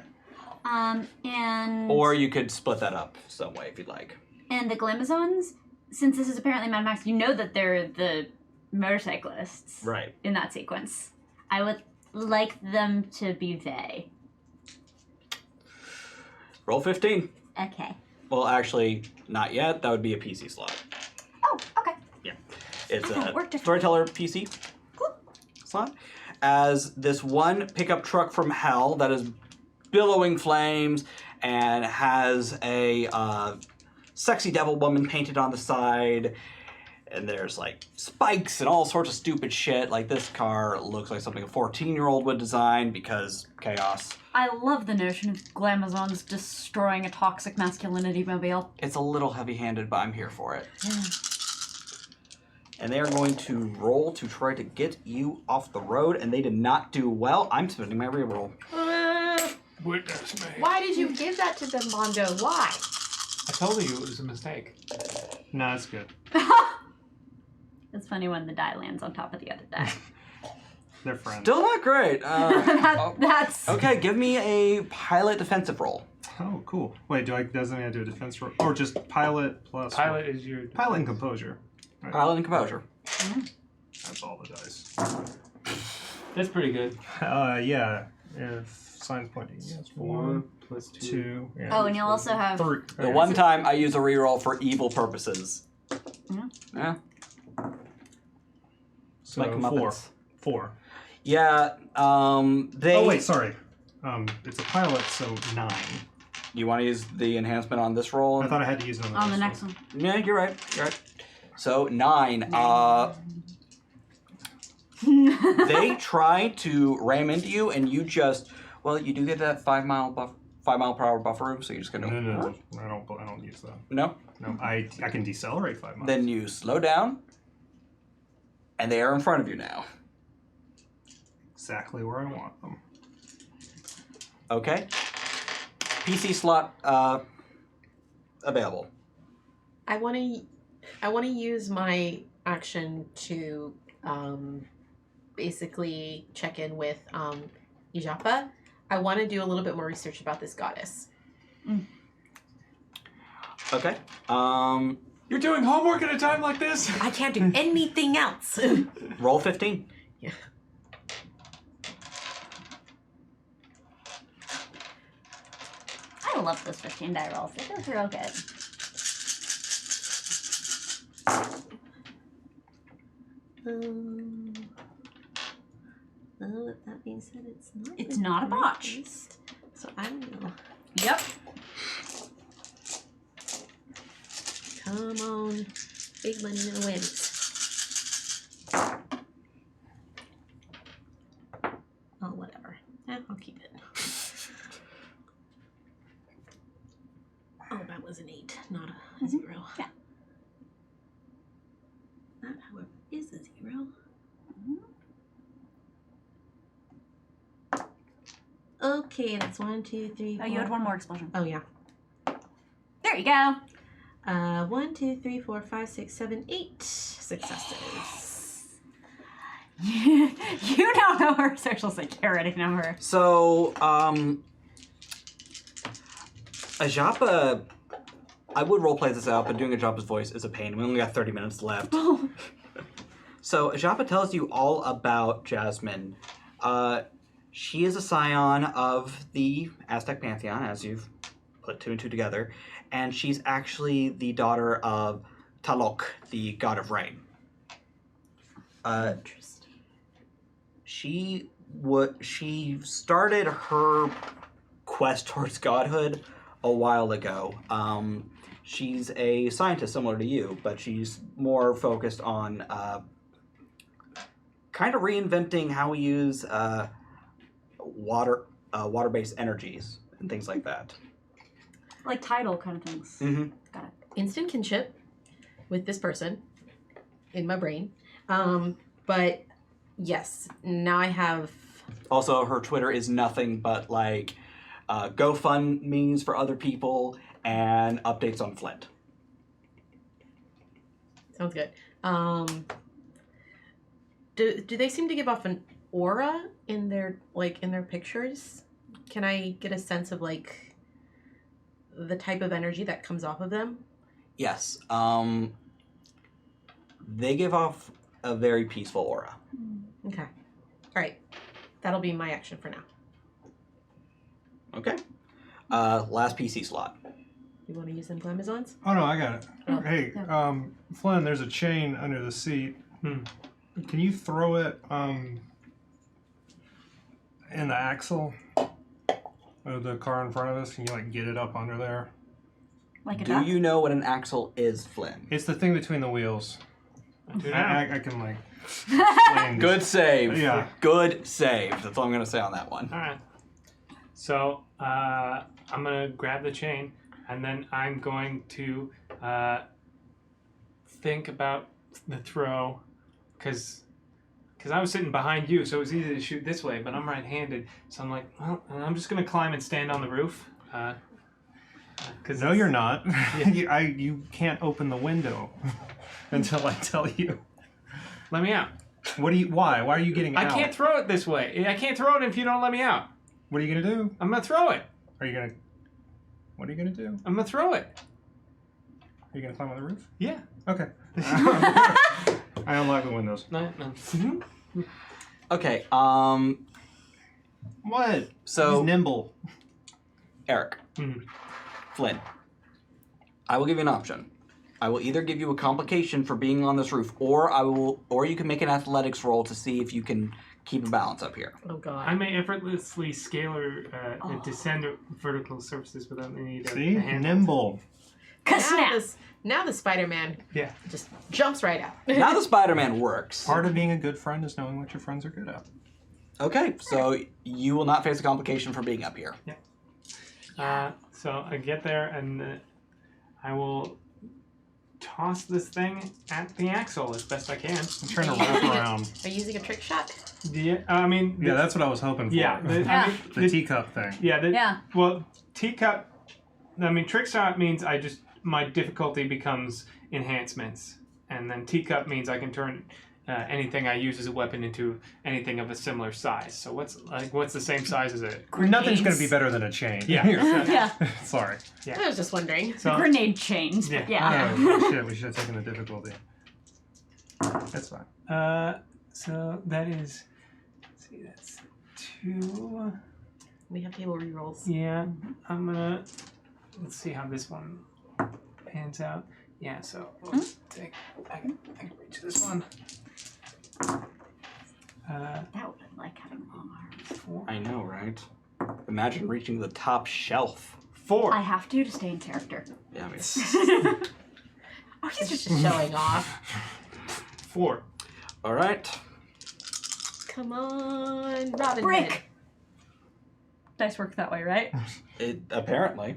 And Or you could split that up some way if you'd like. and the Glamazons, since this is apparently Mad Max, you know that they're the motorcyclists Right. in that sequence. I would like them to be they. Roll 15. Okay. Well, actually, not yet. That would be a PC slot. Oh, okay. Yeah. It's I thought a it worked different. Storyteller PC slot. As this one pickup truck from hell that is billowing flames and has a sexy devil woman painted on the side. And there's like spikes and all sorts of stupid shit. Like this car looks like something a 14-year-old would design because chaos. I love the notion of Glamazons destroying a toxic masculinity mobile. It's a little heavy-handed, but I'm here for it. And they are going to roll to try to get you off the road, and they did not do well. I'm spending my reroll. Witness me. Why did you give that to them, Mondo? Why? I told you it was a mistake. No, it's good. It's funny when the die lands on top of the other die. They're friends. Still not great. That's... Okay, give me a pilot defensive roll. Oh, cool. Wait, doesn't I do a defense roll? Or just pilot plus... Pilot is your... Pilot and composure. Right. Pilot and composure. That's all the dice. That's pretty good. Yeah. If signs pointing. Yes, 4 plus 2. 2. Yeah. Oh, and you'll also have... 3. The one time I use a reroll for evil purposes. Yeah. So Like 4. Muppets. 4. Yeah, they... Oh, wait, sorry. It's a pilot, so 9. You want to use the enhancement on this roll? I thought I had to use it on the On the next next one. Yeah, you're right. You're right. So 9. They try to ram into you, and you just... Well, you do get that 5 mile per hour buffer room, so you're just gonna... No. I don't use that. No? No, I can decelerate 5 miles. Then you slow down, and they are in front of you now. Exactly where I want them. Okay. PC slot available. I want to use my action to basically check in with Ijapa. I want to do a little bit more research about this goddess. Okay. You're doing homework at a time like this? I can't do anything else. Roll 15. Yeah. I love those 15 die rolls. Those are real good. Well, with that being said, it's not. It's not a botch. So I don't know. Yep. Come on, big money no wins. Oh, whatever. I'll keep it. Oh, that was an 8, not a 0. Yeah. That, however, is a 0. Okay, that's 1, 2, 3, 4. Oh, you had one more explosion. Oh, yeah. There you go. 1, 2, 3, 4, 5, 6, 7, 8 successes. You don't know her social security number. So, Ajapa, I would roleplay this out, but doing Ajapa's voice is a pain. We only got 30 minutes left. So, Ajapa tells you all about Jasmine. She is a scion of the Aztec Pantheon, as you've put two and two together, and she's actually the daughter of Talok, the god of rain. Interesting. She started her quest towards godhood a while ago. She's a scientist similar to you, but she's more focused on kind of reinventing how we use water-based energies and things like that. Like tidal kind of things. Mm-hmm. Got it. Instant kinship with this person in my brain. But yes, now I have. Also, her Twitter is nothing but like GoFundMes for other people and updates on Flint. Sounds good. Do they seem to give off an aura in their pictures? Can I get a sense of like the type of energy that comes off of them? Yes. They give off a very peaceful aura. Okay. All right. That'll be my action for now. Okay. Last PC slot. You want to use them glamazons? Oh no, I got it. Oh, Hey, Flynn, there's a chain under the seat. Can you throw it in the axle of the car in front of us? Can you like get it up under there? Like a Do duck? you know what an axle is, Flynn? It's the thing between the wheels. Do now. I can like. explain Good save. Yeah. Good save. That's all I'm going to say on that one. All right. So I'm gonna grab the chain, and then I'm going to think about the throw, because I was sitting behind you, so it was easy to shoot this way. But I'm right-handed, so I'm like, well, I'm just gonna climb and stand on the roof. Cause No, you're not. You can't open the window until I tell you. Let me out. Why? Why are you getting out? I can't throw it this way. I can't throw it if you don't let me out. What are you gonna do? I'm gonna throw it. What are you gonna do? I'm gonna throw it. Are you gonna climb on the roof? Yeah. Okay. I unlock the windows. No. Okay. What? So He's nimble. Eric, Flynn, I will give you an option. I will either give you a complication for being on this roof, or you can make an athletics roll to see if you can keep a balance up here. Oh God. I may effortlessly scale or descend vertical surfaces without the need of See? a handle. Nimble. Now the Spider-Man Yeah. just jumps right out. Now the Spider-Man works. Part of being a good friend is knowing what your friends are good at. Okay, so you will not face a complication for being up here. So I get there and I will toss this thing at the axle as best I can. I'm trying to wrap around. Are you using a trick shot? Yeah, I mean... Yeah, that's what I was hoping for. Yeah. The teacup thing. Yeah. Well, teacup... I mean, trick shot means my difficulty becomes enhancements. And then teacup means I can turn anything I use as a weapon into anything of a similar size. So what's the same size as a... Nothing's going to be better than a chain. Yeah. Yeah. Sorry. I was just wondering. So, Grenade chains. Yeah. Yeah. Oh, we should have taken the difficulty. That's fine. so that is... Let's see, that's 2... We have table rerolls. Yeah, I'm gonna... Let's see how this one pans out. Yeah, so we'll take... I can reach this one. That would have been like having long arms. 4. I know, right? Imagine reaching the top shelf. 4. I have to stay in character. Yeah, I mean... Oh, he's just showing off. 4. All right. Come on, Robin. Break! Hood. Dice work that way, right? It apparently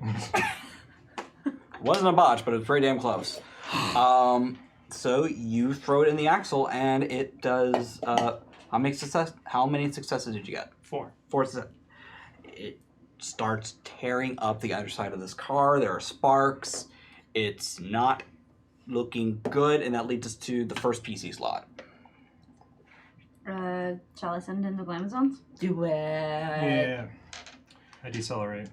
wasn't a botch, but it's pretty damn close. So you throw it in the axle, and it does. How many successes did you get? 4. 4 successes. It starts tearing up the underside of this car. There are sparks. It's not looking good, and that leads us to the first PC slot. Shall I send in the glamazons? Do it. Yeah. I decelerate.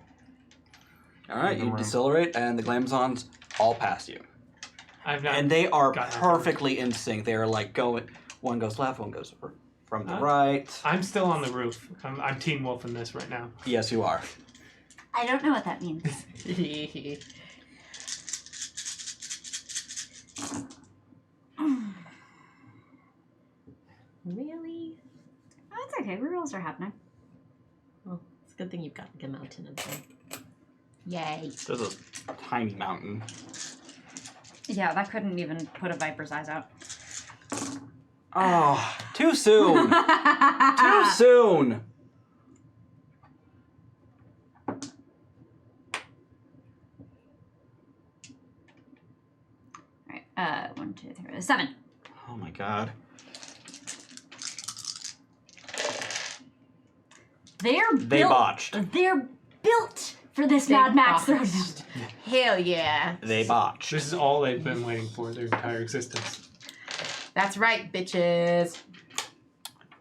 All right, you decelerate, and the glamazons all pass you. I've not... And they are gotten perfectly in sync. They are like going, one goes left, one goes from the right. I'm still on the roof. I'm Teen Wolf in this right now. Yes, you are. I don't know what that means. Really? Oh, it's okay. Rerolls are happening. Well, it's a good thing you've got like a mountain of them. Yay. There's a tiny mountain. Yeah, that couldn't even put a viper's eyes out. Oh, too soon. Too soon. Alright, 1, 2, 3, 7. Oh my god. They botched. They're built for this They Mad Max botched. throwdown. Hell yeah. They botched. This is all they've been waiting for their entire existence. That's right, bitches.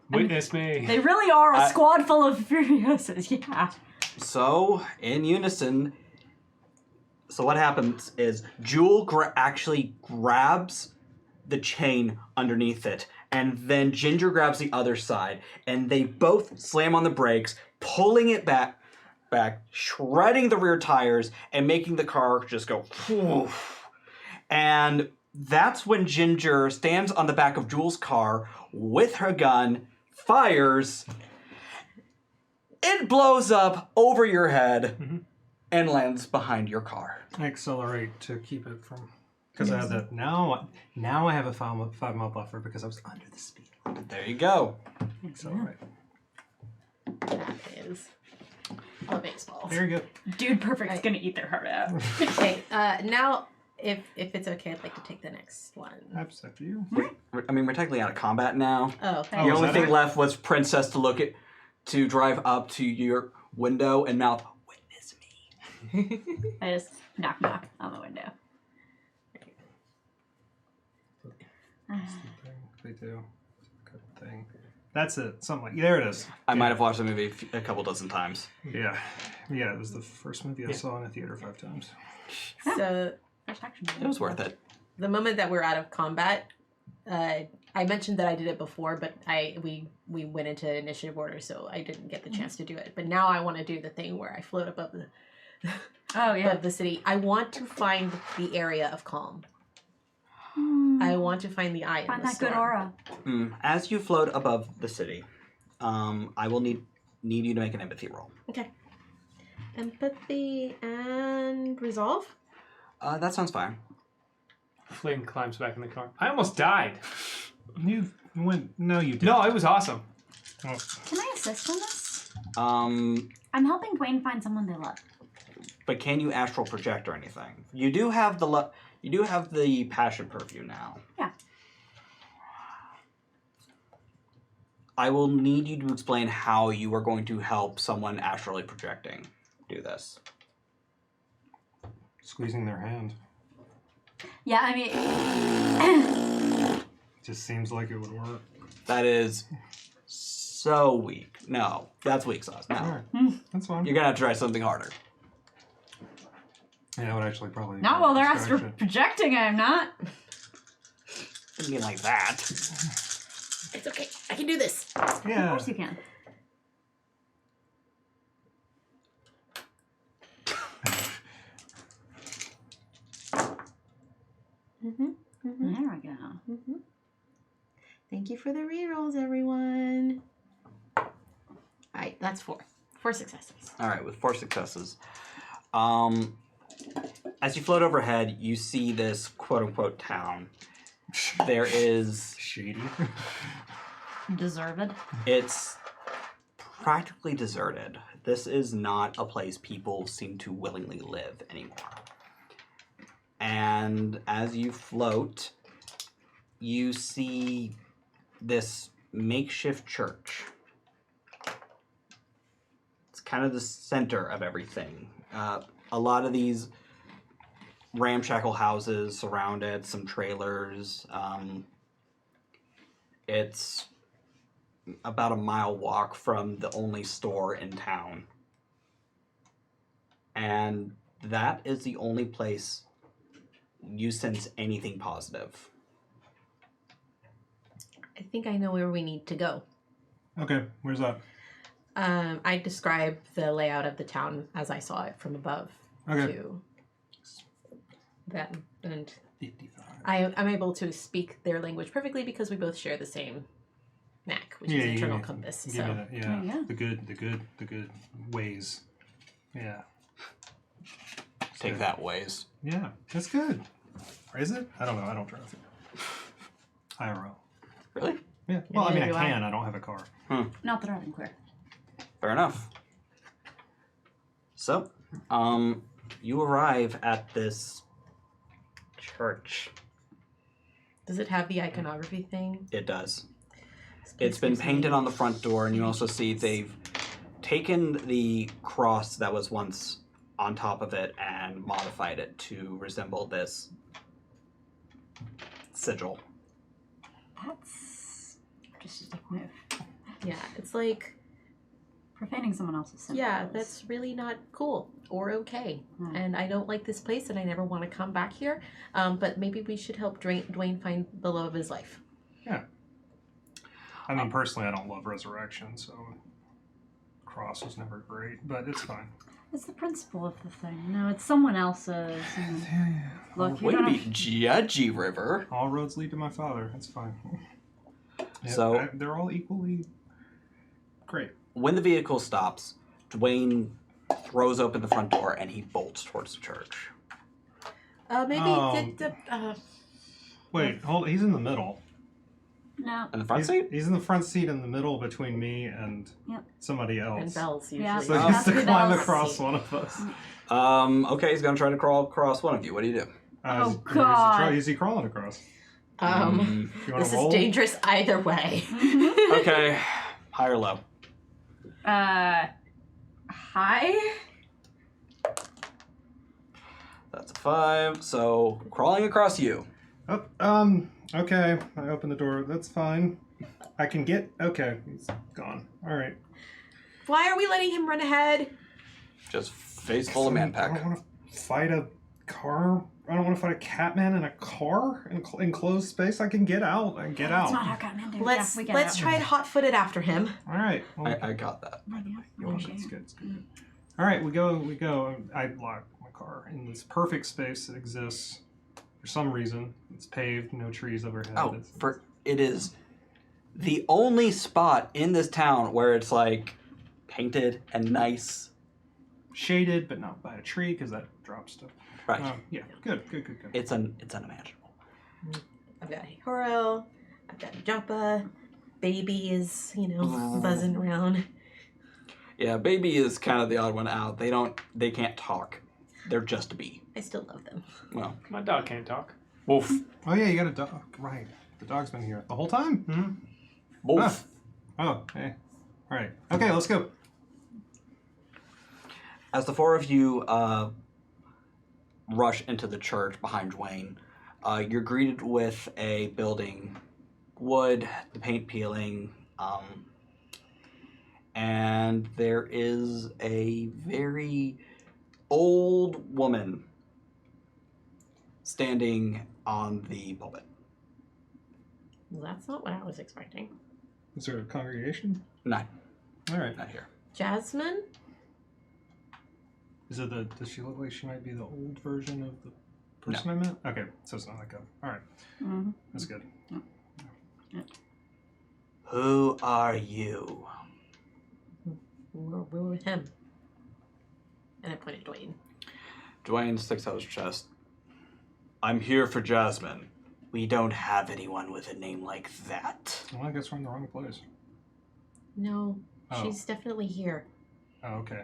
Witness me. They really are a squad full of Furiosas, yeah. So, in unison, so what happens is Jewel actually grabs the chain underneath it, and then Ginger grabs the other side, and they both slam on the brakes, pulling it back, shredding the rear tires, and making the car just go poof. And that's when Ginger stands on the back of Jewel's car with her gun, fires, it blows up over your head, and lands behind your car. I accelerate to keep it from... Because I have that... Now I have a 5 mile buffer because I was under the speed. There you go. Accelerate. That is a baseball. Very good. Dude Perfect's gonna eat their heart out. Okay, now, if it's okay, I'd like to take the next one. That's up to you. I mean, we're technically out of combat now. Oh, Oh, The is only that thing it? left was Princess to drive up to your window and mouth, "Witness me." I just knock knock on the window. They do. Good thing. That's it. Something like... There it is. I might have watched the movie a couple dozen times. Yeah. Yeah, it was the first movie I saw in a theater 5 times. so First action. It was worth it. the moment that we're out of combat, I mentioned that I did it before, but we went into initiative order, so I didn't get the chance to do it. But now I want to do the thing where I float above the Oh, yeah. above the city. I want to find the area of calm. I want to find the eye in Find the that storm. good aura. As you float above the city, I will need you to make an empathy roll. Okay. Empathy and resolve. That sounds fine. Flynn climbs back in the car. I almost died. You went... No, you didn't. No, it was awesome. Oh, Can I assist on this? Um, I'm helping Dwayne find someone they love. but can you astral project or anything? You do have the passion purview now. Yeah. I will need you to explain how you are going to help someone astrally projecting do this. squeezing their hand. Yeah, I mean... Just seems like it would work. That is so weak. No, that's weak sauce. No. Alright, that's fine. You're going to have to try something harder. Yeah, I would actually probably... Not while they're astral distraction. projecting, I'm not. Didn't mean like that. It's okay. I can do this. Of Yeah. course you can. There we go. Thank you for the rerolls, everyone. Alright, that's 4. 4 successes. All right, with 4 successes. As you float overhead, you see this quote-unquote town. There is... Shady. Deserved. It's practically deserted. This is not a place people seem to willingly live anymore. And as you float, you see this makeshift church. It's kind of the center of everything. A lot of these ramshackle houses surround it, some trailers. It's about a mile walk from the only store in town. And that is the only place you sense anything positive. I think I know where we need to go. Okay, where's that? I describe the layout of the town as I saw it from above to them, and 55. I'm able to speak their language perfectly because we both share the same knack, which is internal compass. Give So me that, yeah. Oh, yeah. The good ways. Yeah. Take that, ways. Yeah, that's good. Or is it? I don't know. I don't drive. IRL. Really? Yeah. Well, I mean, I neither do I. can. I don't have a car. Not that I'm clear. Fair enough. So, you arrive at this church. does it have the iconography thing? It does. It's been painted on the front door, and you also see they've taken the cross that was once on top of it and modified it to resemble this sigil. That's just a dick move. Yeah, it's like, Profaning someone else's symbol. yeah, that's really not cool or okay. And I don't like this place, and I never want to come back here. But maybe we should help Dwayne find the love of his life. Yeah. I mean, personally, I don't love Resurrection, so cross was never great, but it's fine. It's the principle of the thing. No, it's someone else's. And look, you Way to don't be have... judgy, River. All roads lead to my father. That's fine. Yeah, So- they're all equally great. When the vehicle stops, Dwayne throws open the front door and he bolts towards the church. Wait, hold. He's in the middle. No. In the front seat? He's in the front seat in the middle between me and Yep. somebody else. And bells usually. Yeah. So Oh. he has to That's climb Bells. across one of us. Okay, he's gonna try to crawl across one of you. What do you do? Oh, Is God. he crawling across? You want This to is roll? dangerous either way. Okay, high or low? Hi? That's a 5. So crawling across you. Oh, okay. I open the door. That's fine. I can get. Okay, he's gone. All right. Why are we letting him run ahead? Just face full of man I don't pack. want to fight a car. I don't want to fight a Catman in a car in enclosed space. I can get out. I can get That's not out. how Catman do. Let's yeah, we get let's it. try it hot-footed after him. All right. Well, I got that. it's good. It's good. All right, we go. I lock my car in this perfect space that exists for some reason. It's paved, no trees overhead. Oh, It's- it is the only spot in this town where it's like painted and nice. shaded, but not by a tree because that drops stuff. Right. Yeah, good. It's unimaginable. I've got Horo, I've got Joppa, Baby is, buzzing around. Yeah, Baby is kind of the odd one out. They can't talk. They're just a bee. I still love them. Well, My dog can't talk. woof. Oh yeah, you got a dog. Right. The dog's been here the whole time. Mm-hmm. Woof. Oh, hey. All right. Okay, let's go. As the four of you rush into the church behind Dwayne, you're greeted with a building, wood, the paint peeling, and there is a very old woman standing on the pulpit. Well, that's not what I was expecting. Is there a congregation? No, All right. not here. Jasmine? Is it does she look like she might be the old version of the person I met? Okay, so it's not like a. All right. Mm-hmm. That's good. Who are you? We're with him. And I pointed at Dwayne. Dwayne sticks out his chest. I'm here for Jasmine. We don't have anyone with a name like that. Well, I guess we're in the wrong place. No, Oh. she's definitely here. Oh, okay.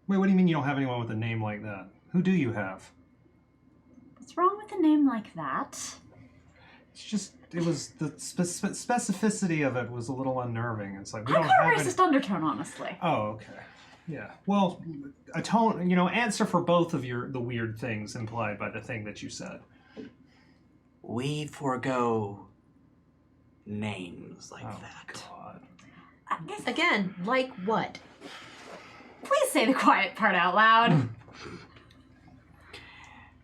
Wait, what do you mean you don't have anyone with a name like that? Who do you have? What's wrong with a name like that? It's just, it was, the specificity of it was a little unnerving. It's like, we I don't got a have any... racist undertone, honestly. Oh, okay. Yeah. Well, answer for both of the weird things implied by the thing that you said. We forego names like Oh, that. God. Again, like what? Please say the quiet part out loud.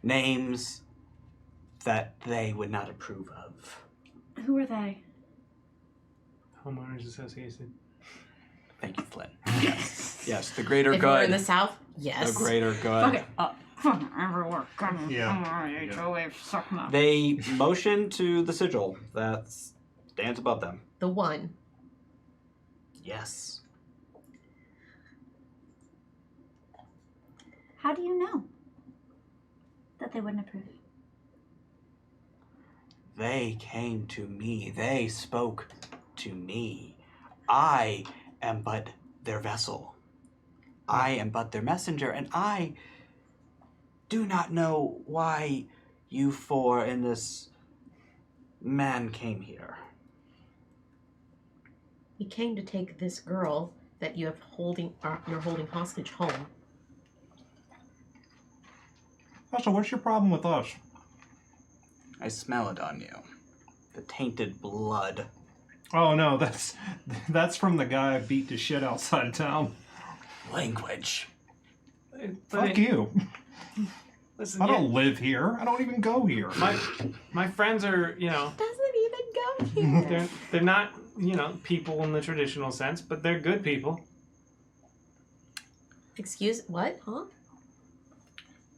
Names that they would not approve of. Who are they? Homeowners Association. Thank you, Flynn. Yes. Yes, the greater If good. we're in the south, yes. The greater good. Okay. Everywhere. Yeah. They motion to the sigil that stands above them. The one. Yes. How do you know that they wouldn't approve? They came to me. They spoke to me. I am but their vessel. I am but their messenger, and I do not know why you four and this man came here. He came to take this girl that you're holding hostage home. Also, what's your problem with us? I smell it on you. The tainted blood. Oh no, that's from the guy I beat to shit outside of town. Language. Fuck you. Listen, I don't live here. I don't even go here. my friends are, Doesn't even go here. they're not, people in the traditional sense, but they're good people. Excuse what? Huh?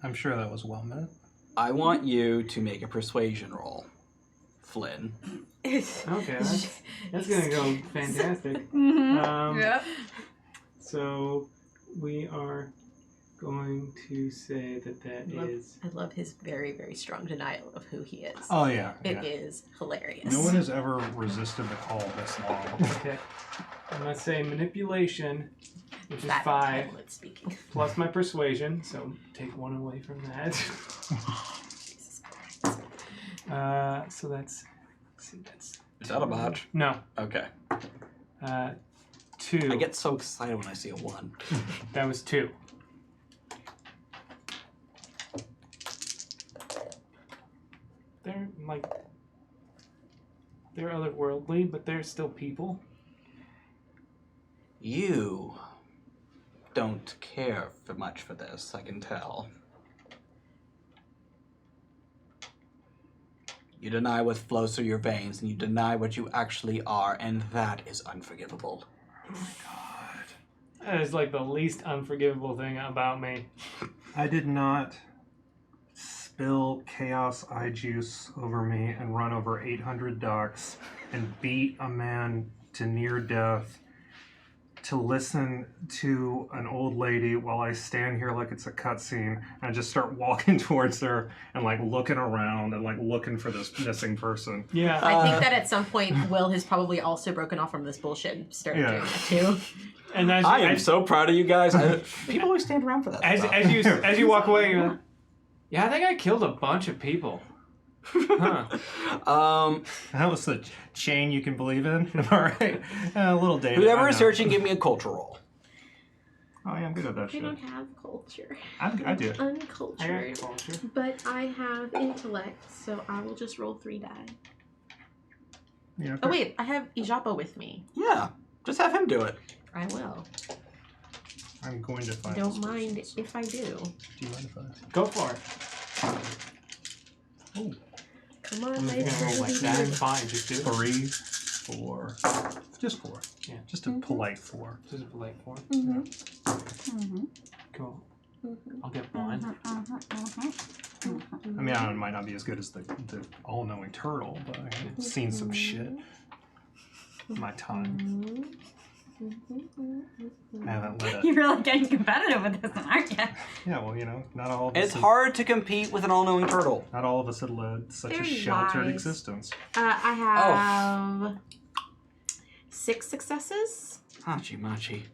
I'm sure that was well meant. I want you to make a persuasion roll, Flynn. Okay, that's gonna go fantastic. Yep. So we are going to say that is. I love his very, very strong denial of who he is. Oh yeah. It is hilarious. No one has ever resisted the call this long. Okay. I'm gonna say manipulation, which is That 5, tablet speaking. plus my persuasion, so take 1 away from that. Jesus Christ. So that's. Let's see, that's. Is that a botch? No. Okay. 2. I get so excited when I see a 1. That was 2. They're otherworldly, but they're still people. You don't care for much for this, I can tell. You deny what flows through your veins, and you deny what you actually are, and that is unforgivable. Oh my god. That is like the least unforgivable thing about me. I did not spill chaos eye juice over me and run over 800 ducks and beat a man to near death to listen to an old lady while I stand here like it's a cutscene and I just start walking towards her and like looking around and like looking for this missing person. Yeah. I think that at some point Will has probably also broken off from this bullshit and started doing that too. And as I am so proud of you guys. People always stand around for that stuff. as you walk away, you're like, yeah, I think I killed a bunch of people. Huh. That was the chain you can believe in. All right. A little dated. Whoever I is know. searching, give me a culture roll. Oh yeah, I'm good at that I shit. don't have culture. I do. I Uncultured. got culture. But I have intellect, so I will just roll 3 die. Yeah, Oh wait, I have Ijapo with me. Yeah, just have him do it. I will. I'm going to find. Don't this mind person. if I do. Do you mind if I? Go for it. Oh, Come on, I'm ladies. just gonna roll like that. Fine, just do it. 3, 4, just 4. Yeah. Just a polite 4. Just a polite 4. Mm-hmm. Mm-hmm. Cool. Mm-hmm. I'll get 1. I mean, it might not be as good as the all-knowing turtle, but I've seen some shit in my time. I haven't let it. You're really getting competitive with this one, aren't you? Yeah, well, not all of us. It's hard to compete with an all-knowing turtle. Not all of us had led such a Very sheltered wise. existence. I have 6 successes. Hachi machi.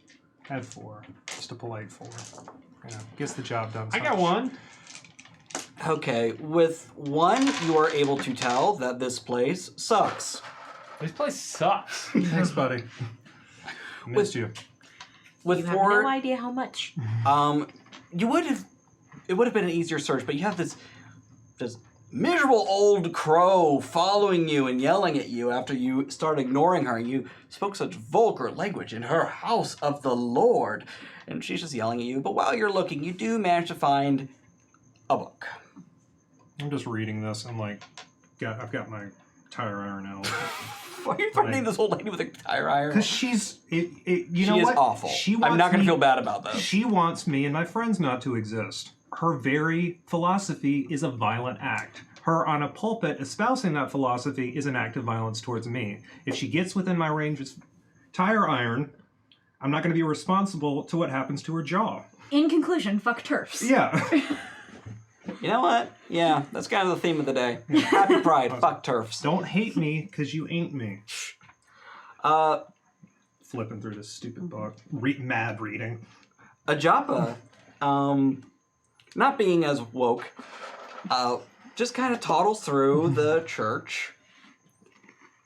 Had 4, just a polite 4. Gets the job done. I got 1. Okay, with 1, you are able to tell that this place sucks. This place sucks. Thanks, buddy. Missed you. With You have 4, no idea how much. you would have. It would have been an easier search, but you have this miserable old crow following you and yelling at you after you start ignoring her. You spoke such vulgar language in her house of the Lord, and she's just yelling at you. But while you're looking, you do manage to find a book. I'm just reading this. I'm like, I've got my tire iron elf. Why are you threatening this old lady with a tire iron? Because she's, you know She is what? awful. She I'm not going to me- feel bad about this. She wants me and my friends not to exist. Her very philosophy is a violent act. Her on a pulpit espousing that philosophy is an act of violence towards me. If she gets within my range of tire iron, I'm not going to be responsible to what happens to her jaw. In conclusion, fuck turfs. Yeah. You know what? Yeah, that's kind of the theme of the day. Happy Pride, fuck turfs. Don't hate me because you ain't me. Uh, Flipping through this stupid book. Mad reading. Ajapa, not being as woke, just kind of toddles through the church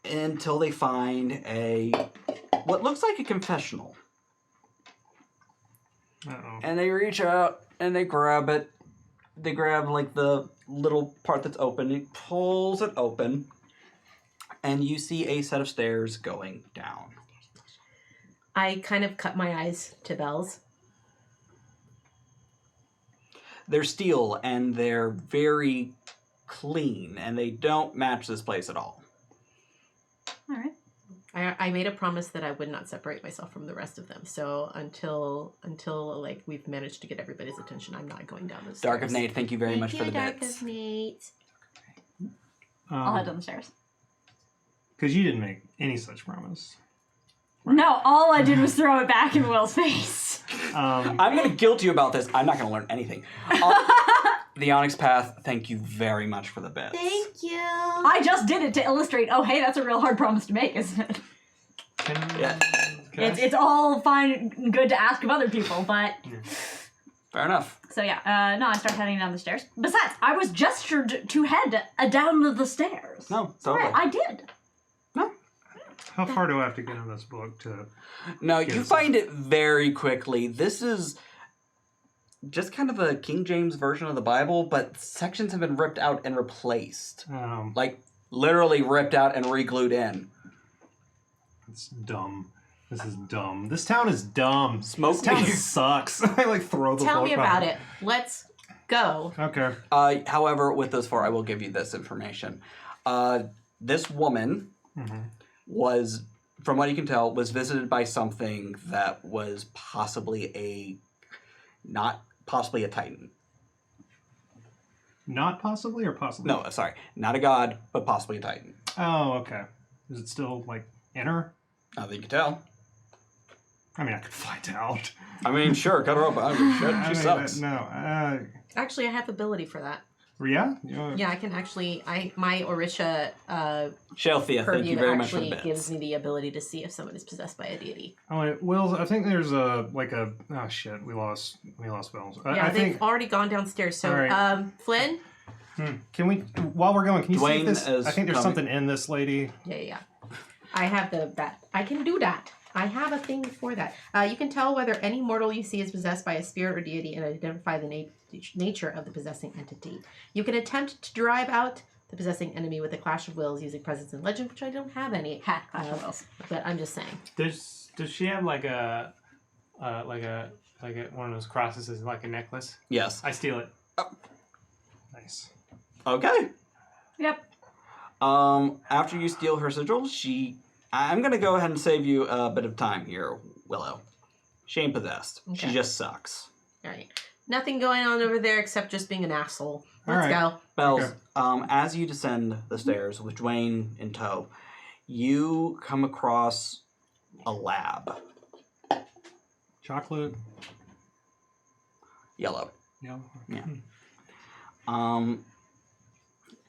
until they find what looks like a confessional. Uh-oh. And they reach out and they grab it. They grab like the little part that's open. He pulls it open, and you see a set of stairs going down. I kind of cut my eyes to bells. They're steel and they're very clean, and they don't match this place at all. All right. I made a promise that I would not separate myself from the rest of them. So until like we've managed to get everybody's attention, I'm not going down the stairs. Dark of Nate, thank you very much for the Dark bits. of Nate. I'll head down the stairs. Because you didn't make any such promise. No, all I did was throw it back in Will's face. I'm going to guilt you about this. I'm not going to learn anything. The Onyx Path, thank you very much for the bits. Thank you. I just did it to illustrate, oh, hey, that's a real hard promise to make, isn't it? Yeah. It's all fine and good to ask of other people, but... Fair enough. So yeah, no, I start heading down the stairs. Besides, I was gestured to head down the stairs. No, totally. Right, I did. How far do I have to get in this book to... No, Yes. you find it very quickly. This is just kind of a King James version of the Bible, but sections have been ripped out and replaced. Like, literally ripped out and re-glued in. It's dumb. This is dumb. This town is dumb. Smoke This town me. sucks. I like throw the Tell book me on about it. Let's go. Okay. However, with those four, I will give you this information. This woman was, from what you can tell, was visited by something that was possibly not possibly a Titan. Not possibly or possibly? No, sorry. Not a god, but possibly a Titan. Oh, okay. Is it still, like, inner? Not that you can tell. I mean, I could find out. I mean, sure, cut her up. I don't give a shit. She sucks. No. Actually, I have ability for that. Yeah? Yeah, I can actually. My Orisha Shelthea, thank you purview very much for the actually bits. gives me the ability to see if someone is possessed by a deity. Oh, wait, Will, I think there's oh shit, we lost Bells. Yeah, I they've think, already gone downstairs. So, All right. Flynn. can we, while we're going, can you see Dwayne if this, is I think there's coming. something in this lady. Yeah. I have that. I can do that. I have a thing for that. You can tell whether any mortal you see is possessed by a spirit or deity and identify the nature of the possessing entity. You can attempt to drive out the possessing enemy with a clash of wills using presence and legend, which I don't have any. Ha, clash of wills. But I'm just saying. Does she have like a one of those crosses as like a necklace? Yes. I steal it. Nice. Okay. Yep. After you steal her sigil, I'm gonna go ahead and save you a bit of time here, Willow. She ain't possessed. Okay. She just sucks. All right. Nothing going on over there except just being an asshole. Let's right. go. Bells, Okay. as you descend the stairs with Dwayne in tow, you come across a lab. Chocolate. Yellow. Yeah. Yeah.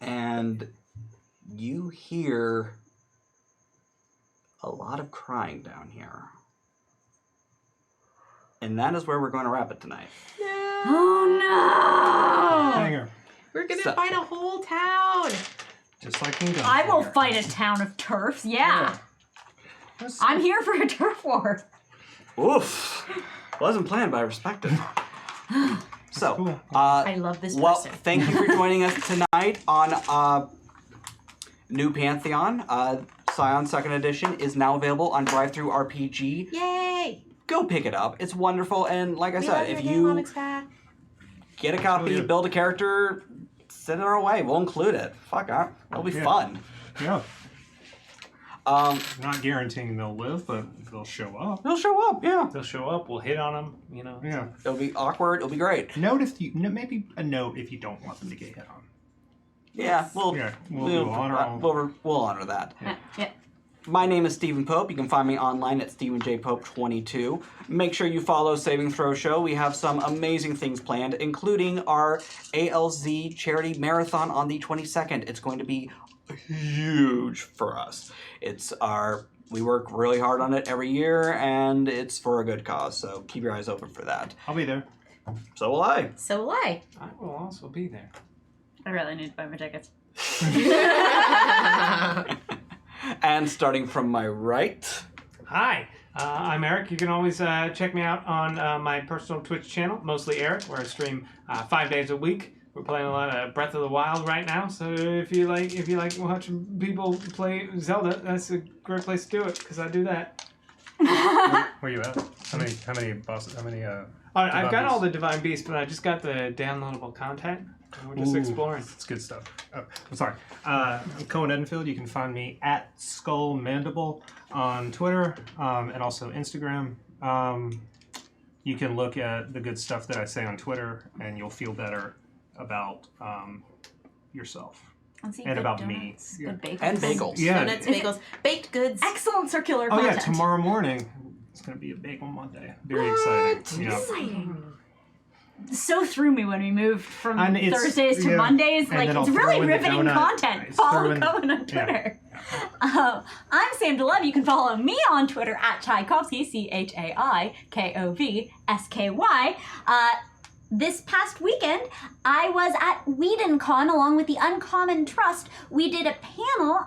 And you hear a lot of crying down here. And that is where we're going to wrap it tonight. Oh no! Hanger. We're gonna So- fight a whole town. Just like in I will fight a town of turfs, yeah. I'm here for a turf war. Oof. Wasn't planned, but I respect it. So, cool. I love this well, person. thank you for joining us tonight on New Pantheon. Scion 2nd Edition is now available on Drive-Thru RPG. Yay! Go pick it up. It's wonderful. And like I We said, love your if game, you Onyx Path. get a copy, Oh, yeah. build a character, send it our way. We'll include it. Fuck, it'll be Yeah. fun. Yeah. Um, Not guaranteeing they'll live, but they'll show up. they'll show up. Yeah. They'll show up. We'll hit on them. You know. Yeah. It'll be awkward. It'll be great. Maybe a note if you don't want them to get hit on. Yeah. We'll We'll honor that. Yeah. My name is Stephen Pope. You can find me online at StephenJPope22. Make sure you follow Saving Throw Show. We have some amazing things planned, including our ALZ charity marathon on the 22nd. It's going to be huge for us. We work really hard on it every year, and it's for a good cause, so keep your eyes open for that. I'll be there. So will I. So will I. I will also be there. I really need to buy my tickets. And starting from my right... Hi, I'm Eric. You can always check me out on my personal Twitch channel, Mostly Eric, where I stream 5 days a week. We're playing a lot of Breath of the Wild right now, so if you like watching people play Zelda, that's a great place to do it because I do that. Where you at? How many bosses? I've got all the Divine Beasts, but I just got the downloadable content. And we're just exploring. It's good stuff. Oh, I'm sorry. I'm Cohen Edenfield. You can find me at Skull Mandible on Twitter and also Instagram. You can look at the good stuff that I say on Twitter, and you'll feel better about yourself and about me. Good bagels. And bagels. Yeah. Donuts, bagels, baked goods. Excellent circular Oh content. yeah, tomorrow morning it's gonna be a Bagel Monday. Very exciting. Yeah. Exciting. So threw me when we moved from And it's- Thursdays to yeah. Mondays. And Like, then it's I'll throw really in the riveting donut. content. It's Follow throw in- Cohen on Twitter. I'm Sam DeLeve. You can follow me on Twitter at Tchaikovsky, ChaikovSky. This past weekend, I was at WhedonCon along with the Uncommon Trust. We did a panel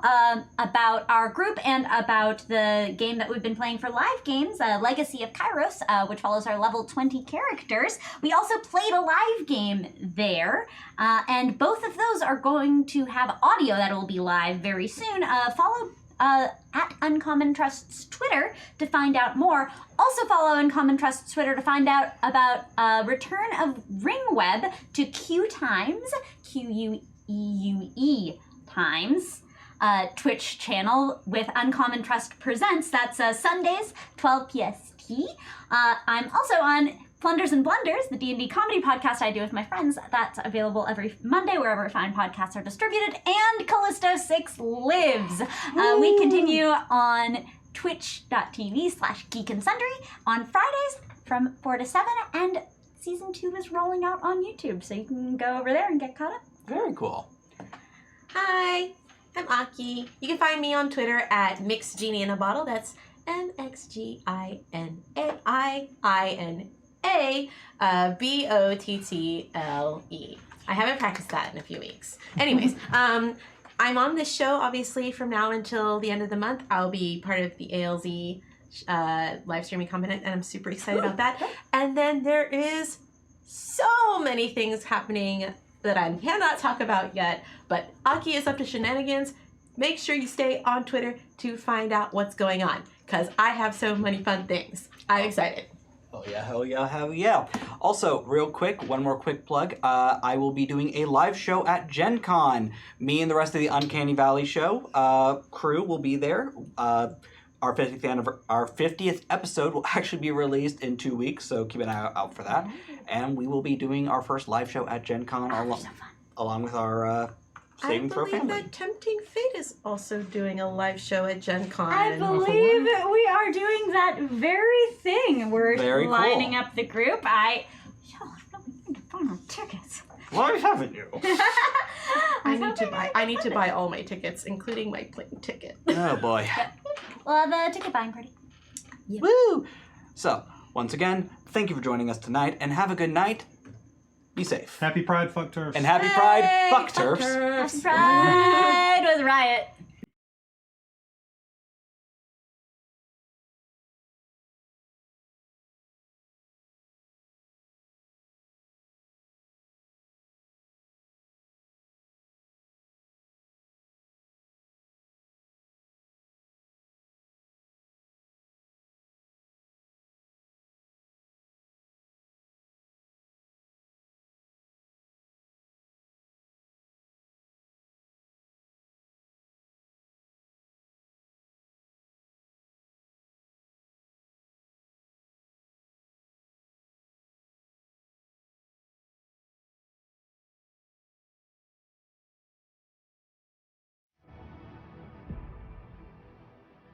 about our group and about the game that we've been playing for live games, Legacy of Kairos, which follows our level 20 characters. We also played a live game there, and both of those are going to have audio that will be live very soon. Follow at Uncommon Trust's Twitter to find out more. Also follow Uncommon Trust's Twitter to find out about return of Ringweb to Q Times, Queue Times, Twitch channel with Uncommon Trust Presents. That's Sundays, 12 PST. I'm also on Plunders and Blunders, the D&D comedy podcast I do with my friends. That's available every Monday wherever fine podcasts are distributed. And Callisto 6 lives. We continue on twitch.tv/Geek and Sundry on Fridays from 4 to 7. And season 2 is rolling out on YouTube, so you can go over there and get caught up. Very cool. Hi, I'm Aki. You can find me on Twitter at MixGenie in a Bottle. That's MixGinABOTTLE. I haven't practiced that in a few weeks. Anyways, I'm on this show, obviously, from now until the end of the month. I'll be part of the ALZ live streaming component, and I'm super excited about that. And then there is so many things happening that I cannot talk about yet, but Aki is up to shenanigans. Make sure you stay on Twitter to find out what's going on, because I have so many fun things. I'm excited. Oh yeah, hell yeah, hell yeah. Also, real quick, one more quick plug. I will be doing a live show at Gen Con. Me and the rest of the Uncanny Valley show crew will be there. Our 50th episode will actually be released in 2 weeks, so keep an eye out for that. And we will be doing our first live show at Gen Con along with our Saving Throw family. I believe that Tempting Fate is also doing a live show at Gen Con. I believe we are doing that very thing. We're Very lining cool. up the group. I really need to find our tickets. Why haven't you? I need to buy all my tickets, including my plane ticket. Oh boy. We'll have a ticket buying party. Yep. Woo! So, once again, thank you for joining us tonight, and have a good night. Be safe. Happy Pride, fuck turfs. And happy Pride, Hey, fuck fuck turfs. turfs. Pride with Riot.